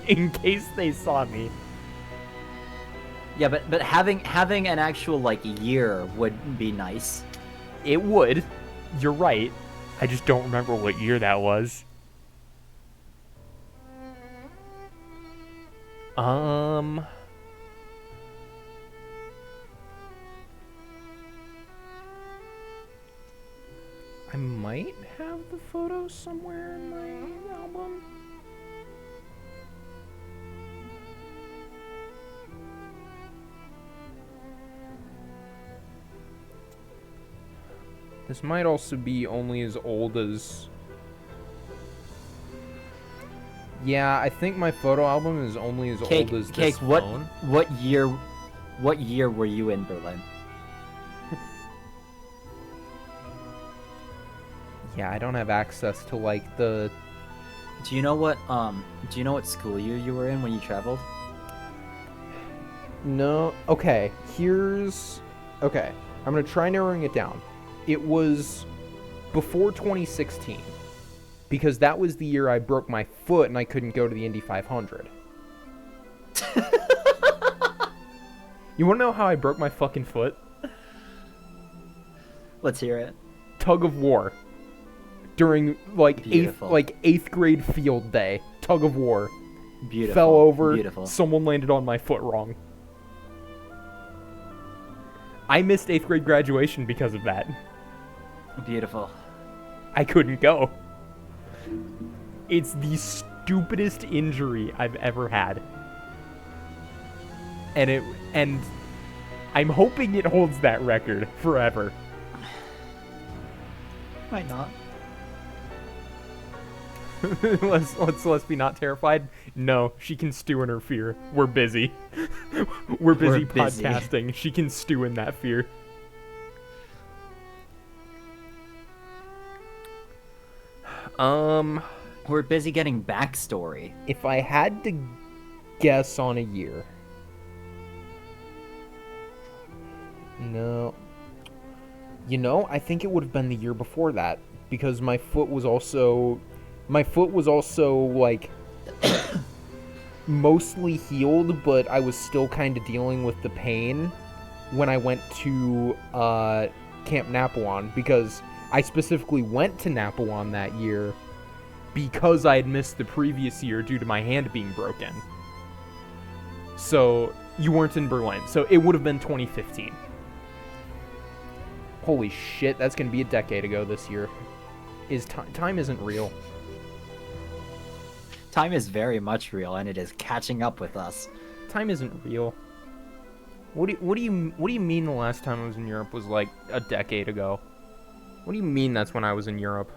In case they saw me. Yeah, but having an actual like year would be nice. It would. You're right. I just don't remember what year that was. I might have the photo somewhere in my album. This might also be only as old as... Yeah, I think my photo album is only as old as this phone. What year were you in Berlin? Yeah, I don't have access to like the... Do you know what school year you were in when you traveled? No. Okay, here's... Okay, I'm gonna try narrowing it down. It was before 2016, because that was the year I broke my foot and I couldn't go to the Indy 500. You wanna know how I broke my fucking foot? Let's hear it. Tug of war. During like Beautiful. eighth grade field day. Tug of war. Beautiful. Fell over. Beautiful. Someone landed on my foot wrong. I missed 8th grade graduation because of that. Beautiful. I couldn't go. It's the stupidest injury I've ever had. And I'm hoping it holds that record forever. Might not. let's be not terrified. No, she can stew in her fear. We're busy. We're busy podcasting. She can stew in that fear. We're busy getting backstory. If I had to guess on a year. No. You know, I think it would have been the year before that, because my foot was also like mostly healed, but I was still kind of dealing with the pain when I went to Camp Napawan, because I specifically went to Napawan that year because I had missed the previous year due to my hand being broken. So you weren't in Berlin, so it would have been 2015. Holy shit, that's gonna be a decade ago this year. Time isn't real. Time is very much real, and it is catching up with us. Time isn't real. What do you mean the last time I was in Europe was like a decade ago? What do you mean that's when I was in Europe?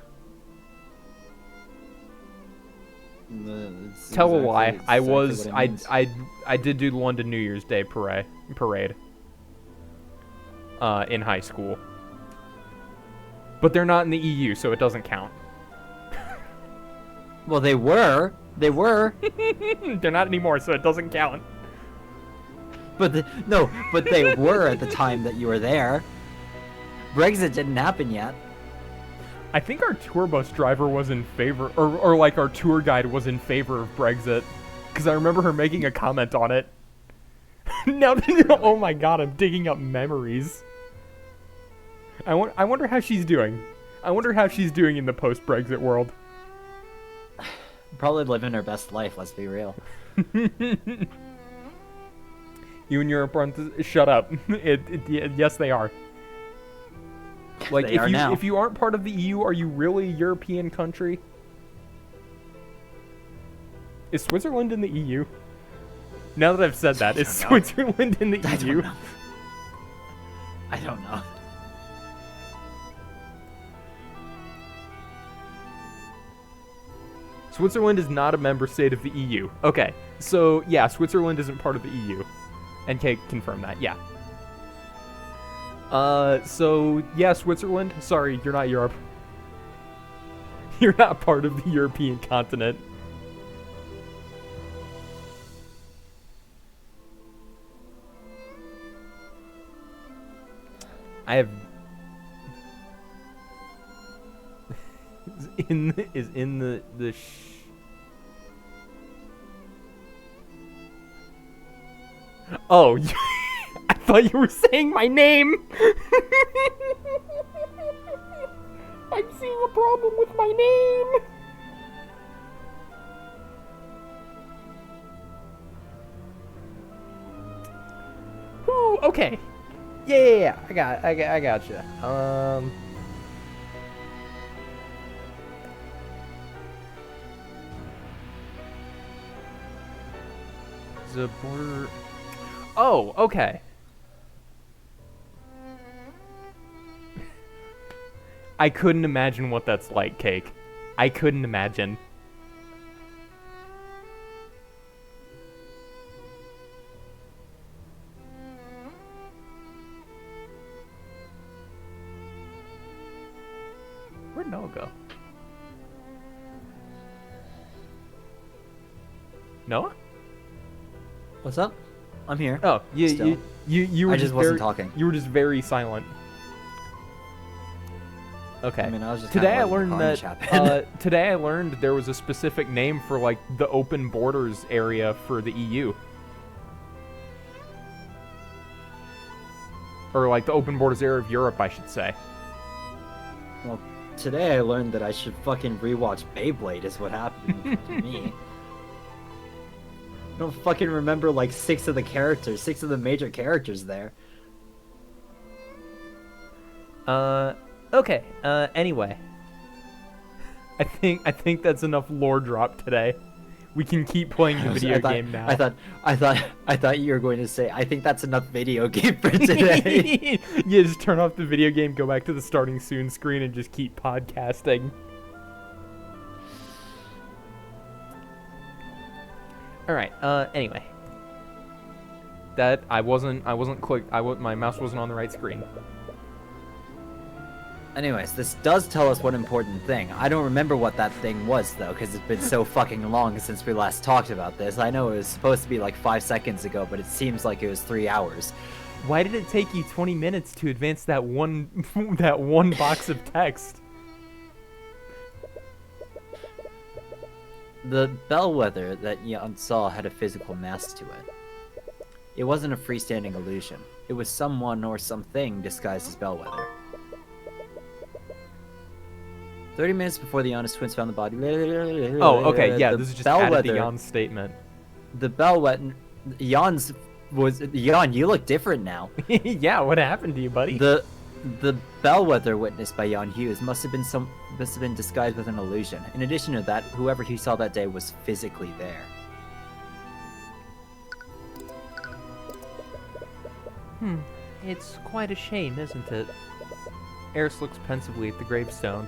Tell a lie. I did do the London New Year's Day parade. In high school. But they're not in the EU, so it doesn't count. Well, they were. They were. They're not anymore, so it doesn't count. But they were at the time that you were there. Brexit didn't happen yet. I think our tour bus driver was in favor, or like our tour guide was in favor of Brexit, because I remember her making a comment on it. Now, oh my god, I'm digging up memories. I wonder how she's doing. I wonder how she's doing in the post-Brexit world. Probably living her best life, let's be real. You and Europe aren't... Shut up. Yes, they are. Like, if you aren't part of the EU, are you really a European country? Is Switzerland in the EU? Now that I've said that, is Switzerland in the EU? I don't know. Switzerland is not a member state of the EU. Okay, so yeah, Switzerland isn't part of the EU. NK confirmed that, yeah. So yeah, Switzerland. Sorry, you're not Europe. You're not part of the European continent. I have is in the Oh, I thought you were saying my name. I'm seeing a problem with my name. Ooh, okay. Yeah. I gotcha. The border. Oh, okay. I couldn't imagine what that's like, Cake. I couldn't imagine. Where'd Noah go? Noah? What's up? I'm here. Oh, Still. you were I just wasn't very, talking. You were just very silent. Okay. I mean, I was just today I kinda letting the learned carnage that happen. today I learned there was a specific name for like the open borders area for the EU. Or like the open borders area of Europe, I should say. Well, today I learned that I should fucking rewatch Beyblade is what happened to me. I don't fucking remember like 6 of the major characters there. Okay. Anyway, I think that's enough lore drop today. We can keep playing the video game now. I thought you were going to say, I think that's enough video game for today. Yeah, just turn off the video game, go back to the starting soon screen, and just keep podcasting. All right. Anyway, that I wasn't my mouse wasn't on the right screen. Anyways, this does tell us one important thing. I don't remember what that thing was, though, because it's been so fucking long since we last talked about this. I know it was supposed to be like 5 seconds ago, but it seems like it was 3 hours. Why did it take you 20 minutes to advance that one that one box of text? The bellwether that Jan saw had a physical mass to it. It wasn't a freestanding illusion. It was someone or something disguised as bellwether. 30 minutes before the Giannis twins found the body. Oh, okay, yeah, this is just added to Jan's statement. The bellwether... Jan, you look different now. Yeah, what happened to you, buddy? The bellwether witnessed by Jan Hughes must have been disguised with an illusion. In addition to that, whoever he saw that day was physically there. It's quite a shame, isn't it? Eris looks pensively at the gravestone.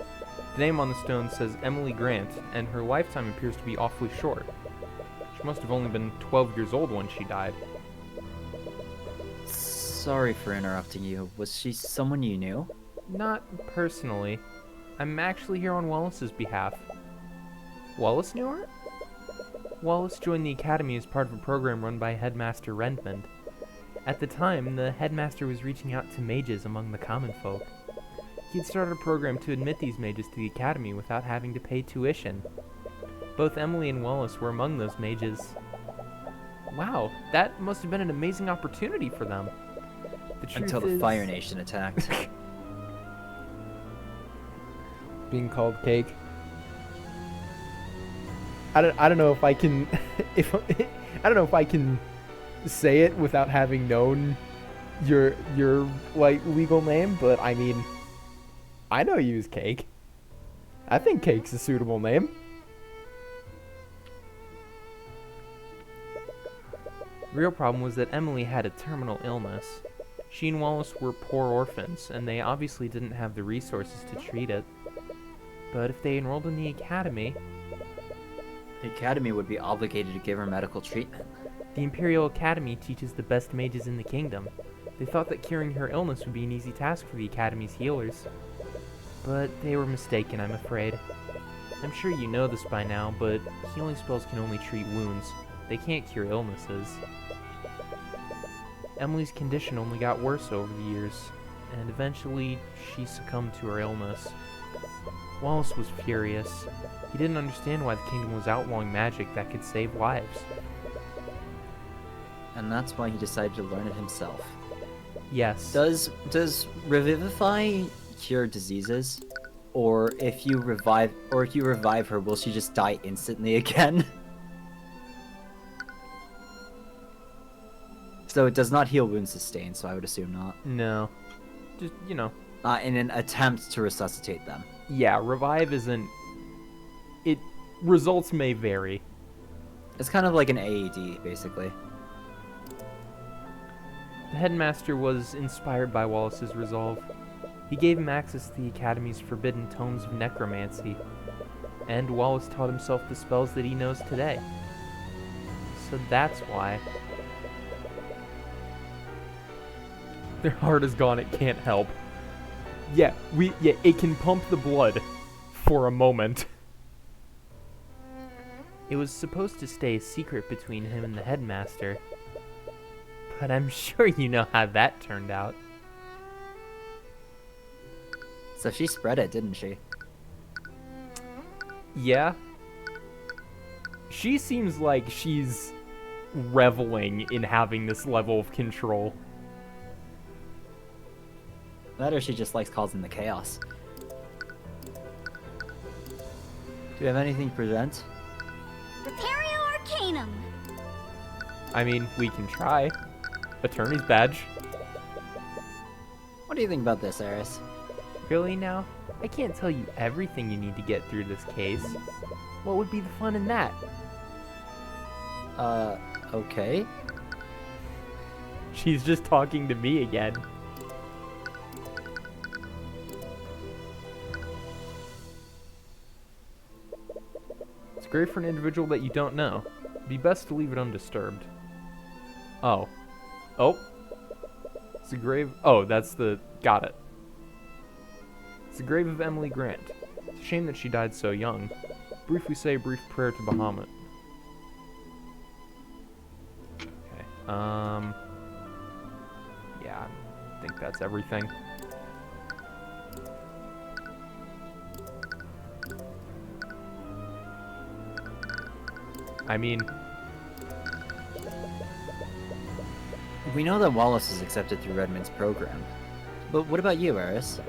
The name on the stone says Emily Grant, and her lifetime appears to be awfully short. She must have only been 12 years old when she died. Sorry for interrupting you. Was she someone you knew? Not personally. I'm actually here on Wallace's behalf. Wallace knew her? Wallace joined the academy as part of a program run by Headmaster Rendmond. At the time, the headmaster was reaching out to mages among the common folk. He had started a program to admit these mages to the academy without having to pay tuition. Both Emily and Wallace were among those mages. Wow, that must have been an amazing opportunity for them. The truth Until the is... Fire Nation attacked. Being called cake. I don't know if I can I don't know if I can say it without having known your like legal name, but I mean, I know you as Cake. I think Cake's a suitable name. The real problem was that Emily had a terminal illness. She and Wallace were poor orphans, and they obviously didn't have the resources to treat it. But if they enrolled in the academy... The academy would be obligated to give her medical treatment. The Imperial Academy teaches the best mages in the kingdom. They thought that curing her illness would be an easy task for the Academy's healers. But they were mistaken, I'm afraid. I'm sure you know this by now, but healing spells can only treat wounds. They can't cure illnesses. Emily's condition only got worse over the years, and eventually she succumbed to her illness. Wallace was furious. He didn't understand why the kingdom was outlawing magic that could save lives. And that's why he decided to learn it himself. Yes. Does Revivify cure diseases? Or if you revive her, will she just die instantly again? So it does not heal wounds sustained, so I would assume not. No. Just, you know. In an attempt to resuscitate them. Yeah, revive isn't... It... Results may vary. It's kind of like an AED, basically. The headmaster was inspired by Wallace's resolve. He gave him access to the Academy's forbidden tomes of necromancy, and Wallace taught himself the spells that he knows today. So that's why. Their heart is gone, it can't help. Yeah, it can pump the blood for a moment. It was supposed to stay a secret between him and the headmaster, but I'm sure you know how that turned out. So she spread it, didn't she? Yeah. She seems like she's reveling in having this level of control. That or she just likes causing the chaos. Do you have anything to present? Repario Arcanum. I mean, we can try. Attorney's badge. What do you think about this, Eris? Really now? I can't tell you everything you need to get through this case. What would be the fun in that? Okay. She's just talking to me again. It's great for an individual that you don't know. It'd be best to leave it undisturbed. Oh. Oh. It's a grave... Oh, that's the... Got it. It's the grave of Emily Grant. It's a shame that she died so young. Briefly say a brief prayer to Bahamut. Okay. Yeah, I think that's everything. I mean... We know that Wallace is accepted through Redmond's program. But what about you, Eris?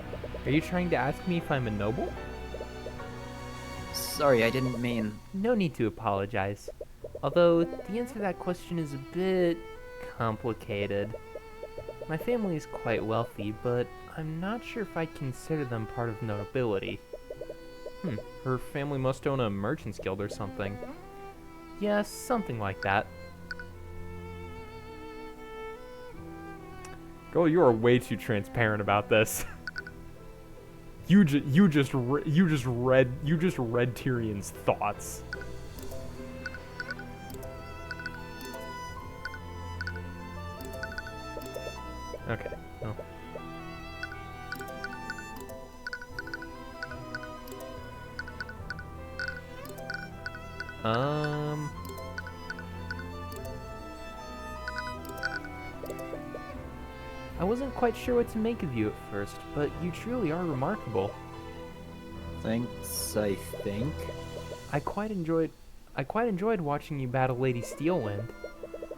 Are you trying to ask me if I'm a noble? Sorry, I didn't mean... No need to apologize. Although, the answer to that question is a bit complicated. My family is quite wealthy, but I'm not sure if I consider them part of nobility. Her family must own a merchant's guild or something. Yes, something like that. Girl, you are way too transparent about this. You just read Tyrion's thoughts. Okay. Well. I wasn't quite sure what to make of you at first, but you truly are remarkable. Thanks, I think. I quite enjoyed watching you battle Lady Steelwind.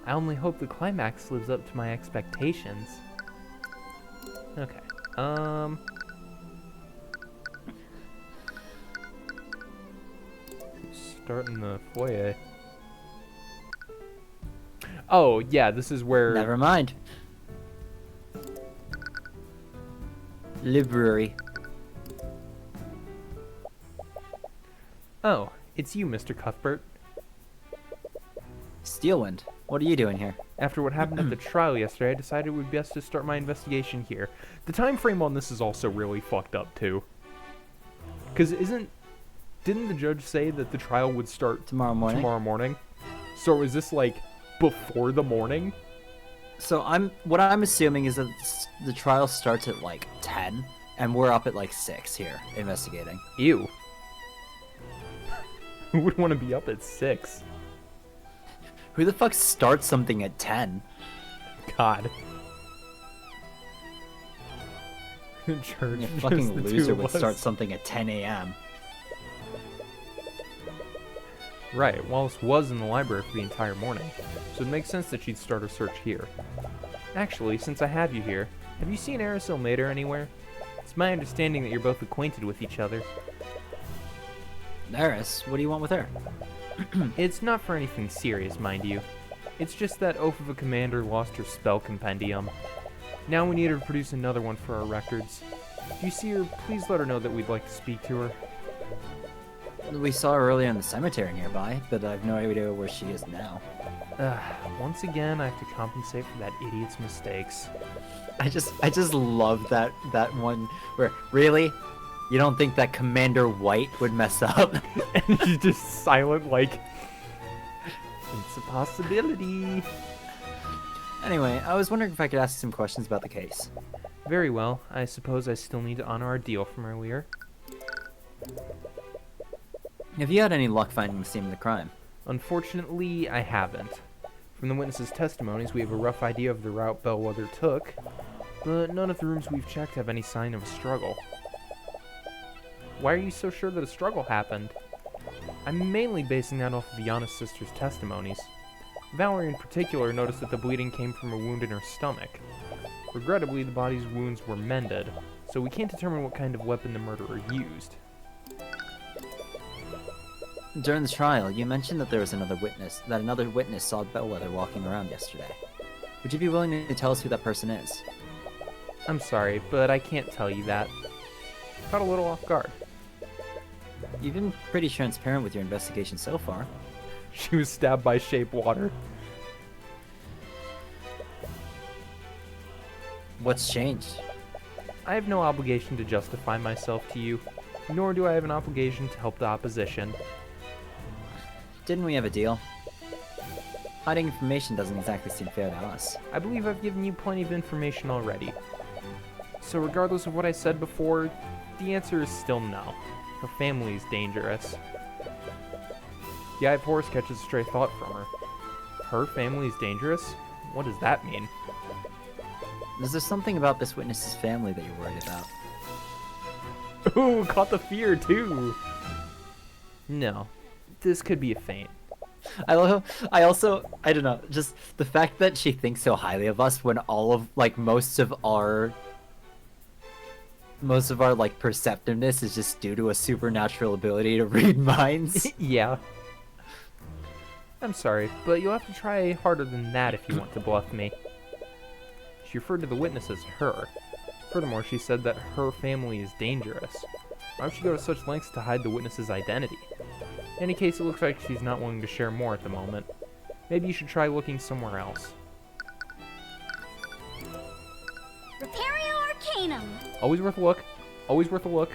I only hope the climax lives up to my expectations. Okay. Starting the foyer. Oh, yeah, this is where... Never mind. Library. Oh, it's you, Mr. Cuthbert. Steelwind, what are you doing here? After what happened at the trial yesterday, I decided it would be best to start my investigation here. The time frame on this is also really fucked up, too. Because didn't the judge say that the trial would start Tomorrow morning? So is this, like, before the morning? So what I'm assuming is that the trial starts at, like, 10, and we're up at, like, 6 here, investigating. Ew. Who would want to be up at 6? Who the fuck starts something at 10? God. Church. A fucking just the loser two of would us. start something at 10 a.m. Right, Wallace was in the library for the entire morning. so it makes sense that she'd start her search here. Actually, since I have you here, have you seen Aerosol Mater anywhere? It's my understanding that you're both acquainted with each other. Eris, what do you want with her? It's not for anything serious, mind you. It's just that Oath of a Commander lost her spell compendium. Now we need her to produce another one for our records. If you see her, please let her know that we'd like to speak to her. We saw her earlier in the cemetery nearby, but I have no idea where she is now. Once again, I have to compensate for that idiot's mistakes. I just love that one where, really? You don't think that Commander White would mess up? And she's just silent like, it's a possibility. Anyway, I was wondering if I could ask you some questions about the case. Very well. I suppose I still need to honor our deal from earlier. Have you had any luck finding the scene of the crime? Unfortunately, I haven't. From the witnesses' testimonies, we have a rough idea of the route Bellwether took, but none of the rooms we've checked have any sign of a struggle. Why are you so sure that a struggle happened? I'm mainly basing that off of the honest sister's testimonies. Valerie in particular noticed that the bleeding came from a wound in her stomach. Regrettably, the body's wounds were mended, so we can't determine what kind of weapon the murderer used. During the trial, you mentioned that there was another witness saw Bellwether walking around yesterday. Would you be willing to tell us who that person is? I'm sorry, but I can't tell you that. Caught a little off guard. You've been pretty transparent with your investigation so far. She was stabbed by Shapewater. What's changed? I have no obligation to justify myself to you, nor do I have an obligation to help the opposition. Didn't we have a deal? Hiding information doesn't exactly seem fair to us. I believe I've given you plenty of information already. So regardless of what I said before, the answer is still no. Her family is dangerous. The Eye of Horus catches a stray thought from her. Her family is dangerous? What does that mean? Is there something about this witness's family that you're worried about? Ooh, caught the fear too! No, this could be a feint. I don't know, just the fact that she thinks so highly of us when all of, like, most of our like perceptiveness is just due to a supernatural ability to read minds. Yeah. I'm sorry, but you'll have to try harder than that if you want to bluff me. She referred to the witness as her. Furthermore, she said that her family is dangerous. Why would she go to such lengths to hide the witness's identity? In any case, it looks like she's not willing to share more at the moment. Maybe you should try looking somewhere else. Repario Arcanum. Always worth a look. Always worth a look.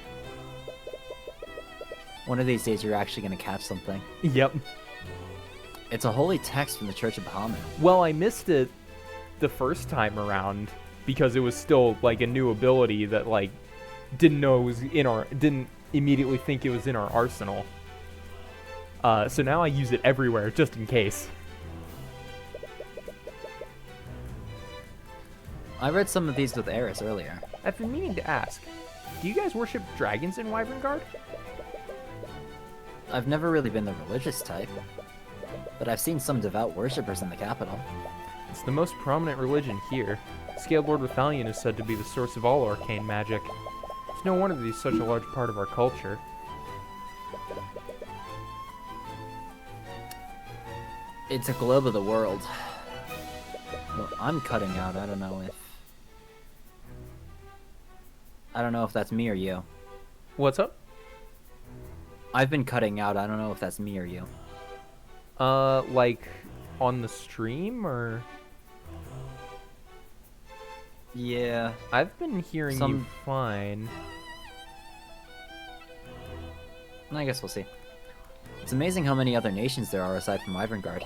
One of these days you're actually going to catch something. Yep. It's a holy text from the Church of Bahamut. Well, I missed it the first time around because it was still like a new ability that like didn't immediately think it was in our arsenal. So now I use it everywhere just in case. I read some of these with Eris earlier. I've been meaning to ask, do you guys worship dragons in Wyverngard? I've never really been the religious type, but I've seen some devout worshippers in the capital. It's the most prominent religion here. Scaled Lord Rathalion is said to be the source of all arcane magic. It's no wonder that he's such a large part of our culture. It's a globe of the world. Well, I'm cutting out. I don't know if that's me or you. What's up? I've been cutting out. I don't know if that's me or you. Like on the stream or? Yeah. I've been hearing you fine. I guess we'll see. It's amazing how many other nations there are aside from Wyverngard.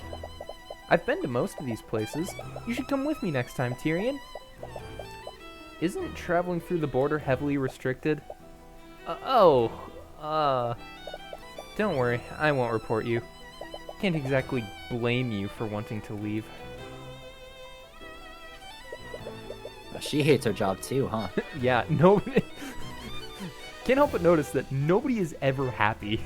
I've been to most of these places. You should come with me next time, Tyrion. Isn't traveling through the border heavily restricted? Don't worry, I won't report you. Can't exactly blame you for wanting to leave. She hates her job too, huh? Yeah, no. Can't help but notice that nobody is ever happy.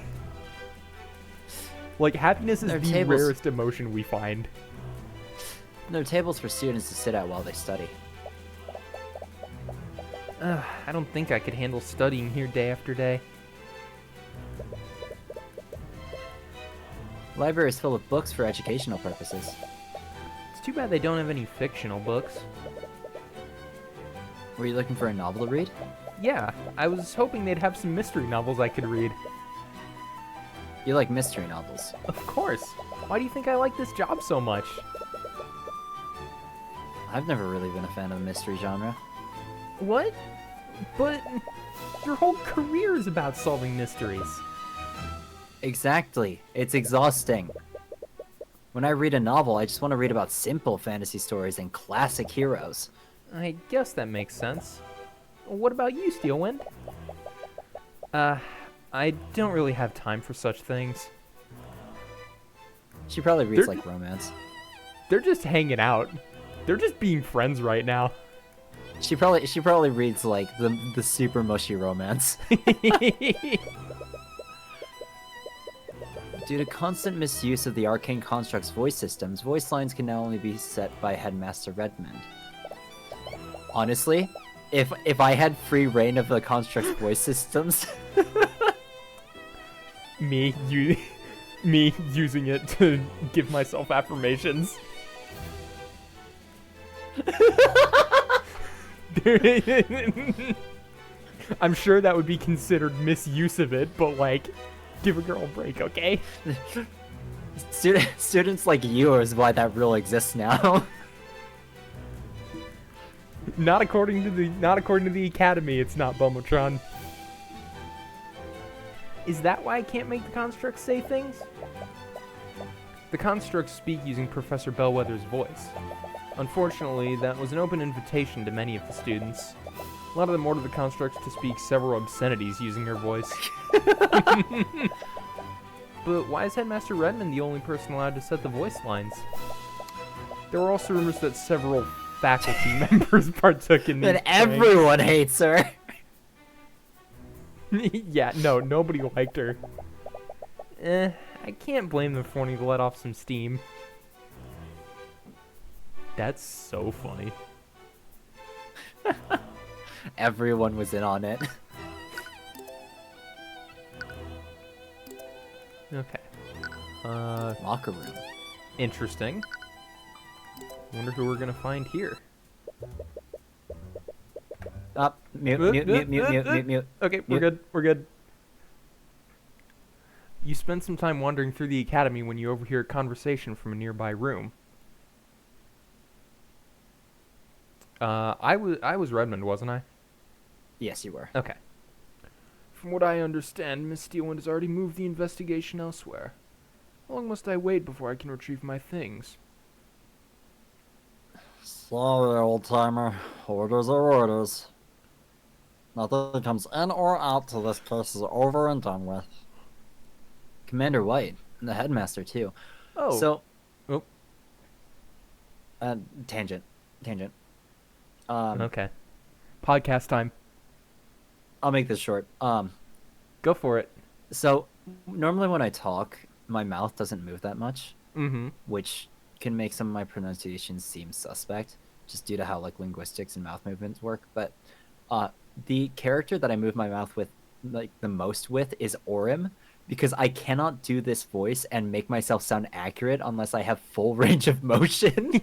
Like, happiness is the rarest emotion we find. There are tables for students to sit at while they study. I don't think I could handle studying here day after day. The library is full of books for educational purposes. It's too bad they don't have any fictional books. Were you looking for a novel to read? Yeah, I was hoping they'd have some mystery novels I could read. You like mystery novels. Of course. Why do you think I like this job so much? I've never really been a fan of the mystery genre. What? But your whole career is about solving mysteries. Exactly. It's exhausting. When I read a novel, I just want to read about simple fantasy stories and classic heroes. I guess that makes sense. What about you, Steelwind? I don't really have time for such things. She probably reads They're- like romance. They're just hanging out. They're just being friends right now. She probably reads like the super mushy romance. Due to constant misuse of the arcane construct's voice systems, voice lines can now only be set by Headmaster Redmond. Honestly, if I had free reign of the construct's voice systems, me using it to give myself affirmations. I'm sure that would be considered misuse of it, but like, give a girl a break, okay? students like you is why that rule exists now. Not according to the academy. It's not Bumotron. Is that why I can't make the constructs say things? The constructs speak using Professor Bellwether's voice. Unfortunately, that was an open invitation to many of the students. A lot of them ordered the constructs to speak several obscenities using her voice. But why is Headmaster Redmond the only person allowed to set the voice lines? There were also rumors that several faculty members partook in these And everyone hates her. Yeah, no, nobody liked her. I can't blame them for wanting to let off some steam. That's so funny. Everyone was in on it. Okay. Locker room. Interesting. Wonder who we're gonna find here. Up. Mute. Okay, we're good. We're good. You spend some time wandering through the academy when you overhear a conversation from a nearby room. I was Redmond, wasn't I? Yes, you were. Okay. From what I understand, Miss Steelwind has already moved the investigation elsewhere. How long must I wait before I can retrieve my things? Sorry, old timer. Orders are orders. Nothing comes in or out till this case is over and done with. Commander White, and the headmaster too. Oh. So, Oh. Tangent. Okay. Podcast time. I'll make this short. Go for it. So normally when I talk, my mouth doesn't move that much, Mm-hmm. which can make some of my pronunciations seem suspect, just due to how like linguistics and mouth movements work. But the character that I move my mouth with, like the most with, is Orim, because I cannot do this voice and make myself sound accurate unless I have full range of motion.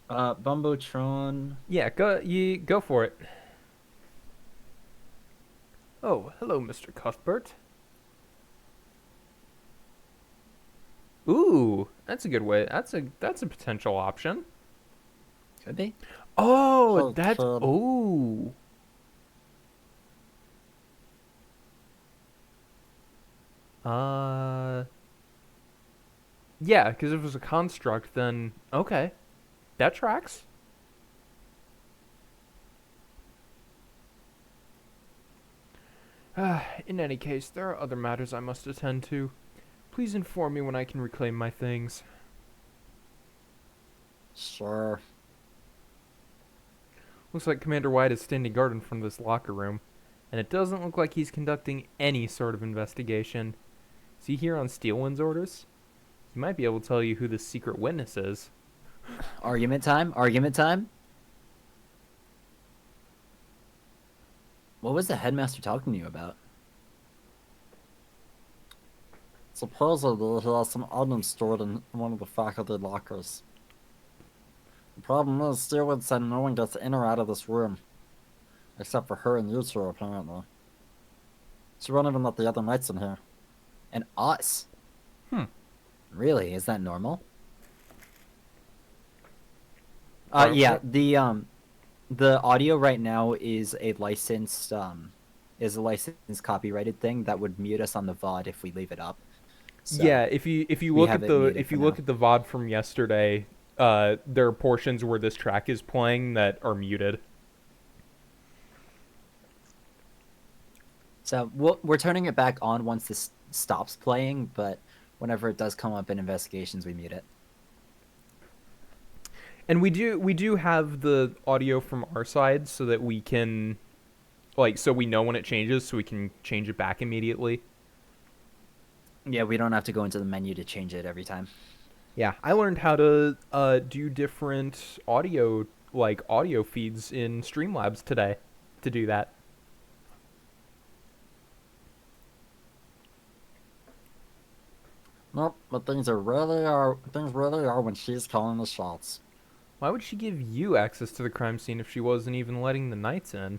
Bumbotron. Yeah, go for it. Oh, hello, Mr. Cuthbert. Ooh, that's a good way. That's a potential option. Could be. Oh, Oh, that's God. ooh. Yeah, because if it was a construct, then okay, that tracks. In any case, there are other matters I must attend to. Please inform me when I can reclaim my things. Sure. Looks like Commander White is standing guard in front of this locker room. and it doesn't look like he's conducting any sort of investigation. See here on Steelwind's orders? He might be able to tell you who the secret witness is. Argument time? Argument time? What was the headmaster talking to you about? Supposedly, he has some items stored in one of the faculty lockers. The problem is, Steelwood said no one gets in or out of this room. Except for her and you two, apparently. She won't even let the other knights in here. And us? Really? Is that normal? Yeah, the audio right now is a licensed copyrighted thing that would mute us on the VOD if we leave it up. So Yeah, if you we look have at it the muted for look now. at the VOD from yesterday, there are portions where this track is playing that are muted. So we're turning it back on once this stops playing, but whenever it does come up in investigations, we mute it. And we do have the audio from our side so that we can, like, so we know when it changes, so we can change it back immediately. Yeah, we don't have to go into the menu to change it every time. Yeah, I learned how to do different audio feeds in Streamlabs today to do that. Nope, but things really are when she's calling the shots. Why would she give you access to the crime scene if she wasn't even letting the knights in?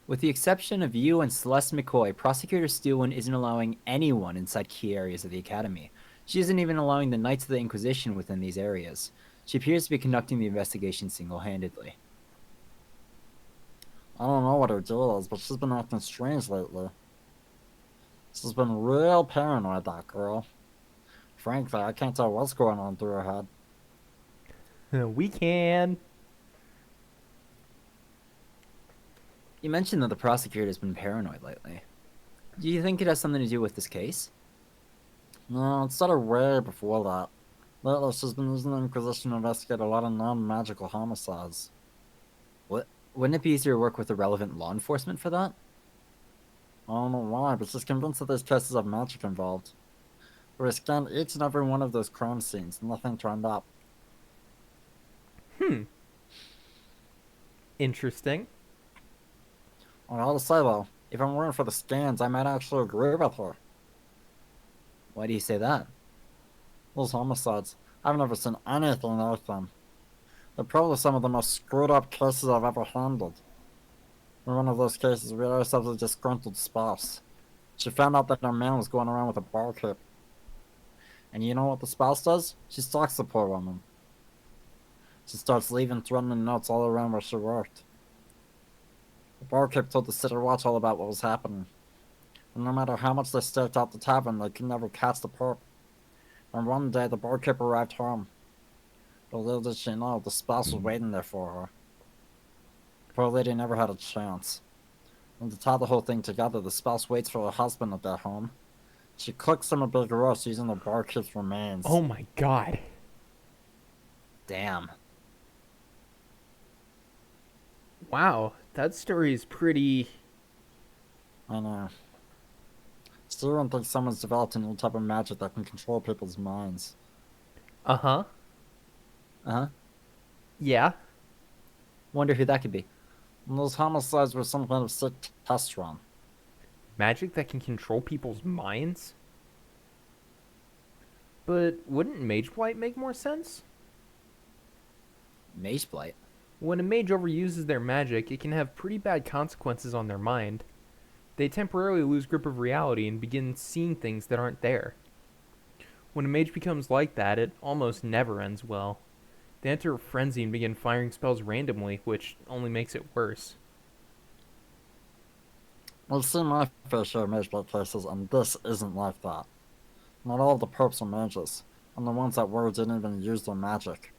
With the exception of you and Celeste McCoy, Prosecutor Steelwin isn't allowing anyone inside key areas of the Academy. She isn't even allowing the Knights of the Inquisition within these areas. She appears to be conducting the investigation single-handedly. I don't know what her deal is, but she's been acting strange lately. She's been real paranoid, that girl. Frankly, I can't tell what's going on through her head. We can. You mentioned that the prosecutor has been paranoid lately. Do you think it has something to do with this case? No, it started way before that. Lately, she's been using the Inquisition to investigate a lot of non-magical homicides. Wouldn't it be easier to work with the relevant law enforcement for that? I don't know why, but she's convinced that there's cases of magic involved. We scanned each and every one of those crime scenes, and nothing turned up. Interesting. I gotta say though, if it weren't for the scans, I might actually agree with her. Why do you say that? Those homicides, I've never seen anything like them. They're probably some of the most screwed up cases I've ever handled. In one of those cases, we had ourselves a disgruntled spouse. She found out that her man was going around with a barkeep. And you know what the spouse does? She stalks the poor woman. She starts leaving threatening notes all around where she worked. The barkeep told the city watch all about what was happening. And no matter how much they staked out the tavern, they could never catch the perp. And one day, the barkeep arrived home. But little did she know, the spouse was waiting there for her. The poor lady never had a chance. And to tie the whole thing together, the spouse waits for her husband to get home. She cooks him a big roast using the barkeep's remains. Oh my god. Damn. Wow, that story is pretty... I know. Steven thinks someone's developed a new type of magic that can control people's minds. Uh-huh. Uh-huh. Yeah. Wonder who that could be. And those homicides were some kind of sick test run. Magic that can control people's minds? But wouldn't Mage Blight make more sense? Mage Blight? When a mage overuses their magic, it can have pretty bad consequences on their mind. They temporarily lose grip of reality and begin seeing things that aren't there. When a mage becomes like that, it almost never ends well. They enter a frenzy and begin firing spells randomly, which only makes it worse. I've seen my fair share of mage blood cases, and this isn't like that. Not all of the perps are mages, and the ones that were didn't even use their magic.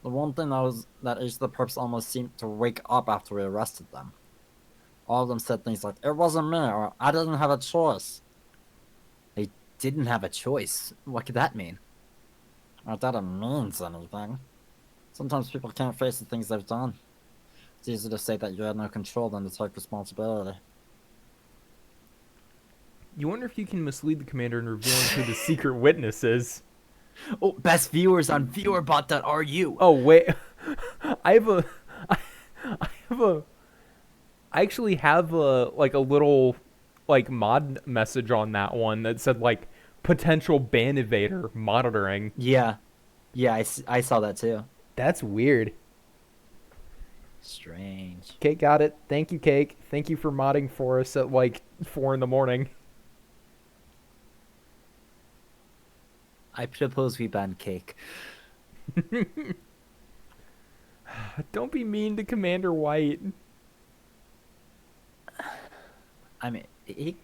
The one thing was that each of the perps almost seemed to wake up after we arrested them. All of them said things like, "It wasn't me," or "I didn't have a choice." They didn't have a choice. What could that mean? Not that it means anything. Sometimes people can't face the things they've done. It's easy to say that you had no control than to take responsibility. You wonder if you can mislead the commander in revealing who the secret witness is. Oh, best viewers on viewerbot.ru. Oh wait, I have a, I have a, I actually have a like a little like mod message on that one that said like potential ban evader monitoring. Yeah. Yeah, I saw that too. That's weird. Strange. Cake got it. Thank you, Cake. Thank you for modding for us at like 4 a.m. I propose we ban Cake. Don't be mean to Commander White. I mean, he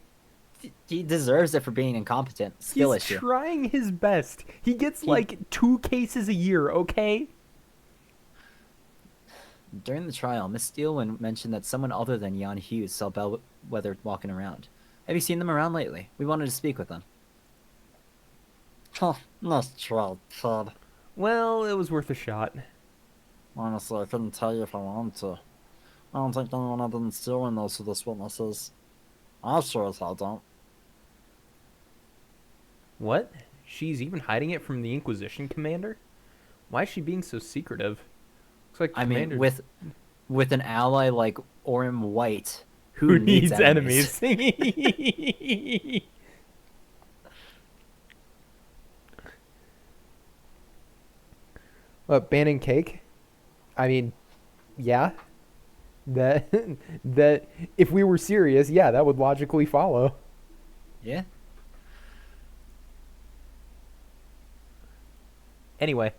deserves it for being incompetent. Skill He's issue. trying his best. He gets like 2 cases a year, okay? During the trial, Miss Steelwind mentioned that someone other than Jan Hughes saw Bellwether walking around. Have you seen them around lately? We wanted to speak with them. Huh, nice try, kid. Well, it was worth a shot. Honestly, I couldn't tell you if I wanted to. I don't think anyone other than Steelwind knows who this witness is. I sure as hell don't. What? She's even hiding it from the Inquisition commander? Why is she being so secretive? Looks like I commander... mean, with an ally like Orym White, who needs enemies? What, banning Cake? I mean, yeah. That if we were serious, yeah, that would logically follow. Yeah. Anyway,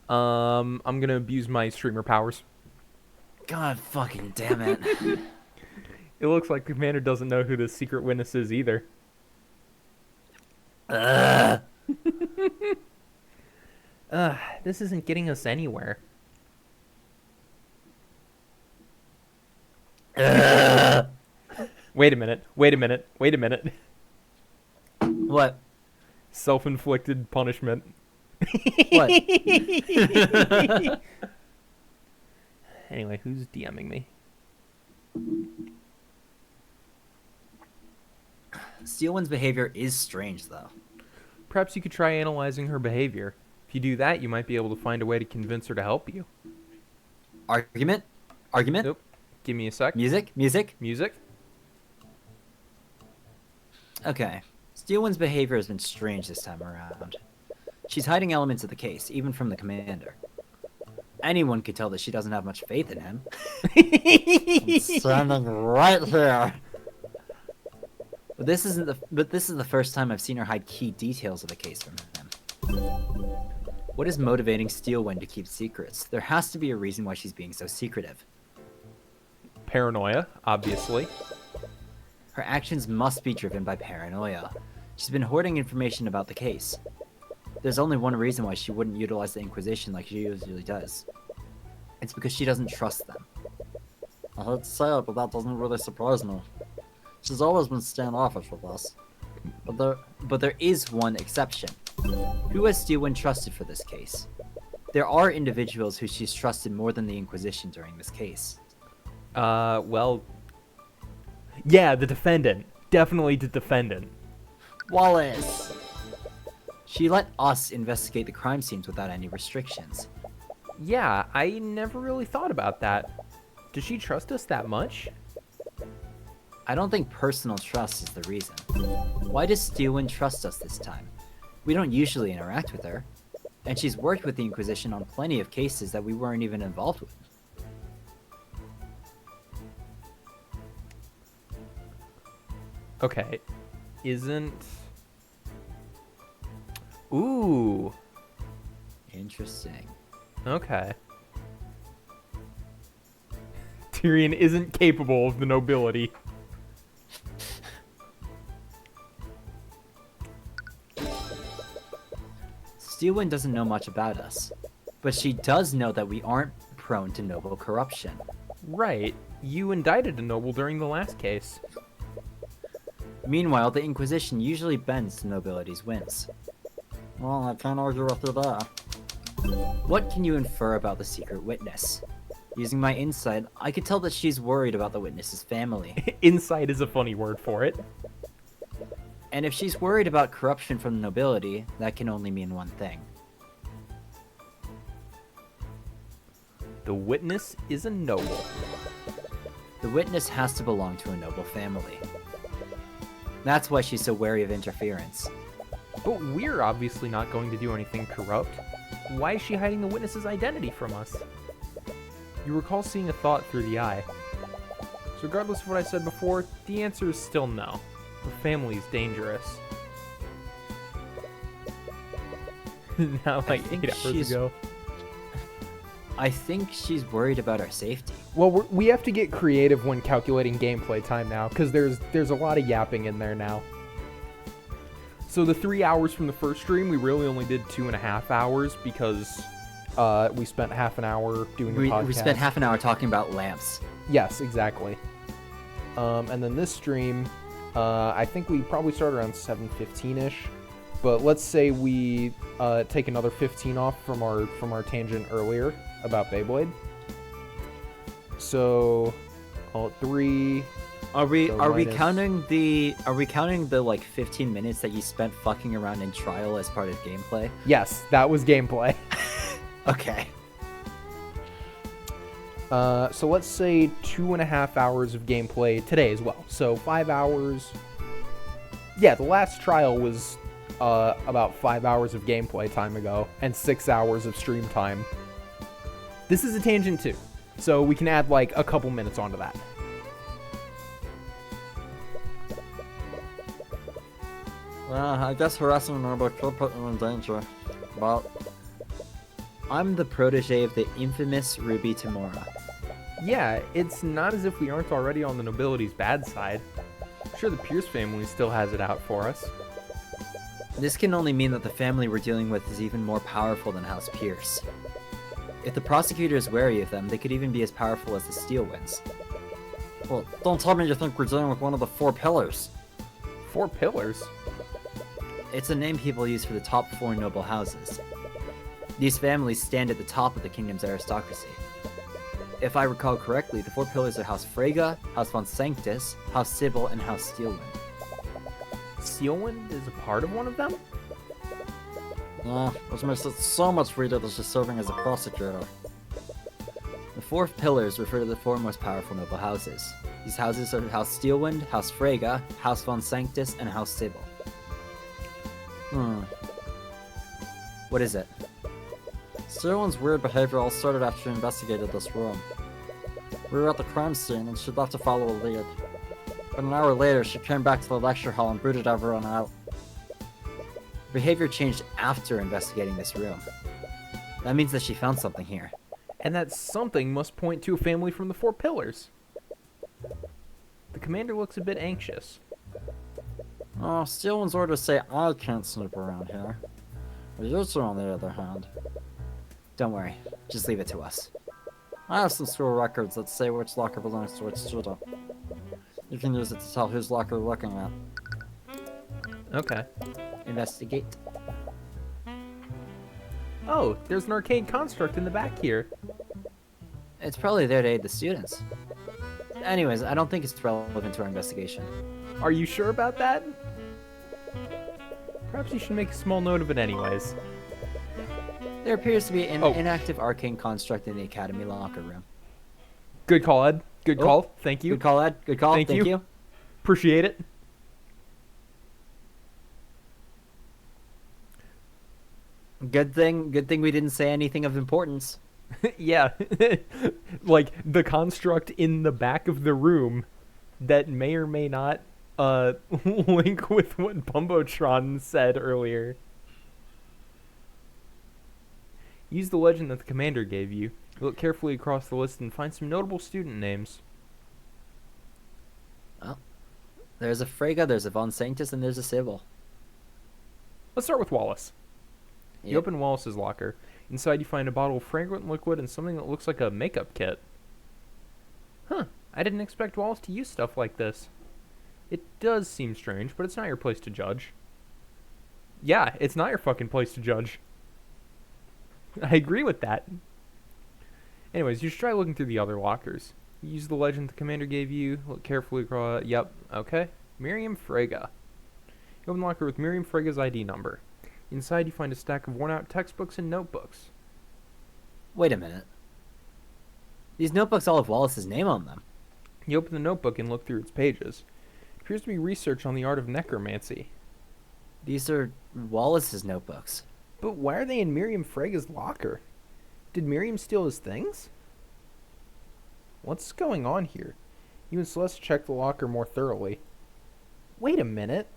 I'm gonna abuse my streamer powers. God fucking damn it. It looks like Commander doesn't know who the secret witness is either. Ugh. This isn't getting us anywhere. Ugh. Wait a minute. What? Self-inflicted punishment. What? Anyway, who's DMing me? Steelwind's behavior is strange, though. Perhaps you could try analyzing her behavior. If you do that, you might be able to find a way to convince her to help you. Argument? Argument? Nope. Give me a sec. Music? Music? Music? Okay. Steelwind's behavior has been strange this time around. She's hiding elements of the case, even from the commander. Anyone could tell that she doesn't have much faith in him. I'm standing right here. But this is the first time I've seen her hide key details of the case from him. What is motivating Steelwind to keep secrets? There has to be a reason why she's being so secretive. Paranoia, obviously. Her actions must be driven by paranoia. She's been hoarding information about the case. There's only one reason why she wouldn't utilize the Inquisition like she usually does. It's because she doesn't trust them. I hate to say it, but that doesn't really surprise me. She's always been standoffish with us. But there is one exception. Who has Steelwind trusted for this case? There are individuals who she's trusted more than the Inquisition during this case. Well... Yeah, the defendant. Definitely the defendant. Wallace! She let us investigate the crime scenes without any restrictions. Yeah, I never really thought about that. Does she trust us that much? I don't think personal trust is the reason. Why does Steelwind trust us this time? We don't usually interact with her, and she's worked with the Inquisition on plenty of cases that we weren't even involved with. Okay, isn't... Ooh, Interesting. okay. Tyrion isn't capable of the nobility. Steelwind doesn't know much about us, but she does know that we aren't prone to noble corruption. Right, you indicted a noble during the last case. Meanwhile, the Inquisition usually bends to nobility's whims. Well, I can't argue with you there. What can you infer about the secret witness? Using my insight, I could tell that she's worried about the witness's family. Insight is a funny word for it. And if she's worried about corruption from the nobility, that can only mean one thing. The witness is a noble. The witness has to belong to a noble family. That's why she's so wary of interference. But we're obviously not going to do anything corrupt. Why is she hiding the witness's identity from us? You recall seeing a thought through the eye. So regardless of what I said before, the answer is still no. The family is dangerous. Now, like 8 hours ago. I think she's worried about our safety. Well, we have to get creative when calculating gameplay time now, because there's a lot of yapping in there now. So the 3 hours from the first stream, we really only did 2.5 hours because we spent half an hour doing the podcast. We spent half an hour talking about lamps. Yes, exactly. And then this stream, I think we probably started around 7:15ish. But let's say we take another 15 off from our tangent earlier about Beyblade. So, call it 3. Are we counting the like 15 minutes that you spent fucking around in trial as part of gameplay? Yes, that was gameplay. Okay. So let's say 2.5 hours of gameplay today as well. So 5 hours. Yeah, the last trial was about 5 hours of gameplay time ago and 6 hours of stream time. This is a tangent too, so we can add like a couple minutes onto that. Well, I guess harassing a noble could put you in danger. But I'm the protege of the infamous Ruby Tamura. Yeah, it's not as if we aren't already on the nobility's bad side. I'm sure the Pierce family still has it out for us. This can only mean that the family we're dealing with is even more powerful than House Pierce. If the prosecutor is wary of them, they could even be as powerful as the Steelwinds. well, don't tell me you think we're dealing with one of the 4 pillars. 4 pillars? It's a name people use for the top 4 noble houses. These families stand at the top of the kingdom's aristocracy. If I recall correctly, the 4 pillars are House Freyga, House von Sanctus, House Sybil, and House Steelwind. Steelwind is a part of one of them? Yeah, which makes it so much weirder that she's serving as a prosecutor. The 4 pillars refer to the 4 most powerful noble houses. These houses are House Steelwind, House Freyga, House von Sanctus, and House Sybil. What is it? Steelwind's weird behavior all started after she investigated this room. We were at the crime scene and she left to follow a lead. But an hour later, she came back to the lecture hall and booted everyone out. Behavior changed after investigating this room. That means that she found something here. And that something must point to a family from the 4 pillars. The commander looks a bit anxious. Oh, Steelwind's orders say I can't snoop around here. But you two, on the other hand. Don't worry, just leave it to us. I have some school records that say which locker belongs to which student. You can use it to tell whose locker you're looking at. Okay. Investigate. Oh, there's an arcade construct in the back here. It's probably there to aid the students. Anyways, I don't think it's relevant to our investigation. Are you sure about that? Perhaps you should make a small note of it anyways. There appears to be an inactive arcane construct in the academy locker room. Good call, Ed. Good call. Thank you. Good call, Ed. Good call. Thank you. Appreciate it. Good thing we didn't say anything of importance. Yeah. Like the construct in the back of the room that may or may not link with what Bumbotron said earlier. Use the legend that the commander gave you. Look carefully across the list and find some notable student names. Well, there's a Freyga, there's a von Sanctus, and there's a Sybil. Let's start with Wallace. Yep. You open Wallace's locker. Inside you find a bottle of fragrant liquid and something that looks like a makeup kit. Huh, I didn't expect Wallace to use stuff like this. It does seem strange, but it's not your place to judge. Yeah, it's not your fucking place to judge. I agree with that. Anyways, you should try looking through the other lockers. Use the legend the commander gave you. Look carefully across. Yep. Okay. Miriam Frege. You open the locker with Miriam Frege's ID number. Inside, you find a stack of worn-out textbooks and notebooks. Wait a minute. These notebooks all have Wallace's name on them. You open the notebook and look through its pages. It appears to be research on the art of necromancy. These are Wallace's notebooks. But why are they in Miriam Frege's locker? Did Miriam steal his things? What's going on here? You and Celeste check the locker more thoroughly. Wait a minute.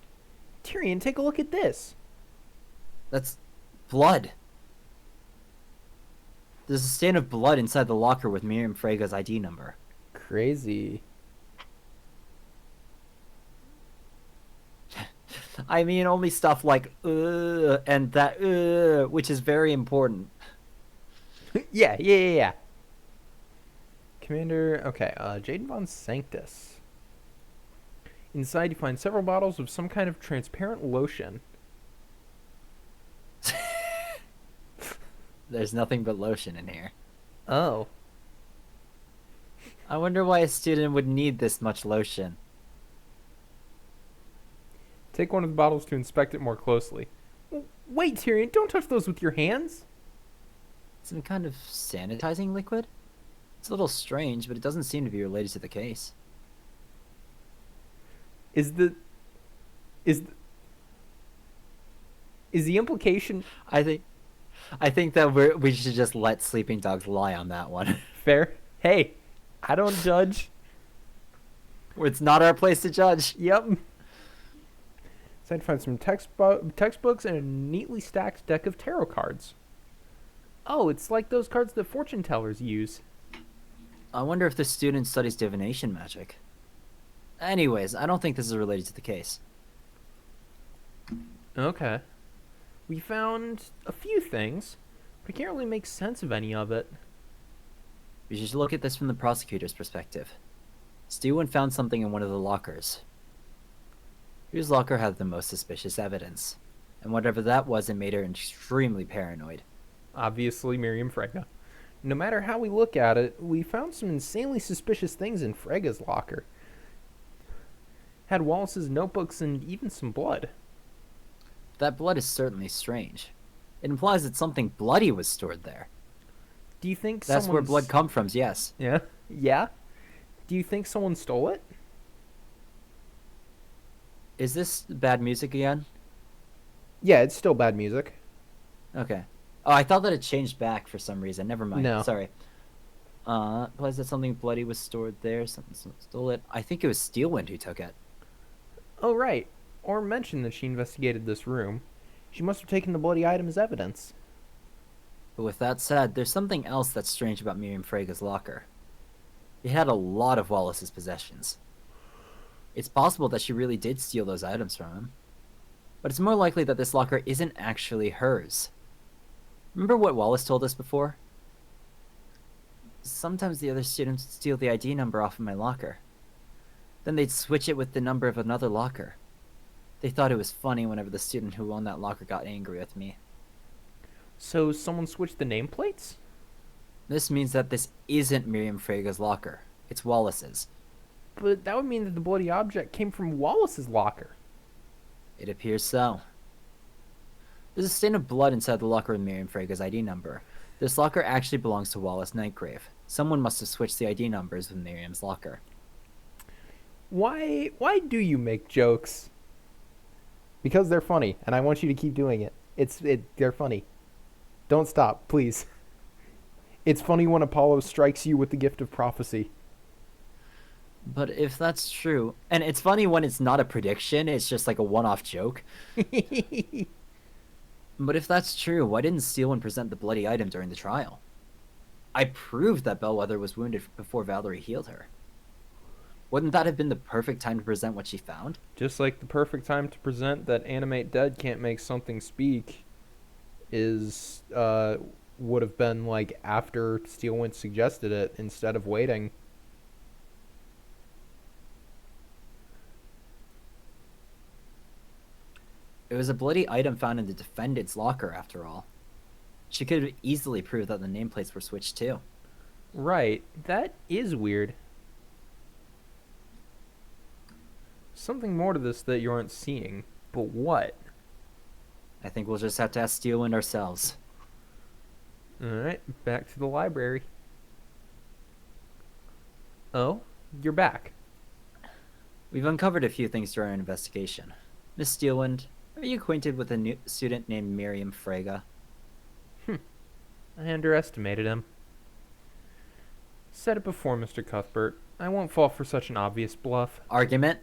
Tyrion, take a look at this. That's blood. There's a stain of blood inside the locker with Miriam Frege's ID number. Crazy. I mean, only stuff like and that which is very important. Yeah. Commander, okay, Jaden Von Sanctus. Inside, you find several bottles of some kind of transparent lotion. There's nothing but lotion in here. Oh. I wonder why a student would need this much lotion. Take one of the bottles to inspect it more closely. Wait, Tyrion, don't touch those with your hands. Some kind of sanitizing liquid? It's a little strange, but it doesn't seem to be related to the case. Is the implication I think that we should just let sleeping dogs lie on that one. fair? Hey, I don't judge. It's not our place to judge. Yep. So I'd find some textbooks and a neatly stacked deck of tarot cards. Oh, it's like those cards that fortune tellers use. I wonder if the student studies divination magic. Anyways, I don't think this is related to the case. Okay. We found a few things, but I can't really make sense of any of it. We should look at this from the prosecutor's perspective. Stewan found something in one of the lockers. Whose locker had the most suspicious evidence? And whatever that was, it made her extremely paranoid. Obviously, Miriam Frege. No matter how we look at it, we found some insanely suspicious things in Frege's locker. Had Wallace's notebooks and even some blood. That blood is certainly strange. It implies that something bloody was stored there. Do you think That's where blood comes from, yes. Yeah? Yeah? Do you think someone stole it? Is this bad music again? Yeah, it's still bad music. Okay. Oh, I thought that it changed back for some reason. Never mind. No. Sorry. Implies that something bloody was stored there. Someone stole it. I think it was Steelwind who took it. Oh, right. Or mentioned that she investigated this room. She must have taken the bloody item as evidence. But with that said, there's something else that's strange about Miriam Frege's locker. It had a lot of Wallace's possessions. It's possible that she really did steal those items from him. But it's more likely that this locker isn't actually hers. Remember what Wallace told us before? Sometimes the other students would steal the ID number off of my locker. Then they'd switch it with the number of another locker. They thought it was funny whenever the student who owned that locker got angry with me. So someone switched the nameplates? This means that this isn't Miriam Frege's locker. It's Wallace's. But that would mean that the bloody object came from Wallace's locker. It appears so. There's a stain of blood inside the locker with Miriam Frege's ID number. This locker actually belongs to Wallace Nightgrave. Someone must have switched the ID numbers with Miriam's locker. Why do you make jokes? Because they're funny, and I want you to keep doing it. They're funny. Don't stop, please. It's funny when Apollo strikes you with the gift of prophecy. But if that's true, and it's funny when it's not a prediction, it's just like a one-off joke. But if that's true, why didn't Steelwind present the bloody item during the trial? I proved that Bellwether was wounded before Valerie healed her. Wouldn't that have been the perfect time to present what she found? Just like the perfect time to present that Animate Dead can't make something speak is, would have been like after Steelwind suggested it instead of waiting. It was a bloody item found in the defendant's locker, after all. She could have easily proved that the nameplates were switched too. Right. That is weird. Something more to this that you aren't seeing. But what? I think we'll just have to ask Steelwind ourselves. Alright, back to the library. Oh, you're back. We've uncovered a few things through our investigation. Miss Steelwind, are you acquainted with a new student named Miriam Frege? I underestimated him. Said it before, Mr. Cuthbert. I won't fall for such an obvious bluff. Argument?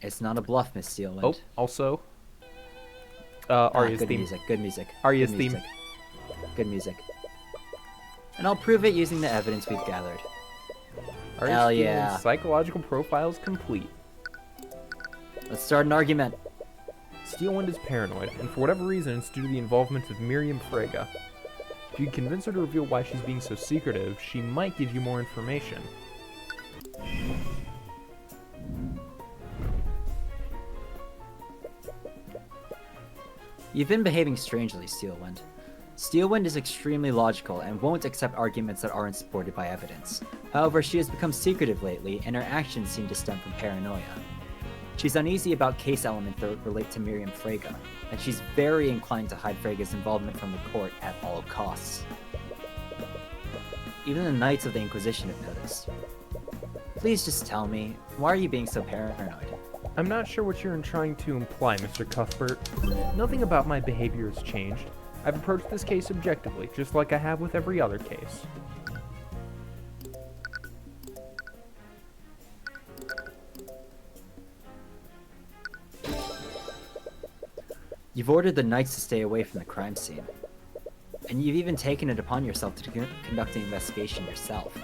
It's not a bluff, Miss Steelwind. Oh, also, Arya's good theme. music, good music. Arya's good theme. music. Good music. And I'll prove it using the evidence we've gathered. Arya's Hell theme yeah. and psychological profiles complete. Let's start an argument. Steelwind is paranoid, and for whatever reason, it's due to the involvement of Miriam Frege. If you convince her to reveal why she's being so secretive, she might give you more information. You've been behaving strangely, Steelwind. Steelwind is extremely logical and won't accept arguments that aren't supported by evidence. However, she has become secretive lately, and her actions seem to stem from paranoia. She's uneasy about case elements that relate to Miriam Frege, and she's very inclined to hide Frege's involvement from the court at all costs. Even the Knights of the Inquisition have noticed. Please just tell me, why are you being so paranoid? I'm not sure what you're trying to imply, Mr. Cuthbert. Nothing about my behavior has changed. I've approached this case objectively, just like I have with every other case. You've ordered the Knights to stay away from the crime scene. And you've even taken it upon yourself to conduct an investigation yourself.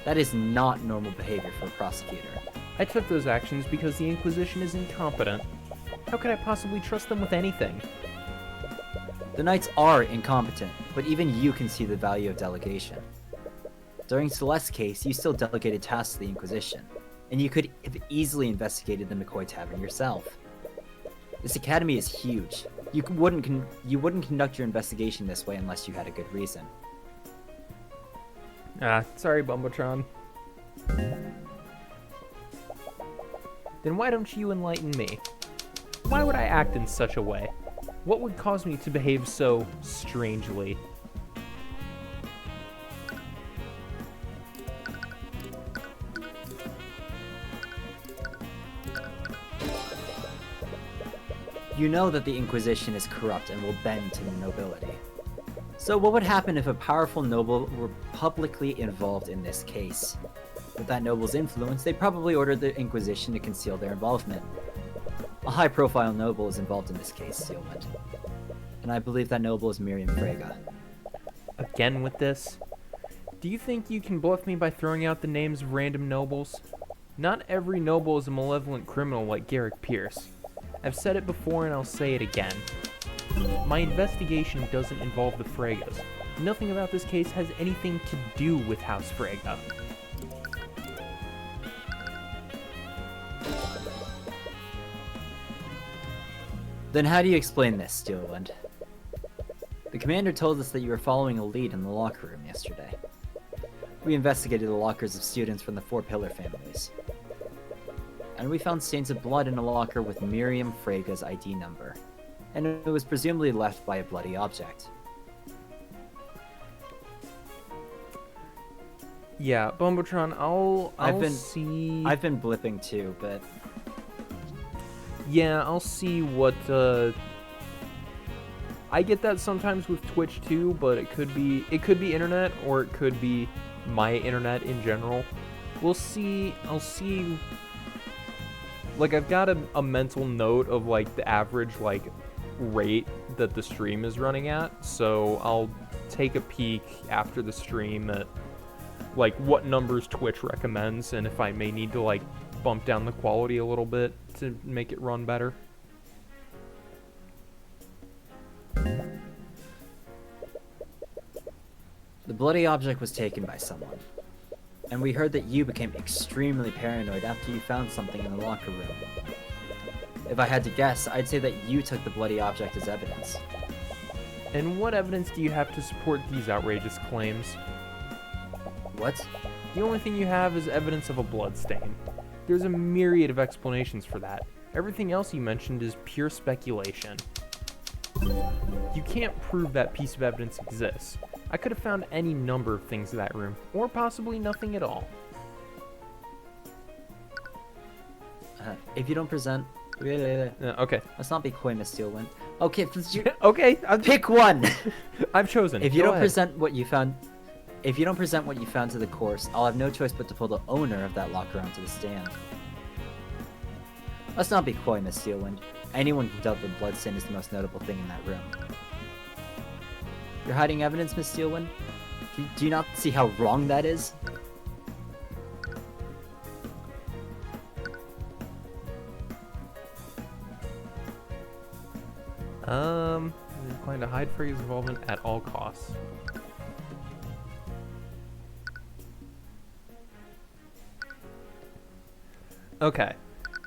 That is not normal behavior for a prosecutor. I took those actions because the Inquisition is incompetent. How could I possibly trust them with anything? The Knights are incompetent, but even you can see the value of delegation. During Celeste's case, you still delegated tasks to the Inquisition, and you could have easily investigated the McCoy Tavern yourself. This academy is huge. You wouldn't conduct your investigation this way unless you had a good reason. Sorry, Bumbletron. Then why don't you enlighten me? Why would I act in such a way? What would cause me to behave so strangely? You know that the Inquisition is corrupt and will bend to the nobility. So what would happen if a powerful noble were publicly involved in this case? With that noble's influence, they probably ordered the Inquisition to conceal their involvement. A high-profile noble is involved in this case, Steelwind. And I believe that noble is Miriam Frege. Again with this? Do you think you can bluff me by throwing out the names of random nobles? Not every noble is a malevolent criminal like Garrick Pierce. I've said it before and I'll say it again. My investigation doesn't involve the Freges. Nothing about this case has anything to do with House Frege. Then how do you explain this, Steelwind? The commander told us that you were following a lead in the locker room yesterday. We investigated the lockers of students from the Four Pillar families. And we found stains of blood in a locker with Miriam Frege's ID number. And it was presumably left by a bloody object. Yeah, Bumbletron, I'll see... I've been blipping too, but... Yeah, I'll see what, I get that sometimes with Twitch too, but it could be internet, or it could be my internet in general. We'll see, I'll see... Like, I've got a mental note of, like, the average, like, rate that the stream is running at, so I'll take a peek after the stream at, like, what numbers Twitch recommends, and if I may need to, like, bump down the quality a little bit to make it run better. The bloody object was taken by someone. And we heard that you became extremely paranoid after you found something in the locker room. If I had to guess, I'd say that you took the bloody object as evidence. And what evidence do you have to support these outrageous claims? What? The only thing you have is evidence of a blood stain. There's a myriad of explanations for that. Everything else you mentioned is pure speculation. You can't prove that piece of evidence exists. I could have found any number of things in that room, or possibly nothing at all. If you don't present... Okay. Let's not be coy, Miss Steelwind. Okay, Okay, pick one! I've chosen. If you Go don't ahead. present what you found... If you don't present what you found to the course, I'll have no choice but to pull the owner of that locker onto the stand. Let's not be coy, Miss Steelwind. Anyone can tell the bloodstain is the most notable thing in that room. You're hiding evidence, Miss Steelwind? Do you not see how wrong that is? You're inclined to hide Frey's involvement at all costs. Okay,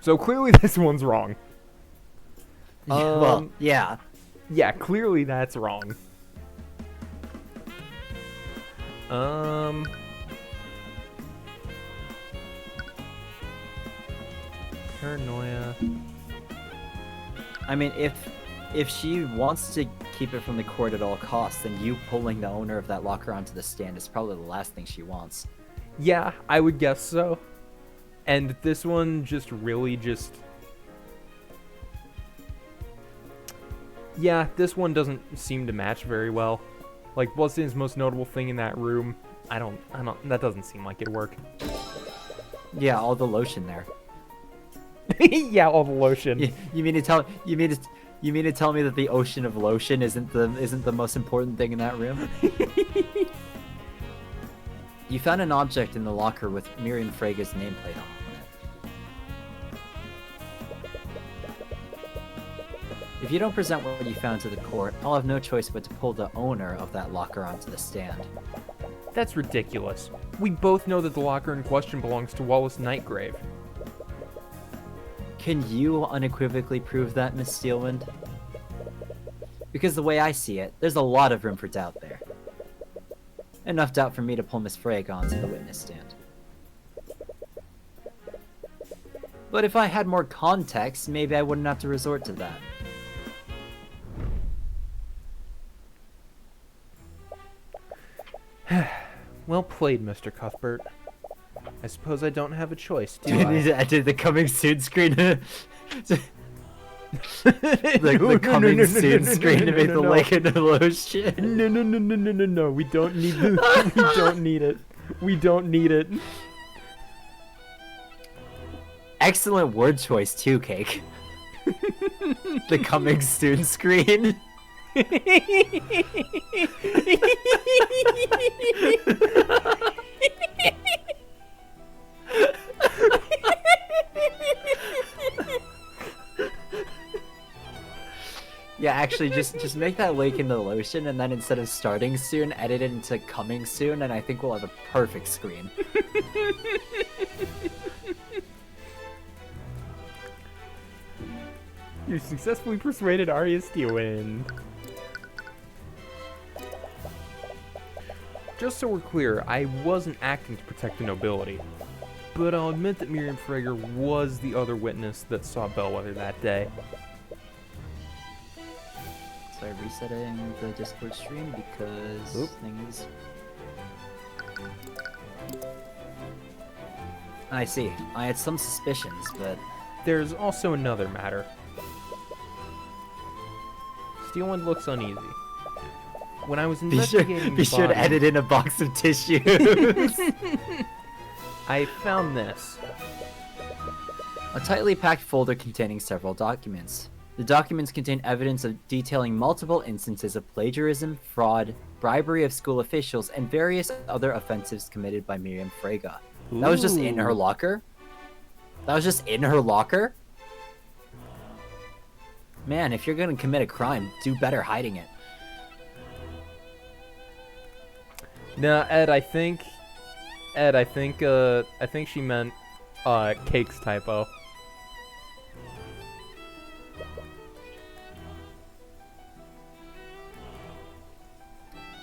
so clearly this one's wrong. Well, yeah. Yeah, clearly that's wrong. Paranoia. I mean, if she wants to keep it from the court at all costs, then you pulling the owner of that locker onto the stand is probably the last thing she wants. Yeah, I would guess so. And this one just really just... Yeah, this one doesn't seem to match very well. Like, Bloodstain's most notable thing in that room, I don't, that doesn't seem like it'd work. Yeah, all the lotion there. Yeah, all the lotion. You mean to tell me that the ocean of lotion isn't the most important thing in that room? You found an object in the locker with Miriam Frega's nameplate on it. If you don't present what you found to the court, I'll have no choice but to pull the owner of that locker onto the stand. That's ridiculous. We both know that the locker in question belongs to Wallace Nightgrave. Can you unequivocally prove that, Miss Steelwind? Because the way I see it, there's a lot of room for doubt there. Enough doubt for me to pull Miss Frege onto the witness stand. But if I had more context, maybe I wouldn't have to resort to that. Well played, Mr. Cuthbert. I suppose I don't have a choice, do Do you need I? to edit the coming soon screen? The coming soon screen to make the lake into lotion. No, we don't need this. We don't need it. We don't need it. Excellent word choice too, Cake. The coming soon screen. Yeah, actually, just make that lake into lotion, and then instead of starting soon, edit it into coming soon, and I think we'll have a perfect screen. You successfully persuaded Arya Steelwind. Just so we're clear, I wasn't acting to protect the nobility. But I'll admit that Miriam Frege was the other witness that saw Bellwether that day. So I'm resetting the Discord stream because Oop. things. I see. I had some suspicions, but There's also another matter. Steelwind looks uneasy. When I was investigating be the sure to body, edit in a box of tissues. I found this. A tightly packed folder containing several documents. The documents contain evidence of detailing multiple instances of plagiarism, fraud, bribery of school officials, and various other offenses committed by Miriam Frege. That was just in her Ooh. locker? That was just in her locker? Man, if you're gonna commit a crime, do better hiding it. Nah, Ed, I think she meant, Cake's typo.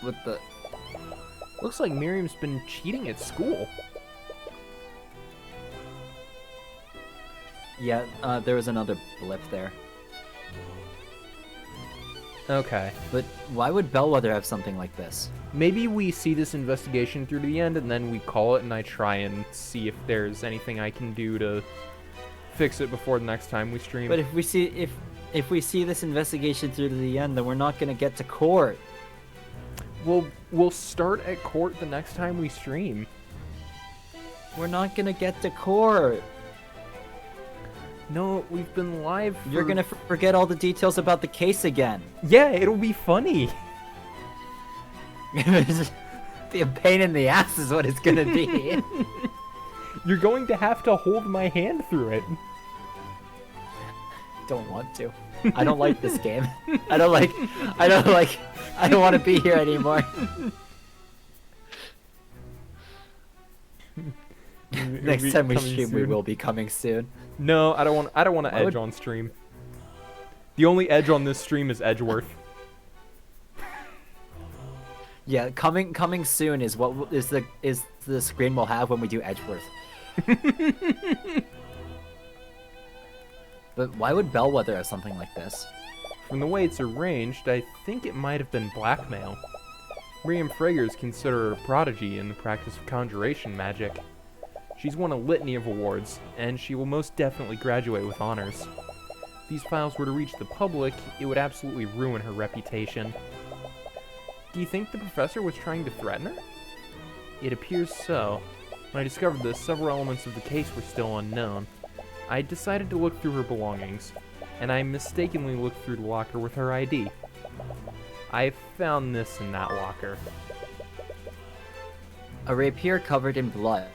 With the... Looks like Miriam's been cheating at school. Yeah, there was another blip there. Okay. But why would Bellwether have something like this? Maybe we see this investigation through to the end, and then we call it, and I try and see if there's anything I can do to fix it before the next time we stream. But if we see this investigation through to the end, then we're not gonna get to court. We'll start at court the next time we stream. We're not gonna get to court. No, we've been live for... You're gonna forget all the details about the case again. Yeah, it'll be funny. Be a pain in the ass is what it's gonna be. You're going to have to hold my hand through it. Don't want to. I don't like this game. I don't want to be here anymore. Next time we stream, we will be coming soon. No, I don't want to edge on stream. The only edge on this stream is Edgeworth. Yeah, coming soon is what is the screen we'll have when we do Edgeworth. But why would Bellwether have something like this? From the way it's arranged, I think it might have been blackmail. Miriam Frager is considered a prodigy in the practice of conjuration magic. She's won a litany of awards, and she will most definitely graduate with honors. If these files were to reach the public, it would absolutely ruin her reputation. Do you think the professor was trying to threaten her? It appears so. When I discovered this, several elements of the case were still unknown. I decided to look through her belongings, and I mistakenly looked through the locker with her ID. I found this in that locker. A rapier covered in blood.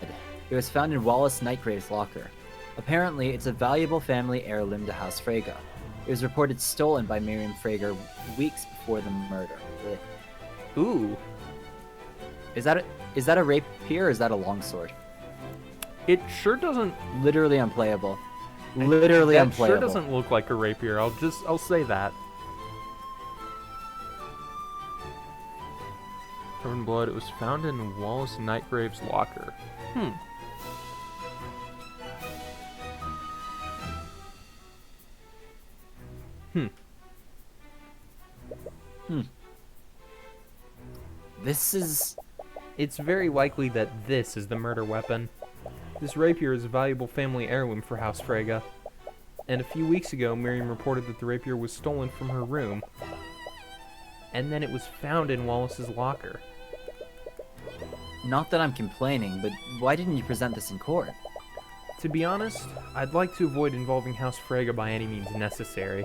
It was found in Wallace Nightgrave's locker. Apparently, it's a valuable family heirloom to House Frege. It was reported stolen by Miriam Frager weeks before the murder. Ugh. Ooh. Is that a rapier or is that a longsword? It sure doesn't... Literally unplayable. Literally that unplayable. Sure doesn't look like a rapier. I'll say that. Covered in blood. It was found in Wallace Nightgrave's locker. This is... It's very likely that this is the murder weapon. This rapier is a valuable family heirloom for House Frege. And a few weeks ago, Miriam reported that the rapier was stolen from her room. And then it was found in Wallace's locker. Not that I'm complaining, but why didn't you present this in court? To be honest, I'd like to avoid involving House Frege by any means necessary.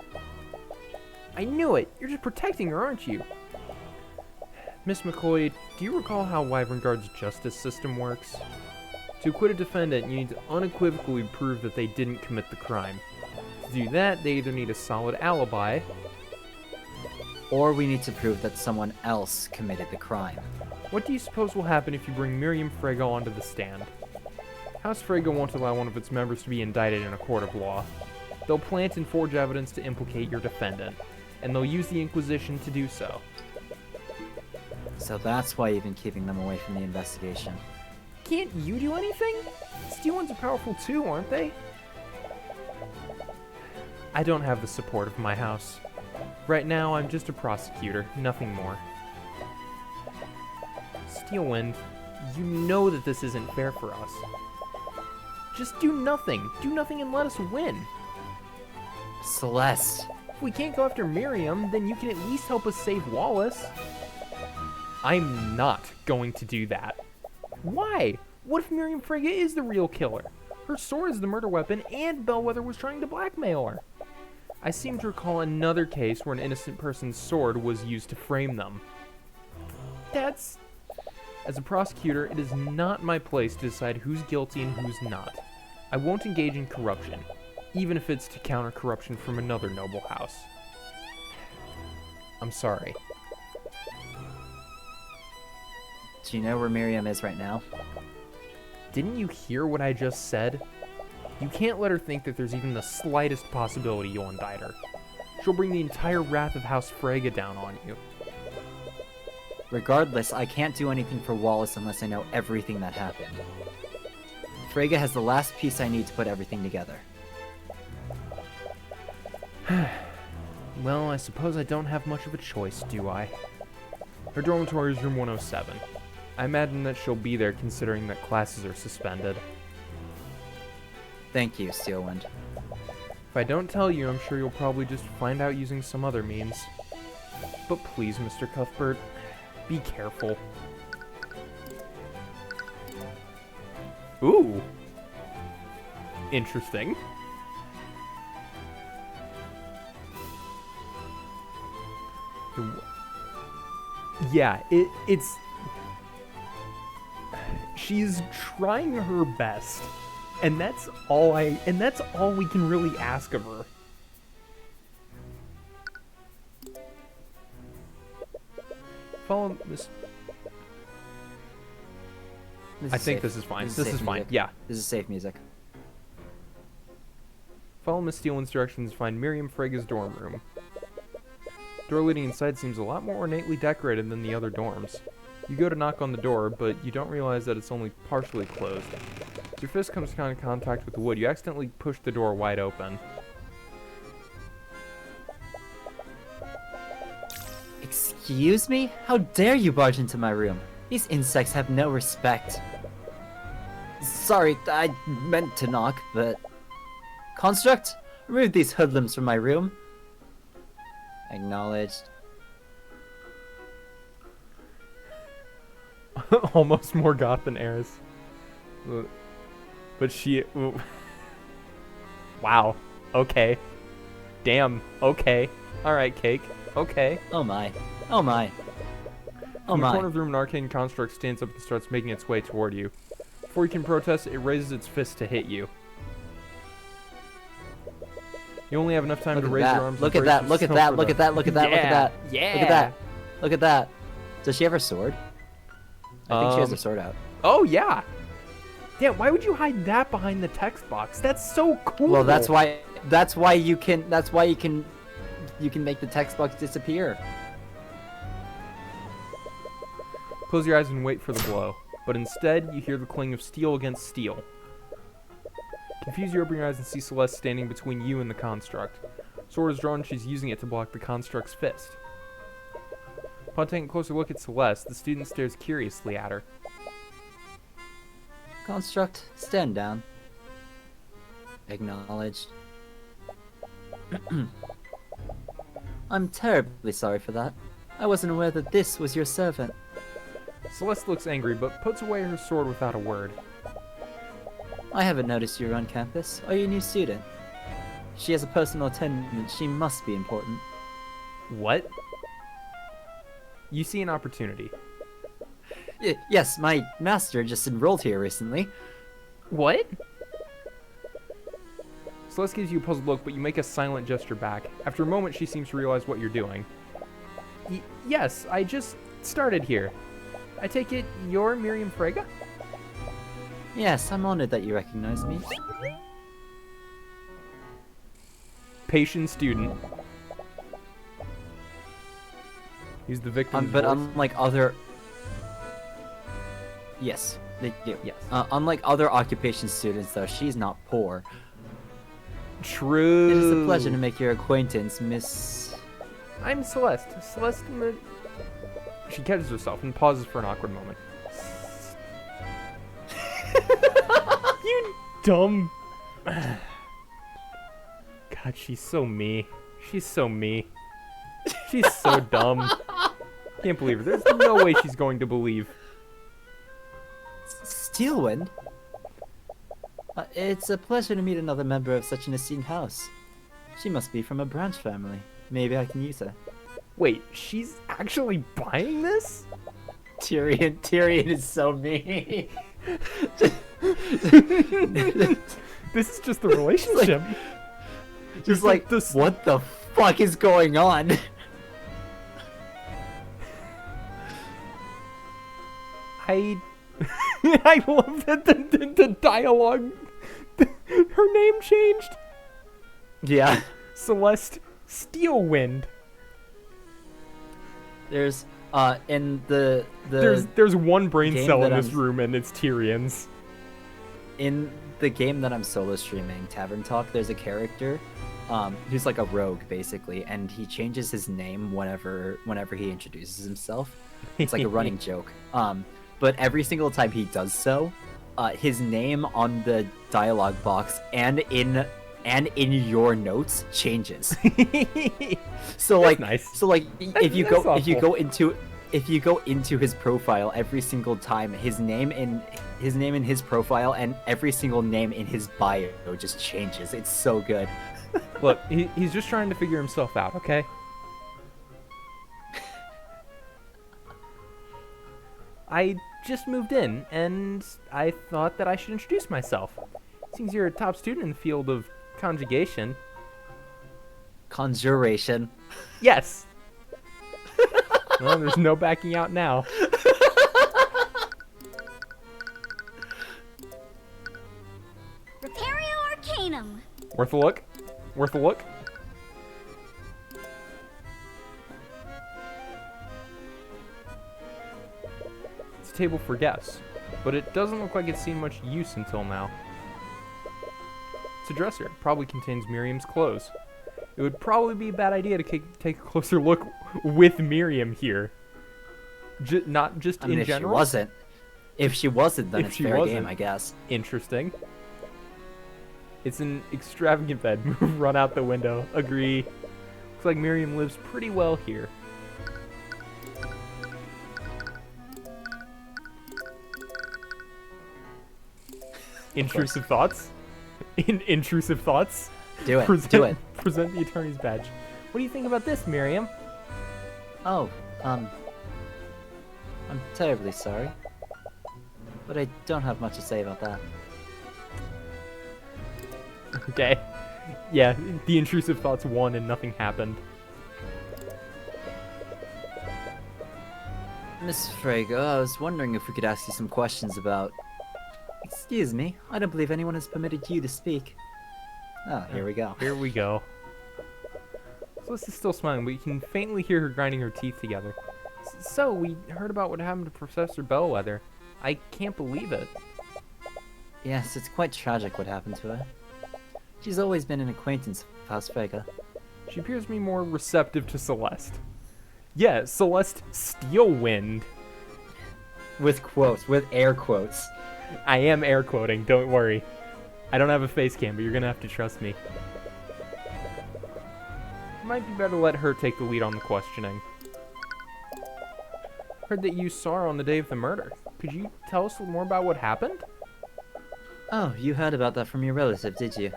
I knew it! You're just protecting her, aren't you? Miss McCoy, do you recall how Wyvern Guard's justice system works? To acquit a defendant, you need to unequivocally prove that they didn't commit the crime. To do that, they either need a solid alibi, Or we need to prove that someone else committed the crime. What do you suppose will happen if you bring Miriam Frege onto the stand? House Frege won't allow one of its members to be indicted in a court of law. They'll plant and forge evidence to implicate your defendant, and they'll use the Inquisition to do so. So that's why you've been keeping them away from the investigation. Can't you do anything? Steel ones are powerful too, aren't they? I don't have the support of my house. Right now, I'm just a prosecutor, nothing more. Steelwind, you know that this isn't fair for us. Just do nothing. Do nothing and let us win. Celeste. If we can't go after Miriam, then you can at least help us save Wallace. I'm not going to do that. Why? What if Miriam Frege is the real killer? Her sword is the murder weapon, and Bellwether was trying to blackmail her. I seem to recall another case where an innocent person's sword was used to frame them. As a prosecutor, it is not my place to decide who's guilty and who's not. I won't engage in corruption, even if it's to counter corruption from another noble house. I'm sorry. Do you know where Miriam is right now? Didn't you hear what I just said? You can't let her think that there's even the slightest possibility you'll indict her. She'll bring the entire wrath of House Frege down on you. Regardless, I can't do anything for Wallace unless I know everything that happened. Frege has the last piece I need to put everything together. Well, I suppose I don't have much of a choice, do I? Her dormitory is room 107. I imagine that she'll be there considering that classes are suspended. Thank you, Steelwind. If I don't tell you, I'm sure you'll probably just find out using some other means. But please, Mr. Cuthbert, be careful. Ooh. Interesting. Yeah, it's... She's trying her best. And that's all we can really ask of her. Follow Miss... I think this is fine. This is fine. Yeah. This is safe music. Follow Miss Steelwind's directions to find Miriam Frege's dorm room. Door leading inside seems a lot more ornately decorated than the other dorms. You go to knock on the door, but you don't realize that it's only partially closed. As your fist comes in contact with the wood, you accidentally push the door wide open. Excuse me? How dare you barge into my room? These insects have no respect. Sorry, I meant to knock, but... Construct, remove these hoodlums from my room. Acknowledged. Almost more goth than Eris. But she... Wow. Okay. Damn. Okay. Alright, Cake. Okay. Oh my. Oh my. Oh In the my. corner of the room, an arcane construct stands up and starts making its way toward you. Before you can protest, it raises its fist to hit you. You only have enough time to raise your arms. Look at that. Look at that. Look at that. Look at that. Look at that. Yeah. Look at that. Look at that. Does she have her sword? I think she has her sword out. Oh yeah. Damn, why would you hide that behind the text box? That's so cool. Well, that's why you can make the text box disappear. Close your eyes and wait for the blow. But instead, you hear the cling of steel against steel. Confused, you open your eyes and see Celeste standing between you and the construct. Sword is drawn and she's using it to block the construct's fist. Upon taking a closer look at Celeste, the student stares curiously at her. Construct, stand down. Acknowledged. I'm terribly sorry for that. I wasn't aware that this was your servant. Celeste looks angry, but puts away her sword without a word. I haven't noticed you're on campus. Are you a new student? She has a personal attendant. She must be important. What? You see an opportunity. Yes, my master just enrolled here recently. What? Celeste gives you a puzzled look, but you make a silent gesture back. After a moment, she seems to realize what you're doing. Yes, I just started here. I take it you're Miriam Frege? Yes, I'm honored that you recognize me. Patient student. He's the victim. But unlike other... Yes, they do. Yes. Unlike other occupation students, though, she's not poor. True. It is a pleasure to make your acquaintance, Miss... I'm Celeste. Celeste in the... She catches herself and pauses for an awkward moment. You dumb... God, she's so me. She's so me. She's so dumb. Can't believe it. There's no way she's going to believe. Steelwind? It's a pleasure to meet another member of such an esteemed house. She must be from a branch family. Maybe I can use her. Wait, she's actually buying this? Tyrion is so mean. This is just the relationship. Just like, what the fuck is going on? I love that the dialogue, her name changed. Yeah. Celeste Steelwind. There's In the There's one brain game cell in that this I'm- room, and it's Tyrion's. in the game that I'm solo streaming, Tavern Talk, there's a character who's like a rogue basically, and he changes his name whenever he introduces himself. It's like a running joke. But every single time he does so, his name on the dialogue box and in your notes changes. So like nice. so like if you that's go into his profile every single time, his name in his profile and every single name in his bio just changes. It's so good. Look, he's just trying to figure himself out, okay? I just moved in, and I thought that I should introduce myself. Seems you're a top student in the field of conjugation. Conjuration. Yes! Well, there's no backing out now. Repario Arcanum. Worth a look? Worth a look? It's a table for guests, but it doesn't look like it's seen much use until now. It's a dresser. It probably contains Miriam's clothes. It would probably be a bad idea to take a closer look with Miriam here. Not just I mean, in if general. if she wasn't, then If it's she fair wasn't. game, I guess. Interesting. It's an extravagant bed. Run out the window. Agree. Looks like Miriam lives pretty well here. Intrusive thoughts? Intrusive thoughts? Do it. Do it. Present the attorney's badge. What do you think about this, Miriam? Oh, I'm terribly sorry, but I don't have much to say about that. Okay. Yeah, the intrusive thoughts won and nothing happened. Miss Frago, I was wondering if we could ask you some questions about... Excuse me, I don't believe anyone has permitted you to speak. Ah, here we go. Here we go. Celeste is still smiling, but you can faintly hear her grinding her teeth together. So, we heard about what happened to Professor Bellwether. I can't believe it. Yes, it's quite tragic what happened to her. She's always been an acquaintance of House Frago. She appears to be more receptive to Celeste. Yeah, Celeste Steelwind. With quotes, with air quotes. I am air quoting, don't worry. I don't have a face cam, but you're gonna have to trust me. It might be better to let her take the lead on the questioning. Heard that you saw her on the day of the murder. Could you tell us a little more about what happened? Oh, you heard about that from your relative, did you?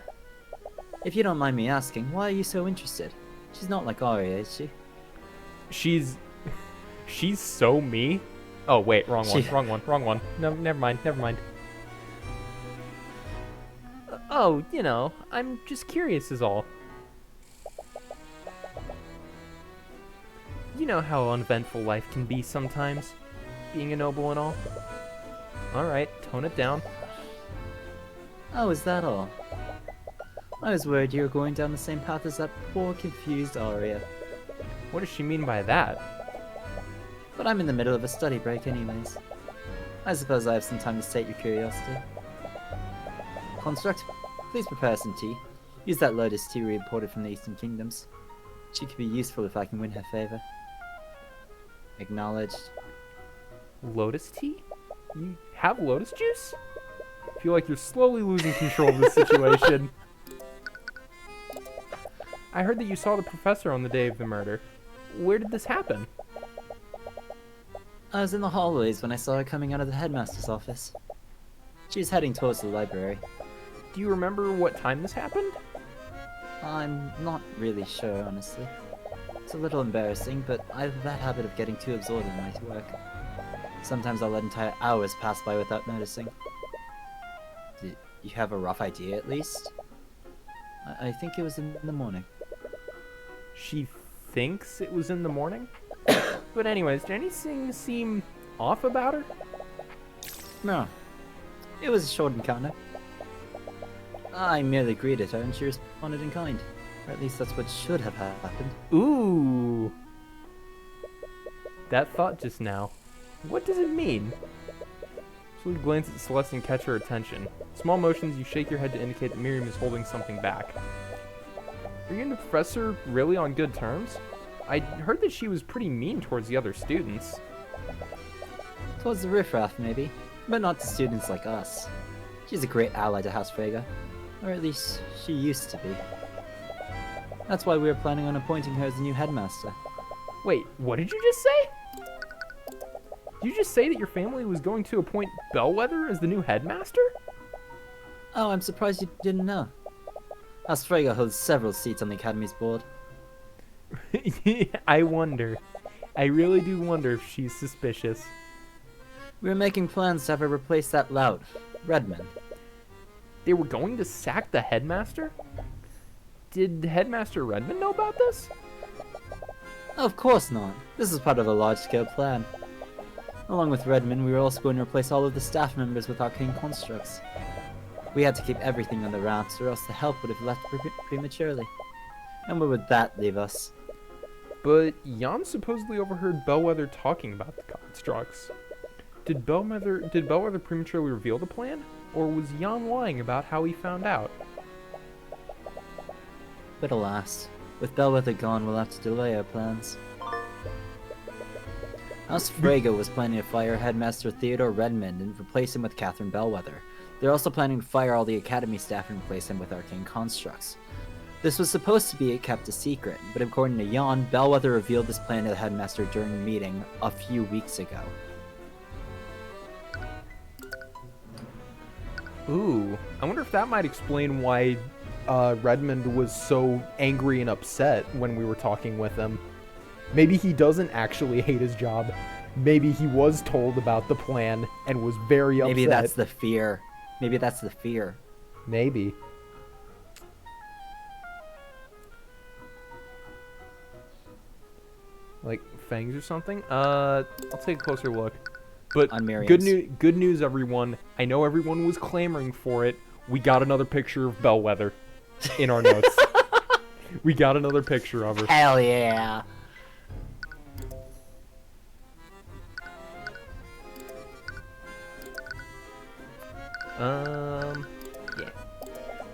If you don't mind me asking, why are you so interested? She's not like Arya, is she? She's so me. Oh wait, wrong one. No, never mind. Oh, you know, I'm just curious is all. You know how uneventful life can be sometimes, being a noble and all. Alright, tone it down. Oh, is that all? I was worried you were going down the same path as that poor, confused Arya. What does she mean by that? But I'm in the middle of a study break anyways. I suppose I have some time to sate your curiosity. Construct, please prepare some tea. Use that lotus tea we imported from the Eastern Kingdoms. She could be useful if I can win her favor. Acknowledged. Lotus tea? You have lotus juice? I feel like you're slowly losing control of this situation. I heard that you saw the professor on the day of the murder. Where did this happen? I was in the hallways when I saw her coming out of the headmaster's office. She was heading towards the library. Do you remember what time this happened? I'm not really sure, honestly. It's a little embarrassing, but I have that habit of getting too absorbed in my work. Sometimes I'll let entire hours pass by without noticing. Do you have a rough idea, at least? I think it was in the morning. She thinks it was in the morning? But anyways, did anything seem off about her? No. It was a short encounter. I merely greeted her and she responded in kind. Or at least that's what should have happened. Ooh. That thought just now. What does it mean? Slowly glance at Celeste and catch her attention. Small motions, you shake your head to indicate that Miriam is holding something back. Are you and the professor really on good terms? I heard that she was pretty mean towards the other students. Towards the riffraff, maybe, but not to students like us. She's a great ally to House Frege, or at least she used to be. That's why we were planning on appointing her as the new headmaster. Wait, what did you just say? Did you just say that your family was going to appoint Bellwether as the new headmaster? Oh, I'm surprised you didn't know. House Frege holds several seats on the Academy's board. I wonder. I really do wonder if she's suspicious. We were making plans to have her replace that lout, Redmond. They were going to sack the headmaster? Did Headmaster Redmond know about this? Of course not. This is part of a large-scale plan. Along with Redmond, we were also going to replace all of the staff members with arcane constructs. We had to keep everything on the wraps, or else the help would have left prematurely. And where would that leave us? But Jan supposedly overheard Bellwether talking about the constructs. Did Bellwether prematurely reveal the plan? Or was Jan lying about how he found out? But alas, with Bellwether gone, we'll have to delay our plans. House Frege was planning to fire Headmaster Theodore Redmond and replace him with Catherine Bellwether. They're also planning to fire all the Academy staff and replace them with arcane constructs. This was supposed to be kept a secret, but according to Jan, Bellwether revealed this plan to the Headmaster during a meeting a few weeks ago. Ooh, I wonder if that might explain why Redmond was so angry and upset when we were talking with him. Maybe he doesn't actually hate his job. Maybe he was told about the plan and was very upset. Maybe that's the fear. Maybe that's the fear. Maybe. Like fangs or something? I'll take a closer look. But On Miriam's. good news, everyone. I know everyone was clamoring for it. We got another picture of Bellwether in our notes. We got another picture of her. Hell yeah! Yeah.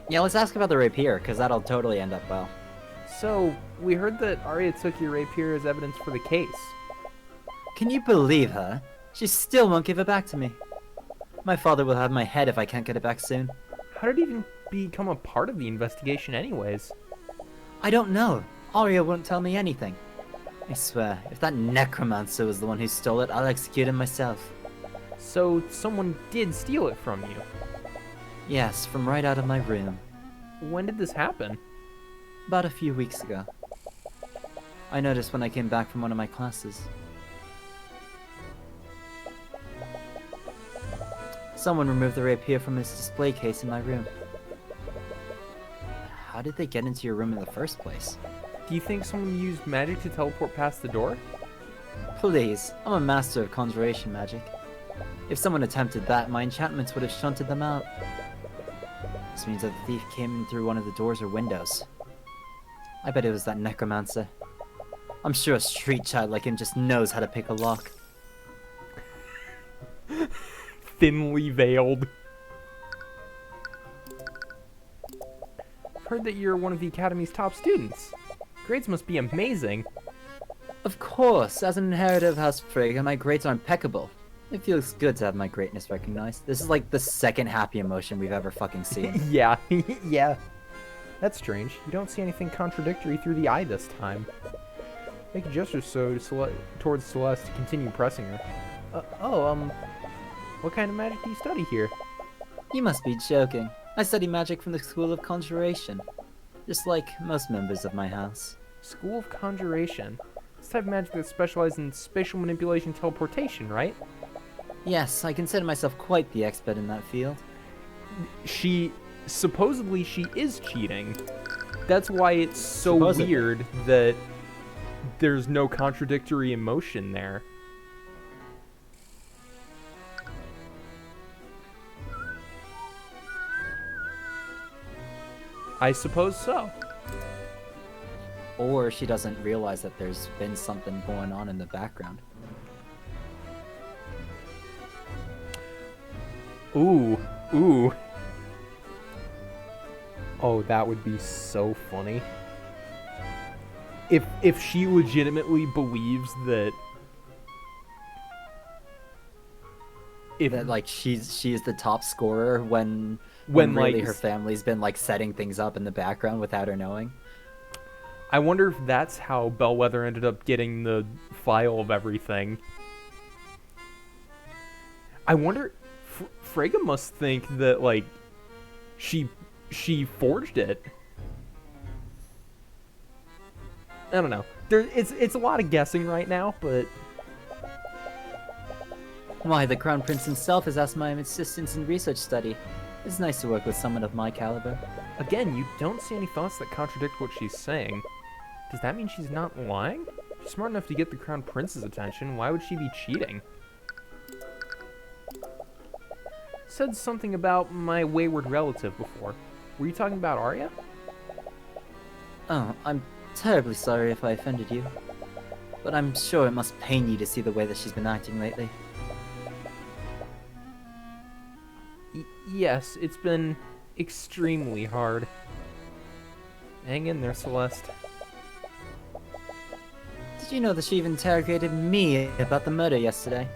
Yeah, let's ask about the rapier, because that'll totally end up well. So, we heard that Arya took your rapier as evidence for the case. Can you believe her? She still won't give it back to me. My father will have my head if I can't get it back soon. How did it even become a part of the investigation anyways? I don't know. Arya won't tell me anything. I swear, if that necromancer was the one who stole it, I'll execute him myself. So, someone did steal it from you. Yes, from right out of my room. When did this happen? About a few weeks ago. I noticed when I came back from one of my classes. Someone removed the rapier from his display case in my room. How did they get into your room in the first place? Do you think someone used magic to teleport past the door? Please, I'm a master of conjuration magic. If someone attempted that, my enchantments would have shunted them out. This means that the thief came in through one of the doors or windows. I bet it was that necromancer. I'm sure a street child like him just knows how to pick a lock. Thinly veiled. I've heard that you're one of the Academy's top students. Grades must be amazing. Of course, as an inheritor of House Frege, my grades are impeccable. It feels good to have my greatness recognized. This is like the second happy emotion we've ever fucking seen. Yeah, yeah. That's strange. You don't see anything contradictory through the eye this time. Make a gesture towards Celeste to continue pressing her. What kind of magic do you study here? You must be joking. I study magic from the School of Conjuration. Just like most members of my house. School of Conjuration. This type of magic that specializes in spatial manipulation teleportation, right? Yes, I consider myself quite the expert in that field. Supposedly she is cheating. That's why it's so Supposedly. weird that there's no contradictory emotion there. I suppose so. Or she doesn't realize that there's been something going on in the background. Ooh, ooh. Oh, that would be so funny. If she legitimately believes that that like she's the top scorer when when really like her family's been like setting things up in the background without her knowing. I wonder if that's how Bellwether ended up getting the file of everything. I wonder, Frege must think that like she forged it. I don't know. It's a lot of guessing right now, but Why, the Crown Prince himself has asked my assistance in research study. It's nice to work with someone of my caliber. again, you don't see any thoughts that contradict what she's saying. Does that mean she's not lying? She's smart enough to get the Crown Prince's attention. Why would she be cheating? Said something about my wayward relative before. Were you talking about Arya? Oh, I'm terribly sorry if I offended you. But I'm sure it must pain you to see the way that she's been acting lately. Yes, it's been extremely hard. Hang in there, Celeste. Did you know that she even interrogated me about the murder yesterday?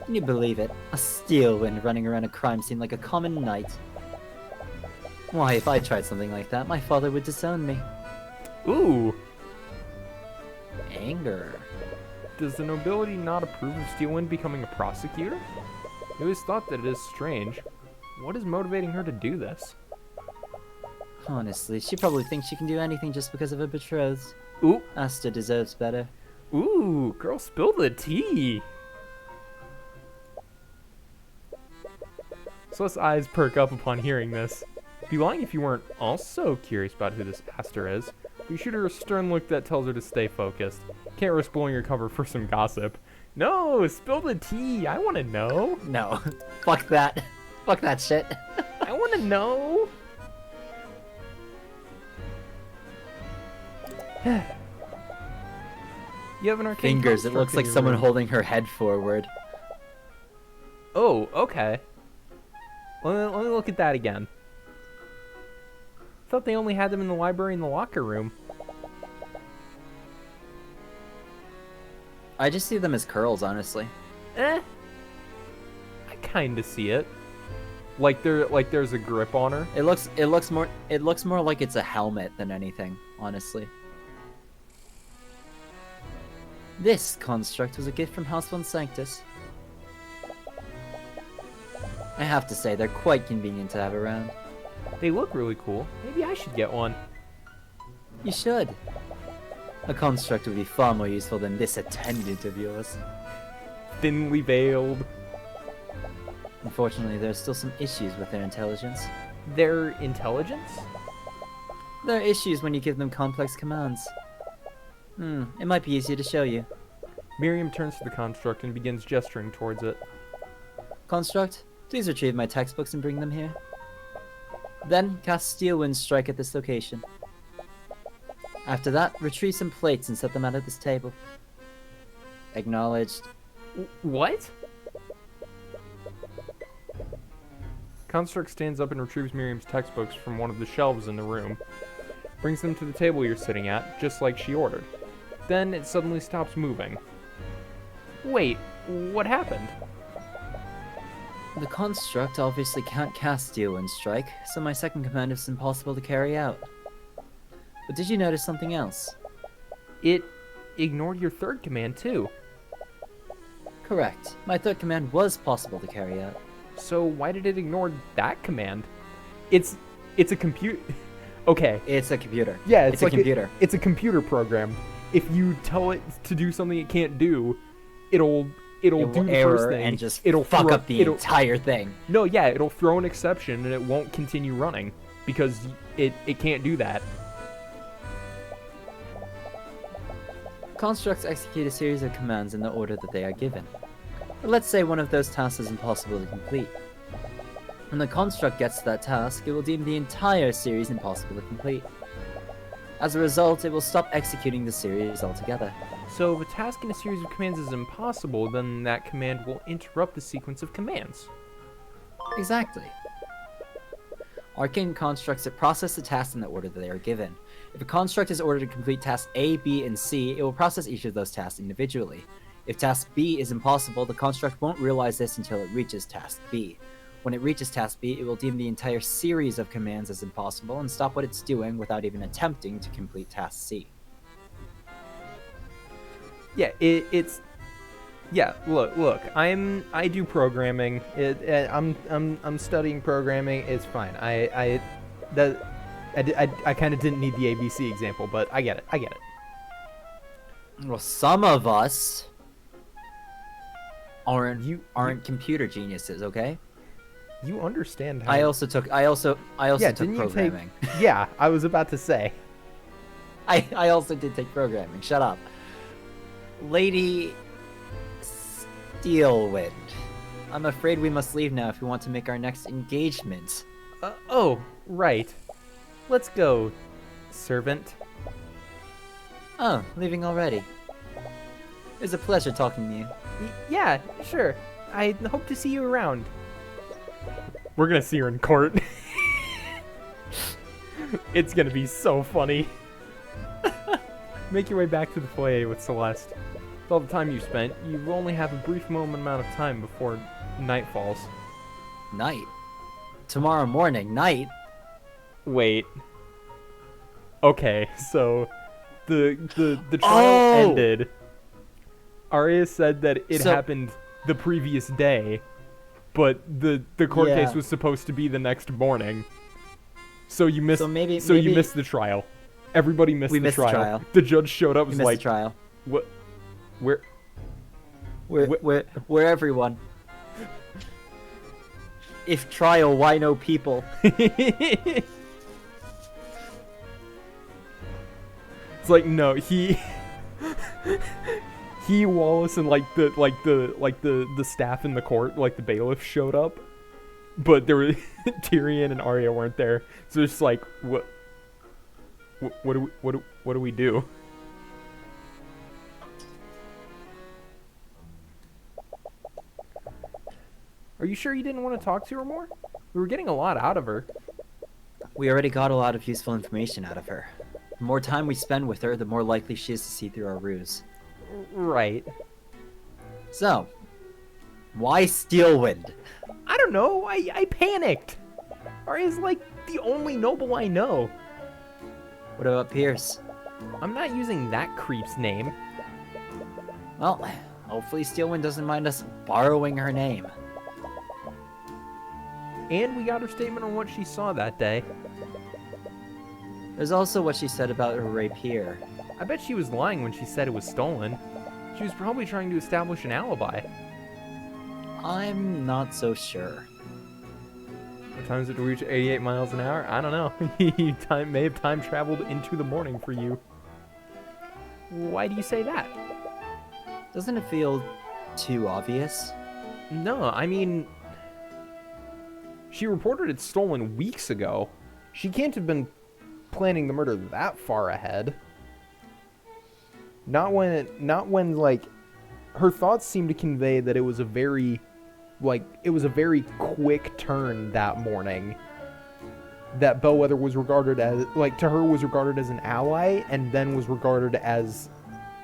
Can you believe it? A steel wind running around a crime scene like a common knight. Why, if I tried something like that, my father would disown me. Ooh! Anger. Does the nobility not approve of Steelwind becoming a prosecutor? I always thought that it is strange. What is motivating her to do this? Honestly, she probably thinks she can do anything just because of her betrothed. Ooh! Asta deserves better. Ooh! Girl, spill the tea! Celeste's eyes perk up upon hearing this. Be lying if you weren't also curious about who this Aster is. But you shoot her a stern look that tells her to stay focused. Can't risk blowing your cover for some gossip. No! Spill the tea! I wanna know! No. Fuck that. Fuck that shit. I wanna know! You have an arcane Fingers, it looks construct in like your someone room. holding her head forward. Oh, okay. Let me look at that again. Thought they only had them in the library in the locker room. I just see them as curls, honestly. I kinda see it. Like there's a grip on her. It looks more like it's a helmet than anything, honestly. This construct was a gift from House von Sanctus. I have to say, they're quite convenient to have around. They look really cool. Maybe I should get one. You should. A construct would be far more useful than this attendant of yours. Thinly veiled. Unfortunately, there are still some issues with their intelligence. Their intelligence? There are issues when you give them complex commands. It might be easier to show you. Miriam turns to the construct and begins gesturing towards it. Construct, please retrieve my textbooks and bring them here. Then, cast Steelwind Strike at this location. After that, retrieve some plates and set them out at this table. Acknowledged. What? Construct stands up and retrieves Miriam's textbooks from one of the shelves in the room. Brings them to the table you're sitting at, just like she ordered. Then it suddenly stops moving. Wait, what happened? The construct obviously can't cast Steelwind Strike, so my second command is impossible to carry out. But did you notice something else? It ignored your third command too. Correct. My third command was possible to carry out. So why did it ignore that command? It's a compute. Okay. It's a computer. Yeah, it's like a computer. It's a computer program. If you tell it to do something it can't do, it'll It do will the error first thing. and just it'll fuck throw, up the entire thing. No, yeah, it'll throw an exception and it won't continue running because it can't do that. Constructs execute a series of commands in the order that they are given. But let's say one of those tasks is impossible to complete. When the construct gets to that task, it will deem the entire series impossible to complete. As a result, it will stop executing the series altogether. So if a task in a series of commands is impossible, then that command will interrupt the sequence of commands. Exactly. Arcane constructs that process the tasks in the order that they are given. If a construct is ordered to complete tasks A, B, and C, it will process each of those tasks individually. If task B is impossible, the construct won't realize this until it reaches task B. When it reaches task B, it will deem the entire series of commands as impossible and stop what it's doing without even attempting to complete task C. Yeah, it's yeah. Look. I do programming. I'm studying programming. It's fine. I kind of didn't need the ABC example, but I get it. Well, some of us aren't computer geniuses, okay? You understand how I also took programming. Yeah, I was about to say. I also did take programming. Shut up. Lady Steelwind. I'm afraid we must leave now if we want to make our next engagement. Oh, right. Let's go, servant. Oh, leaving already. It was a pleasure talking to you. Yeah, sure. I hope to see you around. We're gonna see her in court. It's gonna be so funny. Make your way back to the foyer with Celeste. With all the time you spent, you only have a brief amount of time before night falls. Night? Tomorrow morning, night? Wait. Okay, so the trial ended. Arya said that it happened the previous day, but the court case was supposed to be the next morning. So you missed. You missed the trial. Everybody missed the trial. The judge showed up. Was like, the trial. What? Where? Where everyone? If trial, why no people? It's like no, he Wallace and the staff in the court, like the bailiff showed up, but there were Tyrion and Arya weren't there. So it's like what do we do? Are you sure you didn't want to talk to her more? We were getting a lot out of her. We already got a lot of useful information out of her. The more time we spend with her, the more likely she is to see through our ruse. Right. So, why Steelwind? I don't know. I panicked. Arya's like the only noble I know. What about Pierce? I'm not using that creep's name. Well, hopefully Steelwind doesn't mind us borrowing her name. And we got her statement on what she saw that day. There's also what she said about her rapier. I bet she was lying when she said it was stolen. She was probably trying to establish an alibi. I'm not so sure. What time is it to reach 88 miles an hour? I don't know. You may have time traveled into the morning for you. Why do you say that? Doesn't it feel too obvious? No, I mean, she reported it stolen weeks ago. She can't have been planning the murder that far ahead. Not when like her thoughts seem to convey that it was a very quick turn that morning. That Bellwether was regarded as, like, to her was regarded as an ally and then was regarded as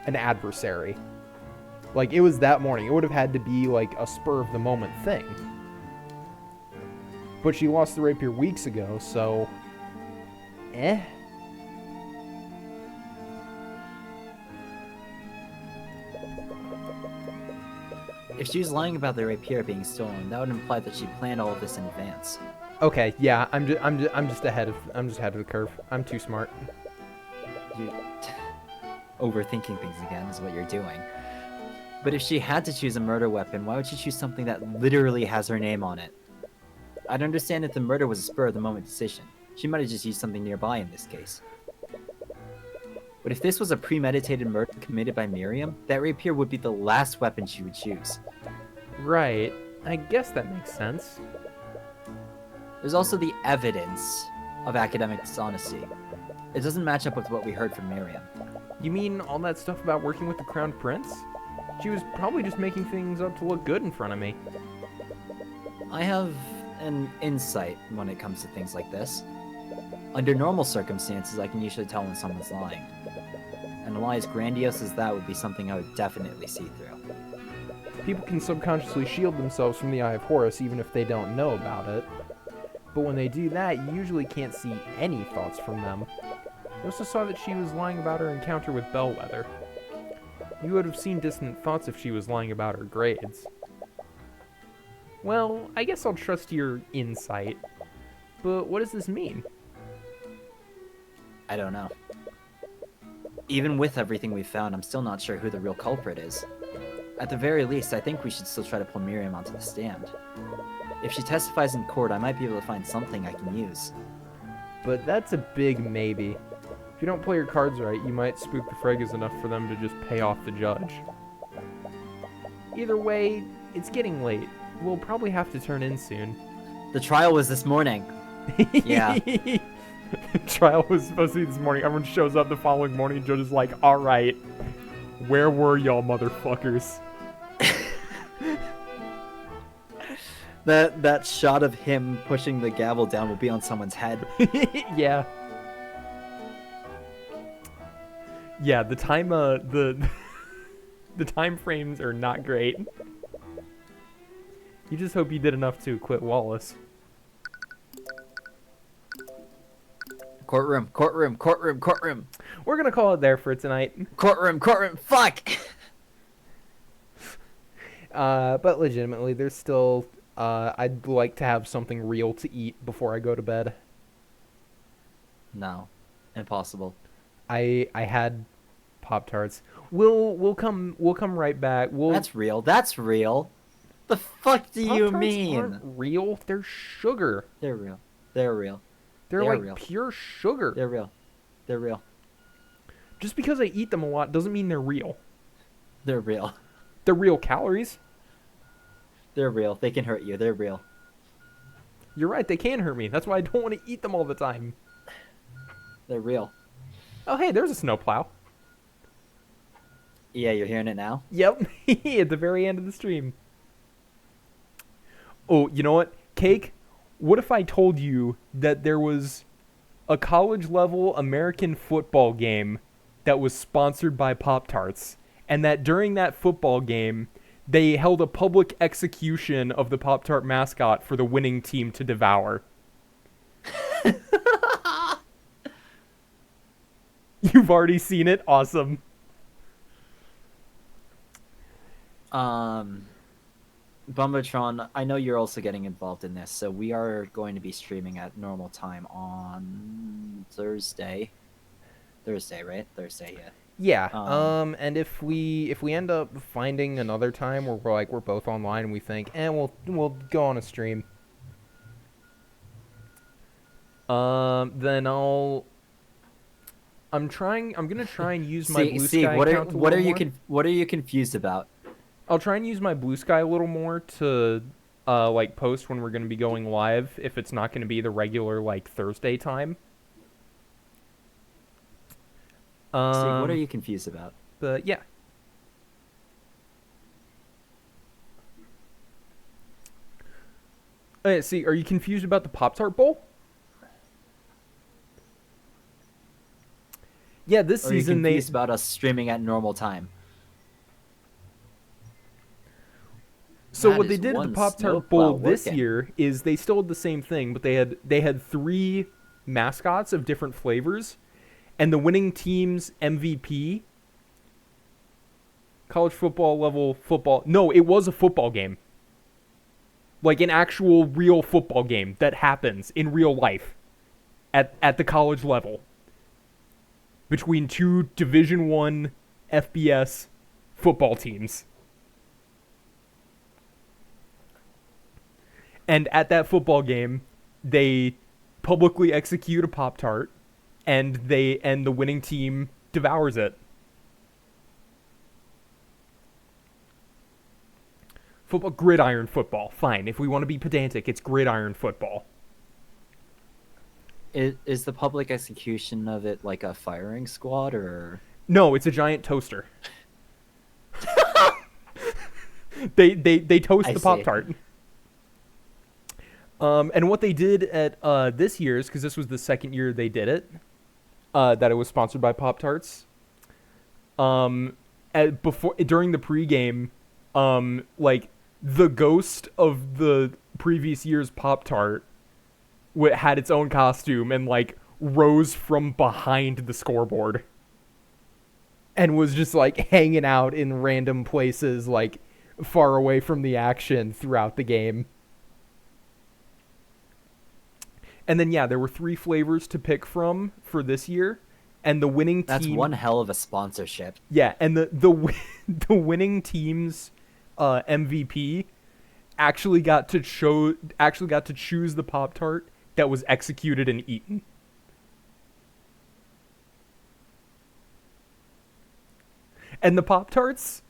an adversary. Like, it was that morning. It would have had to be like a spur of the moment thing. But she lost the rapier weeks ago, so If she was lying about the rapier being stolen, that would imply that she planned all of this in advance. Okay, yeah, I'm just ahead of the curve. I'm too smart. You overthinking things again is what you're doing. But if she had to choose a murder weapon, why would she choose something that literally has her name on it? I'd understand if the murder was a spur-of-the-moment decision. She might have just used something nearby in this case. But if this was a premeditated murder committed by Miriam, that rapier would be the last weapon she would choose. Right. I guess that makes sense. There's also the evidence of academic dishonesty. It doesn't match up with what we heard from Miriam. You mean all that stuff about working with the Crown Prince? She was probably just making things up to look good in front of me. I have an insight when it comes to things like this. Under normal circumstances, I can usually tell when someone's lying. And a lie as grandiose as that would be something I would definitely see through. People can subconsciously shield themselves from the eye of Horus even if they don't know about it. But when they do that, you usually can't see any thoughts from them. You also saw that she was lying about her encounter with Bellwether. You would have seen dissonant thoughts if she was lying about her grades. Well, I guess I'll trust your insight. But what does this mean? I don't know. Even with everything we've found, I'm still not sure who the real culprit is. At the very least, I think we should still try to pull Miriam onto the stand. If she testifies in court, I might be able to find something I can use. But that's a big maybe. If you don't play your cards right, you might spook the Fregas enough for them to just pay off the judge. Either way, it's getting late. We'll probably have to turn in soon. The trial was this morning. Yeah. Trial was supposed to be this morning. Everyone shows up the following morning and Judge is like, alright, where were y'all motherfuckers? That shot of him pushing the gavel down will be on someone's head. Yeah. Yeah, the time the time frames are not great. You just hope you did enough to acquit Wallace. Courtroom, courtroom, courtroom, courtroom. We're gonna call it there for tonight. Courtroom, courtroom, fuck! But legitimately, there's still, I'd like to have something real to eat before I go to bed. No. Impossible. I had Pop-Tarts. We'll come right back. That's real. That's real. The fuck do you Pop-Tarts mean? aren't real. They're sugar. They're real. They're real. They're like real. pure sugar. They're real. They're real. Just because I eat them a lot doesn't mean they're real. They're real. They're real calories. They're real. They can hurt you. They're real. You're right, they can hurt me. That's why I don't want to eat them all the time. They're real. Oh, hey, there's a snowplow. Yeah, you're hearing it now? Yep, at the very end of the stream. Oh, you know what? Cake, what if I told you that there was a college-level American football game that was sponsored by Pop-Tarts, and that during that football game, they held a public execution of the Pop-Tart mascot for the winning team to devour? You've already seen it? Awesome. Bumbatron, I know you're also getting involved in this, so we are going to be streaming at normal time on Thursday. Thursday, right? Thursday, yeah. Yeah. And if we end up finding another time where we're both online and we think, we'll go on a stream. Then I'm gonna try and use my Blue Sky account a little more. What are you confused about? I'll try and use my Blue Sky a little more to like post when we're gonna be going live if it's not gonna be the regular like Thursday time. What are you confused about? But yeah. See, are you confused about the Pop-Tart Bowl? Yeah, this season Are you confused about us streaming at normal time? So what they did at the Pop-Tart Bowl this year is they still did the same thing, but they had 3 mascots of different flavors, and the winning team's MVP, college football level football. No, it was a football game. Like an actual real football game that happens in real life at the college level between 2 Division I FBS football teams. And at that football game, they publicly execute a Pop-Tart, and the winning team devours it. Football, gridiron football. Fine. If we want to be pedantic, it's gridiron football. Is the public execution of it like a firing squad, or? No, it's a giant toaster. They toast the Pop-Tart. And what they did at this year's, because this was the second year they did it, that it was sponsored by Pop Tarts. During the pregame, like the ghost of the previous year's Pop Tart had its own costume and like rose from behind the scoreboard and was just like hanging out in random places like far away from the action throughout the game. And then there were 3 flavors to pick from for this year, and the winning team. That's one hell of a sponsorship. Yeah, and the winning team's MVP actually got to choose the Pop-Tart that was executed and eaten. And the Pop-Tarts,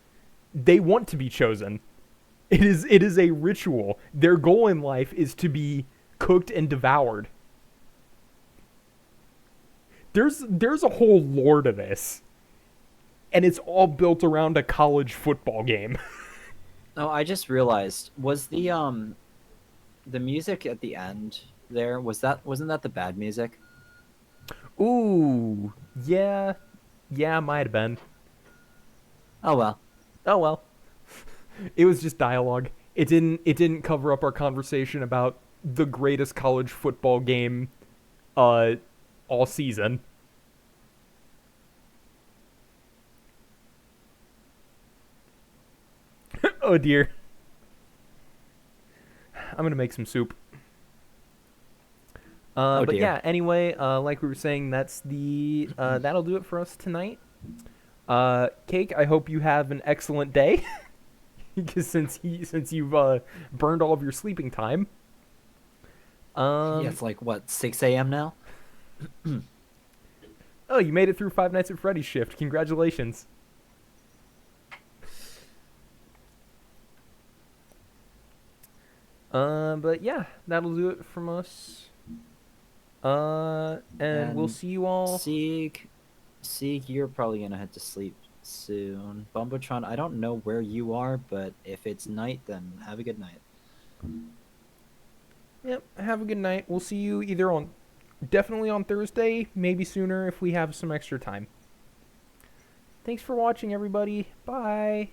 they want to be chosen. It is a ritual. Their goal in life is to be cooked and devoured. There's a whole lore to this. And it's all built around a college football game. Oh, I just realized, was the music at the end there, wasn't that the bad music? Ooh, yeah, might have been. Oh well. Oh well. It was just dialogue. It didn't cover up our conversation about the greatest college football game all season. Oh dear. I'm going to make some soup. Oh but dear. yeah, anyway, like we were saying, that's the that'll do it for us tonight. Cake, I hope you have an excellent day. Because since you've burned all of your sleeping time. Yeah, it's like what, 6 a.m. now? Oh, you made it through Five Nights at Freddy's shift. Congratulations. But yeah, that'll do it from us. And we'll see you all. Sieg, you're probably gonna head to sleep soon. Bumbotron, I don't know where you are, but if it's night, then have a good night. Yep, have a good night. We'll see you definitely on Thursday, maybe sooner if we have some extra time. Thanks for watching, everybody. Bye.